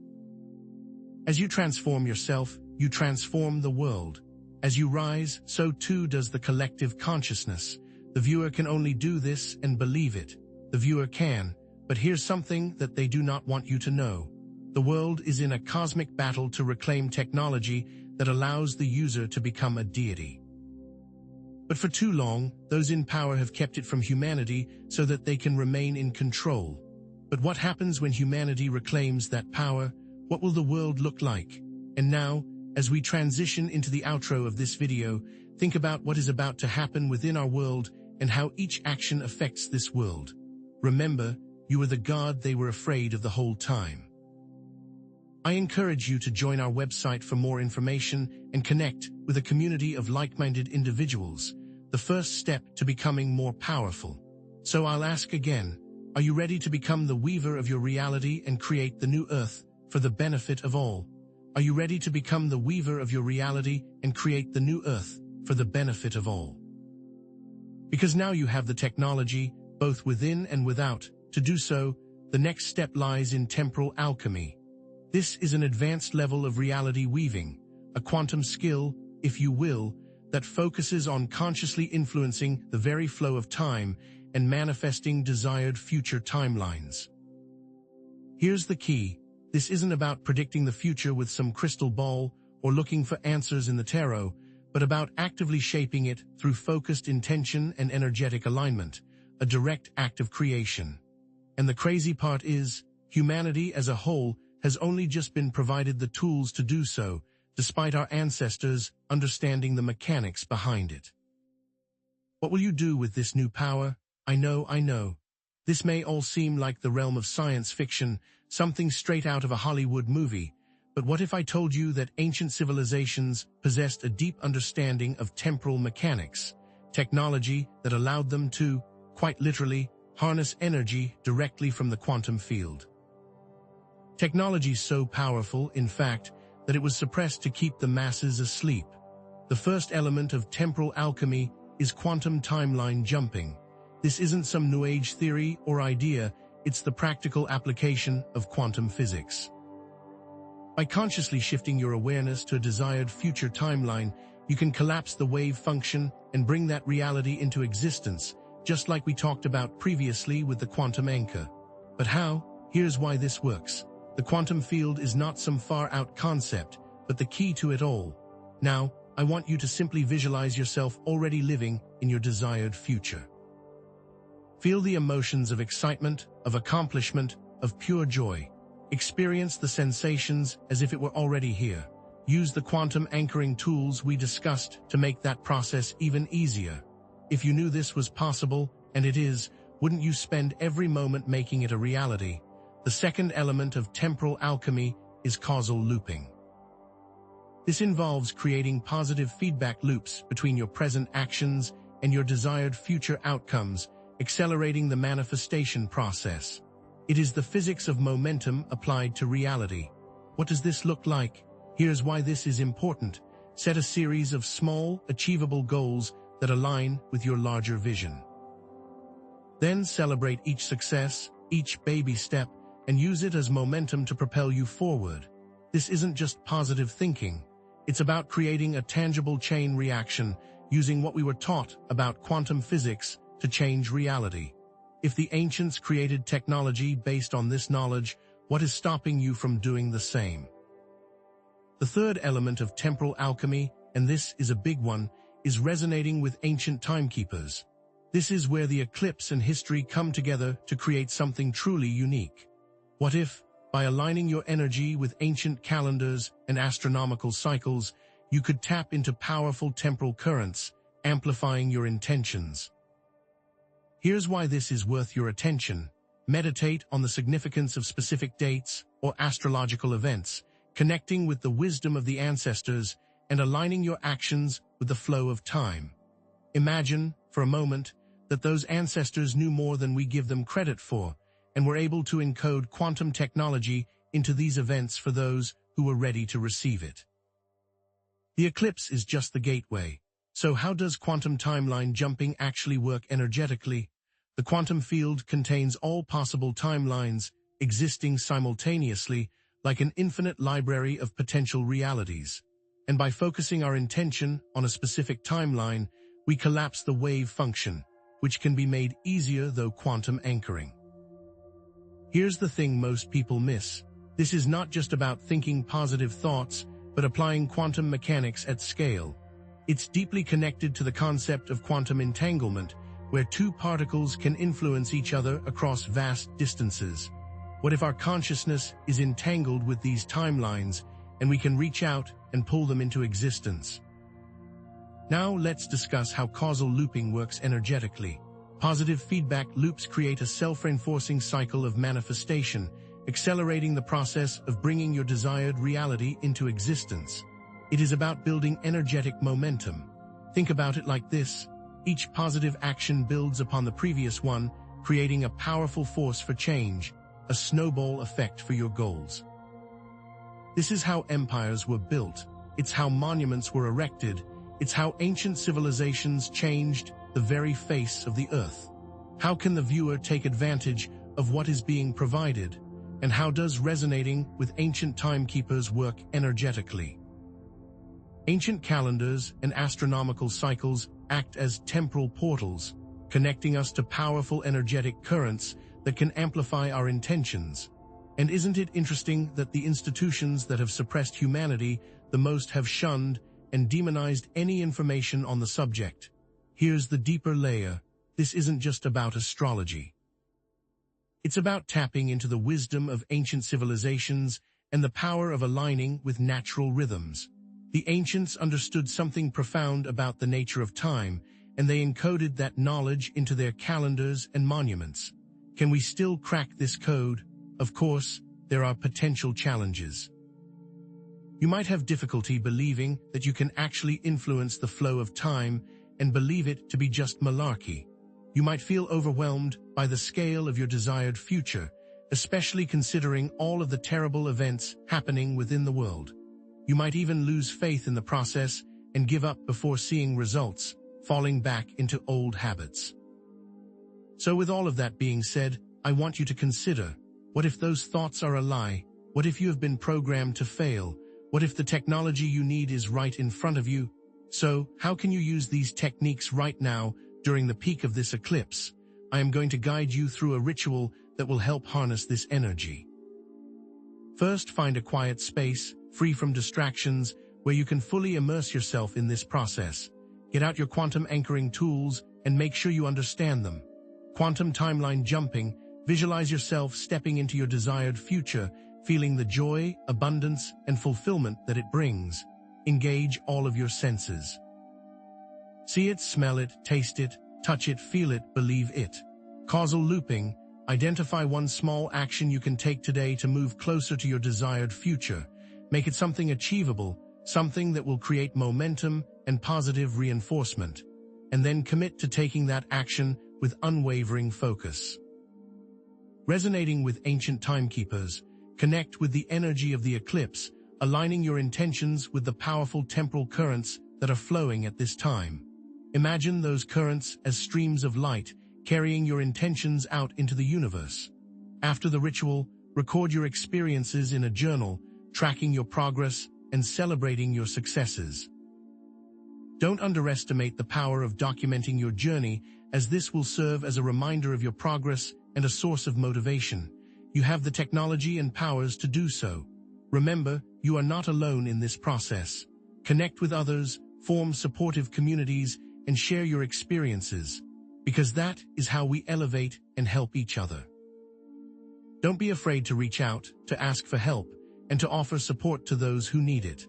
As you transform yourself, you transform the world. As you rise, so too does the collective consciousness. The viewer can only do this and believe it. The viewer can, but here's something that they do not want you to know. The world is in a cosmic battle to reclaim technology that allows the user to become a deity. But for too long, those in power have kept it from humanity so that they can remain in control. But what happens when humanity reclaims that power? What will the world look like? And now, as we transition into the outro of this video, think about what is about to happen within our world and how each action affects this world. Remember, you are the God they were afraid of the whole time. I encourage you to join our website for more information and connect with a community of like-minded individuals, the first step to becoming more powerful. So I'll ask again, are you ready to become the weaver of your reality and create the new earth for the benefit of all? Are you ready to become the weaver of your reality and create the new earth for the benefit of all? Because now you have the technology, both within and without, to do so. The next step lies in temporal alchemy. This is an advanced level of reality weaving, a quantum skill, if you will, that focuses on consciously influencing the very flow of time and manifesting desired future timelines. Here's the key. This isn't about predicting the future with some crystal ball or looking for answers in the tarot, but about actively shaping it through focused intention and energetic alignment, a direct act of creation. And the crazy part is, humanity as a whole has only just been provided the tools to do so, despite our ancestors understanding the mechanics behind it. What will you do with this new power? I know. This may all seem like the realm of science fiction, something straight out of a Hollywood movie, but what if I told you that ancient civilizations possessed a deep understanding of temporal mechanics, technology that allowed them to, quite literally, harness energy directly from the quantum field? Technology so powerful, in fact, that it was suppressed to keep the masses asleep. The first element of temporal alchemy is quantum timeline jumping. This isn't some New Age theory or idea, it's the practical application of quantum physics. By consciously shifting your awareness to a desired future timeline, you can collapse the wave function and bring that reality into existence, just like we talked about previously with the quantum anchor. But how? Here's why this works. The quantum field is not some far-out concept, but the key to it all. Now, I want you to simply visualize yourself already living in your desired future. Feel the emotions of excitement, of accomplishment, of pure joy. Experience the sensations as if it were already here. Use the quantum anchoring tools we discussed to make that process even easier. If you knew this was possible, and it is, wouldn't you spend every moment making it a reality? The second element of temporal alchemy is causal looping. This involves creating positive feedback loops between your present actions and your desired future outcomes, accelerating the manifestation process. It is the physics of momentum applied to reality. What does this look like? Here's why this is important. Set a series of small, achievable goals that align with your larger vision. Then celebrate each success, each baby step, and use it as momentum to propel you forward. This isn't just positive thinking. It's about creating a tangible chain reaction using what we were taught about quantum physics to change reality. If the ancients created technology based on this knowledge, what is stopping you from doing the same? The third element of temporal alchemy, and this is a big one, is resonating with ancient timekeepers. This is where the eclipse and history come together to create something truly unique. What if, by aligning your energy with ancient calendars and astronomical cycles, you could tap into powerful temporal currents, amplifying your intentions? Here's why this is worth your attention. Meditate on the significance of specific dates or astrological events, connecting with the wisdom of the ancestors and aligning your actions with the flow of time. Imagine, for a moment, that those ancestors knew more than we give them credit for, and were able to encode quantum technology into these events for those who were ready to receive it. The eclipse is just the gateway. So how does quantum timeline jumping actually work energetically? The quantum field contains all possible timelines existing simultaneously, like an infinite library of potential realities. And by focusing our intention on a specific timeline, we collapse the wave function, which can be made easier through quantum anchoring. Here's the thing most people miss. This is not just about thinking positive thoughts, but applying quantum mechanics at scale. It's deeply connected to the concept of quantum entanglement, where two particles can influence each other across vast distances. What if our consciousness is entangled with these timelines, and we can reach out and pull them into existence? Now let's discuss how causal looping works energetically. Positive feedback loops create a self-reinforcing cycle of manifestation, accelerating the process of bringing your desired reality into existence. It is about building energetic momentum. Think about it like this. Each positive action builds upon the previous one, creating a powerful force for change, a snowball effect for your goals. This is how empires were built. It's how monuments were erected. It's how ancient civilizations changed the very face of the earth. How can the viewer take advantage of what is being provided? And how does resonating with ancient timekeepers work energetically? Ancient calendars and astronomical cycles act as temporal portals, connecting us to powerful energetic currents that can amplify our intentions. And isn't it interesting that the institutions that have suppressed humanity the most have shunned and demonized any information on the subject? Here's the deeper layer. This isn't just about astrology. It's about tapping into the wisdom of ancient civilizations and the power of aligning with natural rhythms. The ancients understood something profound about the nature of time, and they encoded that knowledge into their calendars and monuments. Can we still crack this code? Of course, there are potential challenges. You might have difficulty believing that you can actually influence the flow of time and believe it to be just malarkey. You might feel overwhelmed by the scale of your desired future, especially considering all of the terrible events happening within the world. You might even lose faith in the process and give up before seeing results, falling back into old habits. So with all of that being said, I want you to consider, what if those thoughts are a lie? What if you have been programmed to fail? What if the technology you need is right in front of you? So, how can you use these techniques right now during the peak of this eclipse? I am going to guide you through a ritual that will help harness this energy. First, find a quiet space, free from distractions, where you can fully immerse yourself in this process. Get out your quantum anchoring tools and make sure you understand them. Quantum timeline jumping, visualize yourself stepping into your desired future, feeling the joy, abundance, and fulfillment that it brings. Engage all of your senses. See it, smell it, taste it, touch it, feel it, believe it. Causal looping, identify one small action you can take today to move closer to your desired future. Make it something achievable, something that will create momentum and positive reinforcement. And then commit to taking that action with unwavering focus. Resonating with ancient timekeepers, connect with the energy of the eclipse, aligning your intentions with the powerful temporal currents that are flowing at this time. Imagine those currents as streams of light, carrying your intentions out into the universe. After the ritual, record your experiences in a journal, tracking your progress and celebrating your successes. Don't underestimate the power of documenting your journey, as this will serve as a reminder of your progress and a source of motivation. You have the technology and powers to do so. Remember, you are not alone in this process. Connect with others, form supportive communities, and share your experiences, because that is how we elevate and help each other. Don't be afraid to reach out, to ask for help, and to offer support to those who need it.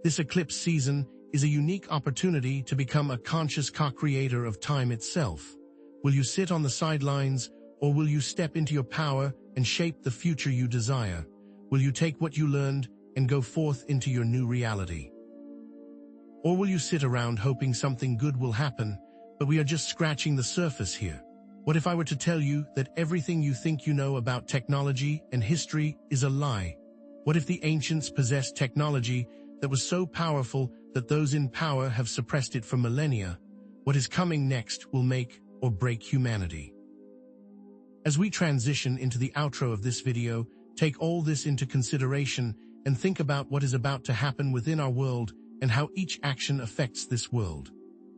This eclipse season is a unique opportunity to become a conscious co-creator of time itself. Will you sit on the sidelines, or will you step into your power and shape the future you desire? Will you take what you learned and go forth into your new reality? Or will you sit around hoping something good will happen, but we are just scratching the surface here? What if I were to tell you that everything you think you know about technology and history is a lie? What if the ancients possessed technology that was so powerful that those in power have suppressed it for millennia? What is coming next will make or break humanity. As we transition into the outro of this video, take all this into consideration and think about what is about to happen within our world and how each action affects this world.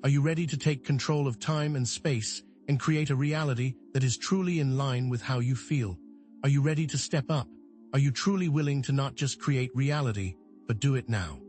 Are you ready to take control of time and space and create a reality that is truly in line with how you feel? Are you ready to step up? Are you truly willing to not just create reality, but do it now?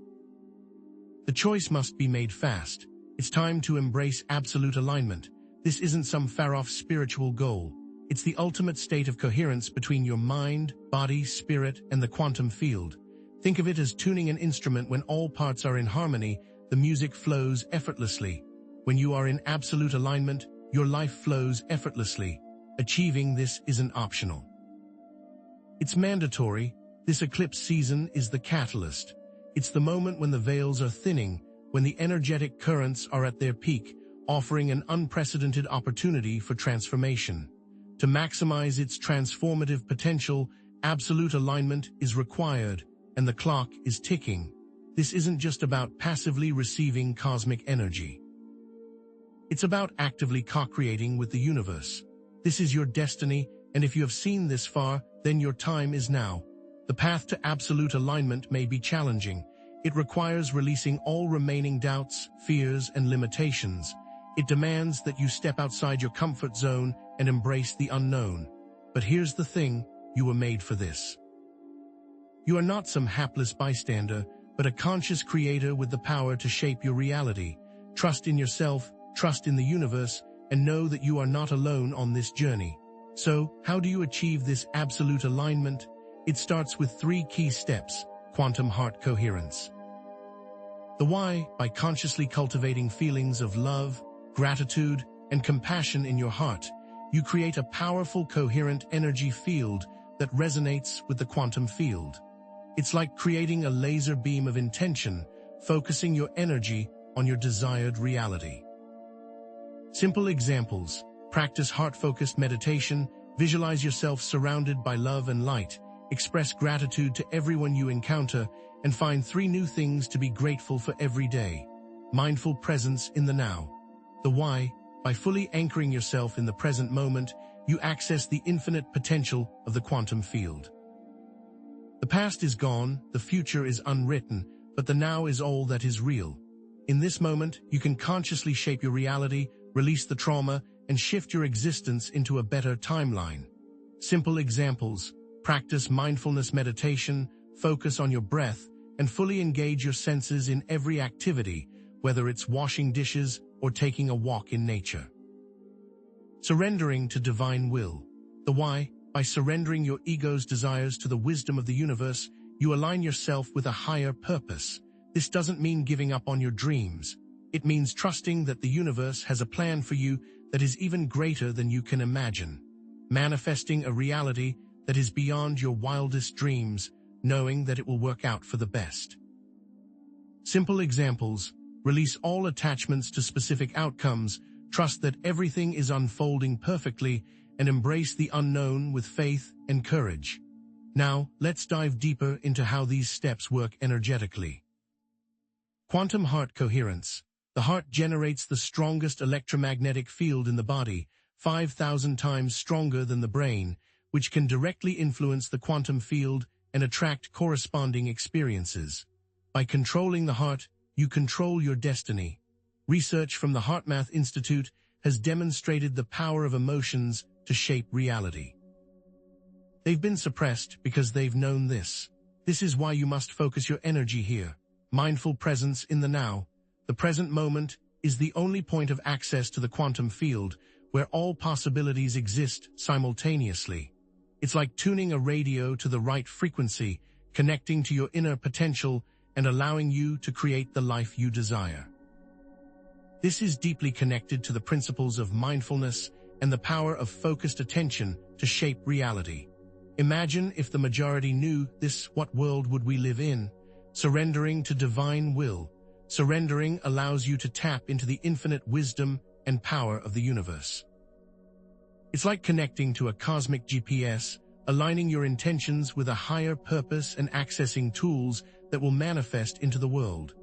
The choice must be made fast. It's time to embrace absolute alignment. This isn't some far-off spiritual goal. It's the ultimate state of coherence between your mind, body, spirit, and the quantum field. Think of it as tuning an instrument. When all parts are in harmony, the music flows effortlessly. When you are in absolute alignment, your life flows effortlessly. Achieving this isn't optional. It's mandatory. This eclipse season is the catalyst. It's the moment when the veils are thinning, when the energetic currents are at their peak, offering an unprecedented opportunity for transformation. To maximize its transformative potential, absolute alignment is required, and the clock is ticking. This isn't just about passively receiving cosmic energy. It's about actively co-creating with the universe. This is your destiny, and if you have seen this far, then your time is now. The path to absolute alignment may be challenging. It requires releasing all remaining doubts, fears, and limitations. It demands that you step outside your comfort zone and embrace the unknown. But here's the thing, you were made for this. You are not some hapless bystander, but a conscious creator with the power to shape your reality. Trust in yourself, trust in the universe, and know that you are not alone on this journey. So, how do you achieve this absolute alignment? It starts with 3 key steps: quantum heart coherence. The why, by consciously cultivating feelings of love, gratitude, and compassion in your heart, you create a powerful, coherent energy field that resonates with the quantum field. It's like creating a laser beam of intention, focusing your energy on your desired reality. Simple examples: practice heart-focused meditation, visualize yourself surrounded by love and light, express gratitude to everyone you encounter, and find 3 new things to be grateful for every day. Mindful presence in the now. The why, by fully anchoring yourself in the present moment, you access the infinite potential of the quantum field. The past is gone, the future is unwritten, but the now is all that is real. In this moment, you can consciously shape your reality, release the trauma, and shift your existence into a better timeline. Simple examples: practice mindfulness meditation, focus on your breath, and fully engage your senses in every activity, whether it's washing dishes or taking a walk in nature. Surrendering to divine will. The why, by surrendering your ego's desires to the wisdom of the universe, you align yourself with a higher purpose. This doesn't mean giving up on your dreams. It means trusting that the universe has a plan for you that is even greater than you can imagine. Manifesting a reality that is beyond your wildest dreams, knowing that it will work out for the best. Simple examples: release all attachments to specific outcomes, trust that everything is unfolding perfectly, and embrace the unknown with faith and courage. Now, let's dive deeper into how these steps work energetically. Quantum heart coherence. The heart generates the strongest electromagnetic field in the body, 5,000 times stronger than the brain, which can directly influence the quantum field and attract corresponding experiences. By controlling the heart, you control your destiny. Research from the HeartMath Institute has demonstrated the power of emotions to shape reality. They've been suppressed because they've known this. This is why you must focus your energy here. Mindful presence in the now. The present moment is the only point of access to the quantum field where all possibilities exist simultaneously. It's like tuning a radio to the right frequency, connecting to your inner potential and allowing you to create the life you desire. This is deeply connected to the principles of mindfulness and the power of focused attention to shape reality. Imagine if the majority knew this: what world would we live in? Surrendering to divine will. Surrendering allows you to tap into the infinite wisdom and power of the universe. It's like connecting to a cosmic GPS, aligning your intentions with a higher purpose and accessing tools that will manifest into the world.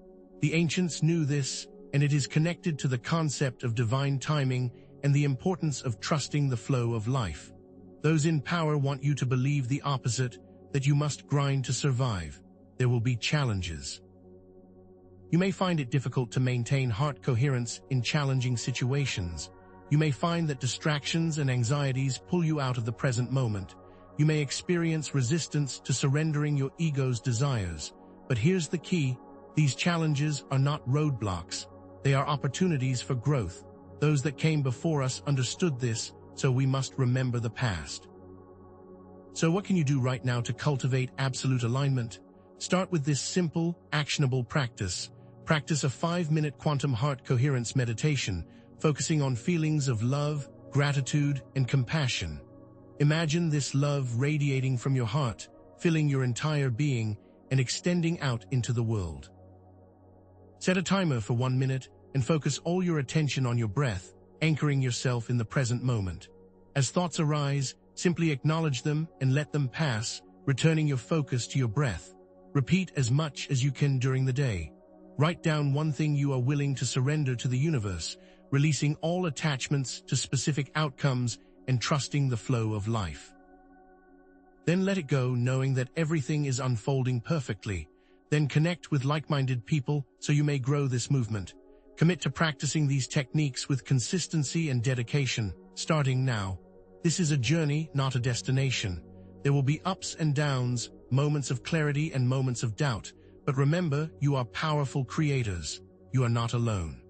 The ancients knew this, and it is connected to the concept of divine timing and the importance of trusting the flow of life. Those in power want you to believe the opposite, that you must grind to survive. There will be challenges. You may find it difficult to maintain heart coherence in challenging situations. You may find that distractions and anxieties pull you out of the present moment. You may experience resistance to surrendering your ego's desires. But here's the key: these challenges are not roadblocks. They are opportunities for growth. Those that came before us understood this, so we must remember the past. So what can you do right now to cultivate absolute alignment? Start with this simple, actionable practice. Practice a 5-minute quantum heart coherence meditation, focusing on feelings of love, gratitude, and compassion. Imagine this love radiating from your heart, filling your entire being, and extending out into the world. Set a timer for 1 minute and focus all your attention on your breath, anchoring yourself in the present moment. As thoughts arise, simply acknowledge them and let them pass, returning your focus to your breath. Repeat as much as you can during the day. Write down one thing you are willing to surrender to the universe, releasing all attachments to specific outcomes and trusting the flow of life. Then let it go, knowing that everything is unfolding perfectly. Then connect with like-minded people so you may grow this movement. Commit to practicing these techniques with consistency and dedication, starting now. This is a journey, not a destination. There will be ups and downs, moments of clarity and moments of doubt. But remember, you are powerful creators. You are not alone.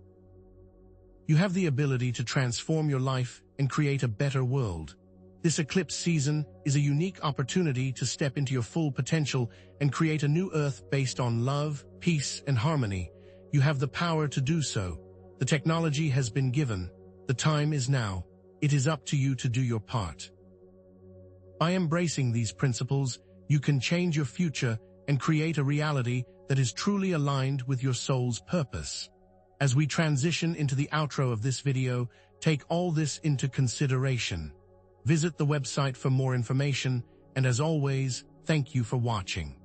You have the ability to transform your life and create a better world. This eclipse season is a unique opportunity to step into your full potential and create a new earth based on love, peace, and harmony. You have the power to do so. The technology has been given. The time is now. It is up to you to do your part. By embracing these principles, you can change your future and create a reality that is truly aligned with your soul's purpose. As we transition into the outro of this video, take all this into consideration. Visit the website for more information, and as always, thank you for watching.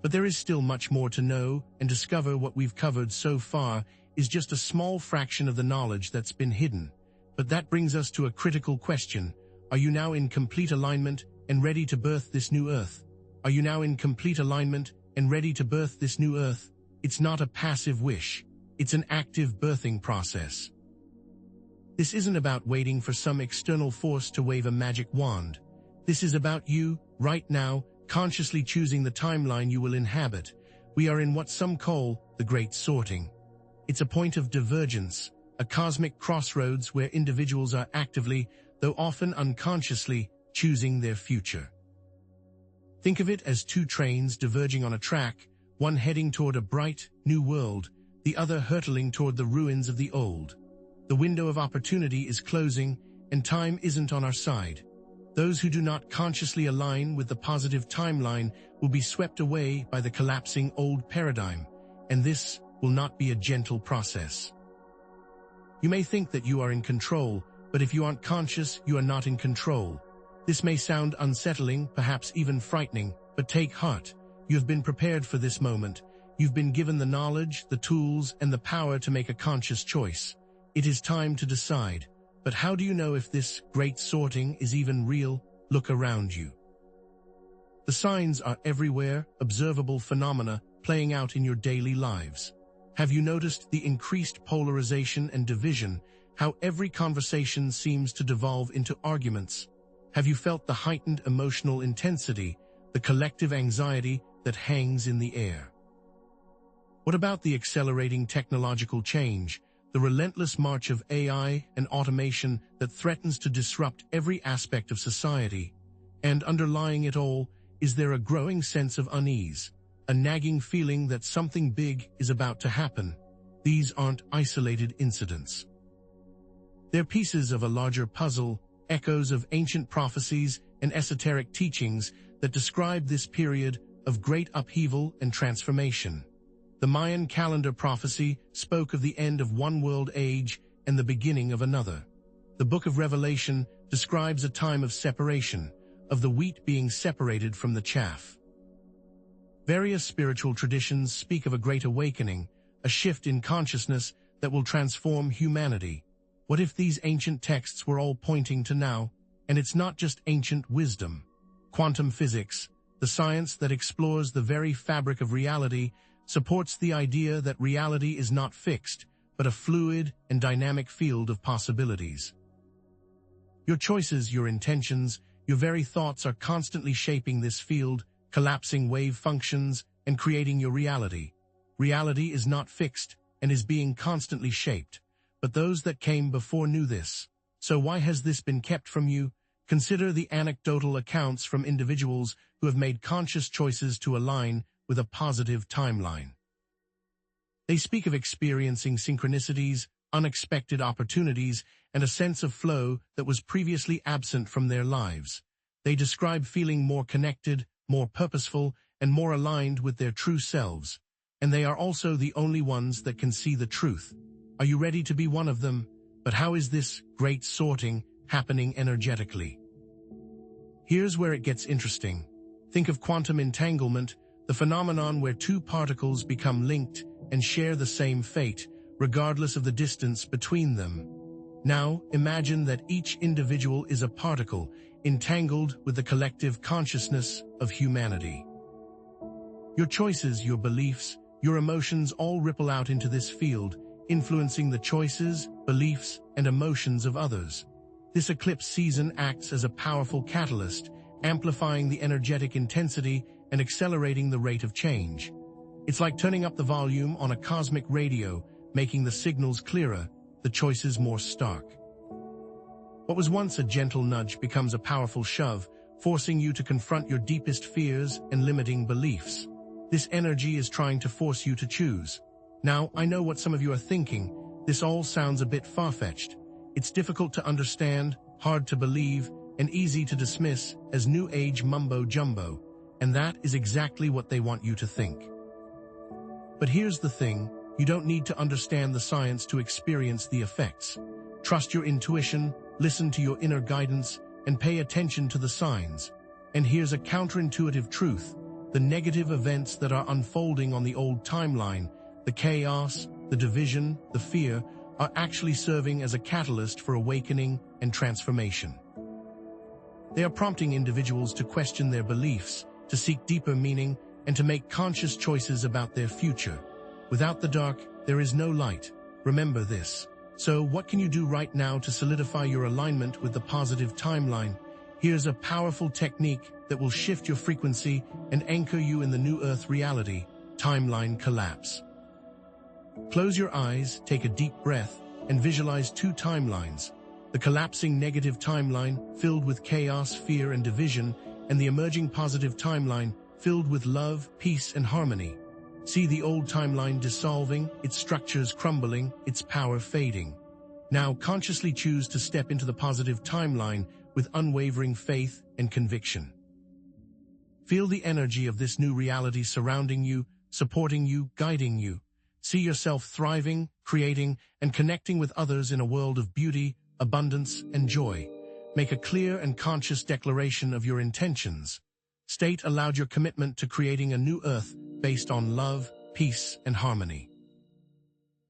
But there is still much more to know, and discover what we've covered so far is just a small fraction of the knowledge that's been hidden. But that brings us to a critical question. Are you now in complete alignment and ready to birth this new earth? Are you now in complete alignment and ready to birth this new earth? It's not a passive wish. It's an active birthing process. This isn't about waiting for some external force to wave a magic wand. This is about you, right now, consciously choosing the timeline you will inhabit. We are in what some call the Great Sorting. It's a point of divergence, a cosmic crossroads where individuals are actively, though often unconsciously, choosing their future. Think of it as two trains diverging on a track, one heading toward a bright, new world, the other hurtling toward the ruins of the old. The window of opportunity is closing, and time isn't on our side. Those who do not consciously align with the positive timeline will be swept away by the collapsing old paradigm, and this will not be a gentle process. You may think that you are in control, but if you aren't conscious, you are not in control. This may sound unsettling, perhaps even frightening, but take heart. You have been prepared for this moment. You've been given the knowledge, the tools, and the power to make a conscious choice. It is time to decide. But how do you know if this great sorting is even real? Look around you. The signs are everywhere, observable phenomena playing out in your daily lives. Have you noticed the increased polarization and division, how every conversation seems to devolve into arguments? Have you felt the heightened emotional intensity, the collective anxiety that hangs in the air? What about the accelerating technological change, the relentless march of AI and automation that threatens to disrupt every aspect of society? And underlying it all, is there a growing sense of unease, a nagging feeling that something big is about to happen? These aren't isolated incidents. They're pieces of a larger puzzle, echoes of ancient prophecies and esoteric teachings that describe this period of great upheaval and transformation. The Mayan calendar prophecy spoke of the end of one world age and the beginning of another. The Book of Revelation describes a time of separation, of the wheat being separated from the chaff. Various spiritual traditions speak of a great awakening, a shift in consciousness that will transform humanity. What if these ancient texts were all pointing to now? And it's not just ancient wisdom. Quantum physics, the science that explores the very fabric of reality, supports the idea that reality is not fixed, but a fluid and dynamic field of possibilities. Your choices, your intentions, your very thoughts are constantly shaping this field, collapsing wave functions and creating your reality. Reality is not fixed and is being constantly shaped, but those that came before knew this. So why has this been kept from you? Consider the anecdotal accounts from individuals who have made conscious choices to align with a positive timeline. They speak of experiencing synchronicities, unexpected opportunities, and a sense of flow that was previously absent from their lives. They describe feeling more connected, more purposeful, and more aligned with their true selves. And they are also the only ones that can see the truth. Are you ready to be one of them? But how is this great sorting happening energetically? Here's where it gets interesting. Think of quantum entanglement, the phenomenon where two particles become linked and share the same fate, regardless of the distance between them. Now, imagine that each individual is a particle entangled with the collective consciousness of humanity. Your choices, your beliefs, your emotions all ripple out into this field, influencing the choices, beliefs, and emotions of others. This eclipse season acts as a powerful catalyst, amplifying the energetic intensity and accelerating the rate of change. It's like turning up the volume on a cosmic radio, making the signals clearer, the choices more stark. What was once a gentle nudge becomes a powerful shove, forcing you to confront your deepest fears and limiting beliefs. This energy is trying to force you to choose. Now, I know what some of you are thinking. This all sounds a bit far-fetched. It's difficult to understand, hard to believe, and easy to dismiss as New Age mumbo-jumbo. And that is exactly what they want you to think. But here's the thing, you don't need to understand the science to experience the effects. Trust your intuition, listen to your inner guidance, and pay attention to the signs. And here's a counterintuitive truth. The negative events that are unfolding on the old timeline, the chaos, the division, the fear, are actually serving as a catalyst for awakening and transformation. They are prompting individuals to question their beliefs, to seek deeper meaning, and to make conscious choices about their future. Without the dark, there is no light. Remember this. So, what can you do right now to solidify your alignment with the positive timeline? Here's a powerful technique that will shift your frequency and anchor you in the new Earth reality, timeline collapse. Close your eyes, take a deep breath, and visualize two timelines. The collapsing negative timeline, filled with chaos, fear, and division, and the emerging positive timeline, filled with love, peace, and harmony. See the old timeline dissolving, its structures crumbling, its power fading. Now consciously choose to step into the positive timeline with unwavering faith and conviction. Feel the energy of this new reality surrounding you, supporting you, guiding you. See yourself thriving, creating, and connecting with others in a world of beauty, abundance, and joy. Make a clear and conscious declaration of your intentions. State aloud your commitment to creating a new Earth based on love, peace, and harmony.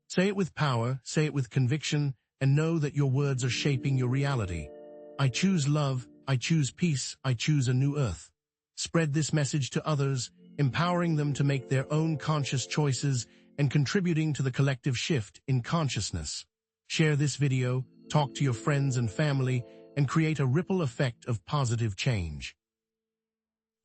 Say it with power, say it with conviction, and know that your words are shaping your reality. I choose love, I choose peace, I choose a new Earth. Spread this message to others, empowering them to make their own conscious choices and contributing to the collective shift in consciousness. Share this video, talk to your friends and family, and create a ripple effect of positive change.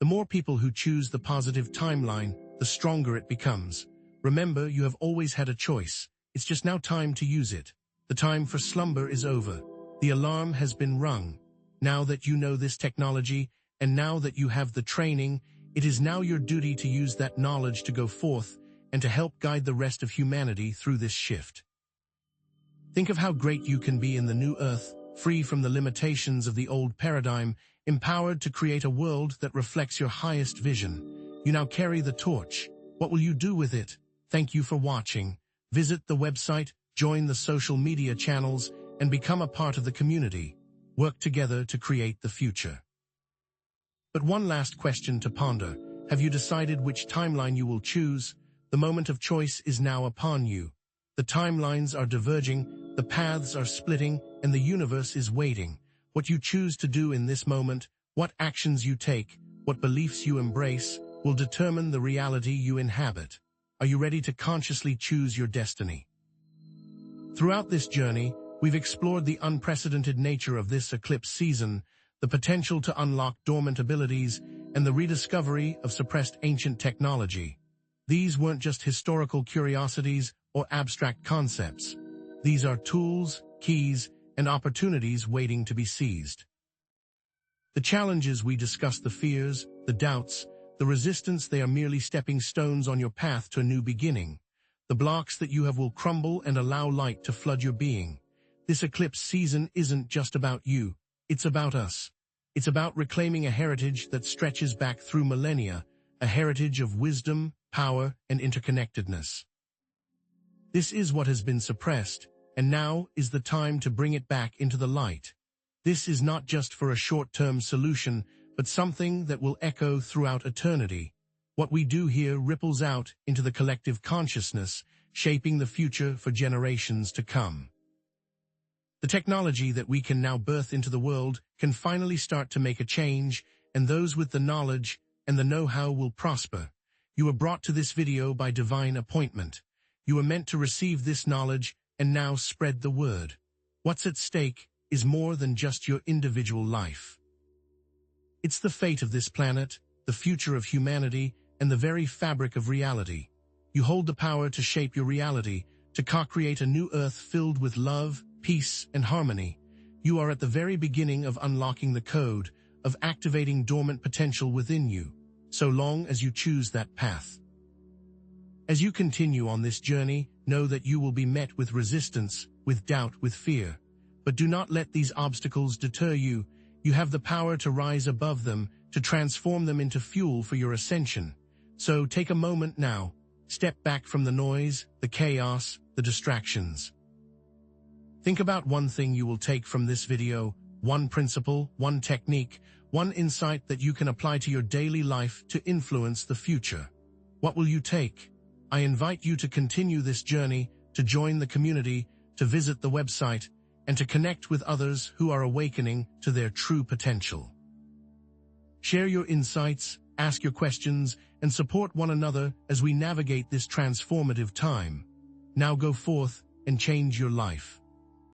The more people who choose the positive timeline, the stronger it becomes. Remember, you have always had a choice. It's just now time to use it. The time for slumber is over. The alarm has been rung. Now that you know this technology, and now that you have the training, it is now your duty to use that knowledge to go forth and to help guide the rest of humanity through this shift. Think of how great you can be in the new Earth, free from the limitations of the old paradigm, empowered to create a world that reflects your highest vision. You now carry the torch. What will you do with it? Thank you for watching. Visit the website, join the social media channels, and become a part of the community. Work together to create the future. But one last question to ponder. Have you decided which timeline you will choose? The moment of choice is now upon you. The timelines are diverging, the paths are splitting, and the universe is waiting. What you choose to do in this moment, what actions you take, what beliefs you embrace, will determine the reality you inhabit. Are you ready to consciously choose your destiny? Throughout this journey, we've explored the unprecedented nature of this eclipse season, the potential to unlock dormant abilities, and the rediscovery of suppressed ancient technology. These weren't just historical curiosities or abstract concepts. These are tools, keys, and opportunities waiting to be seized. The challenges we discussed, the fears, the doubts, the resistance, they are merely stepping stones on your path to a new beginning. The blocks that you have will crumble and allow light to flood your being. This eclipse season isn't just about you, it's about us. It's about reclaiming a heritage that stretches back through millennia, a heritage of wisdom, power, and interconnectedness. This is what has been suppressed, and now is the time to bring it back into the light. This is not just for a short-term solution, but something that will echo throughout eternity. What we do here ripples out into the collective consciousness, shaping the future for generations to come. The technology that we can now birth into the world can finally start to make a change, and those with the knowledge and the know-how will prosper. You were brought to this video by divine appointment. You were meant to receive this knowledge and now spread the word. What's at stake is more than just your individual life. It's the fate of this planet, the future of humanity, and the very fabric of reality. You hold the power to shape your reality, to co-create a new earth filled with love, peace, and harmony. You are at the very beginning of unlocking the code, of activating dormant potential within you, so long as you choose that path. As you continue on this journey, know that you will be met with resistance, with doubt, with fear. But do not let these obstacles deter you. You have the power to rise above them, to transform them into fuel for your ascension. So take a moment now. Step back from the noise, the chaos, the distractions. Think about one thing you will take from this video, one principle, one technique, one insight that you can apply to your daily life to influence the future. What will you take? I invite you to continue this journey, to join the community, to visit the website, and to connect with others who are awakening to their true potential. Share your insights, ask your questions, and support one another as we navigate this transformative time. Now go forth and change your life.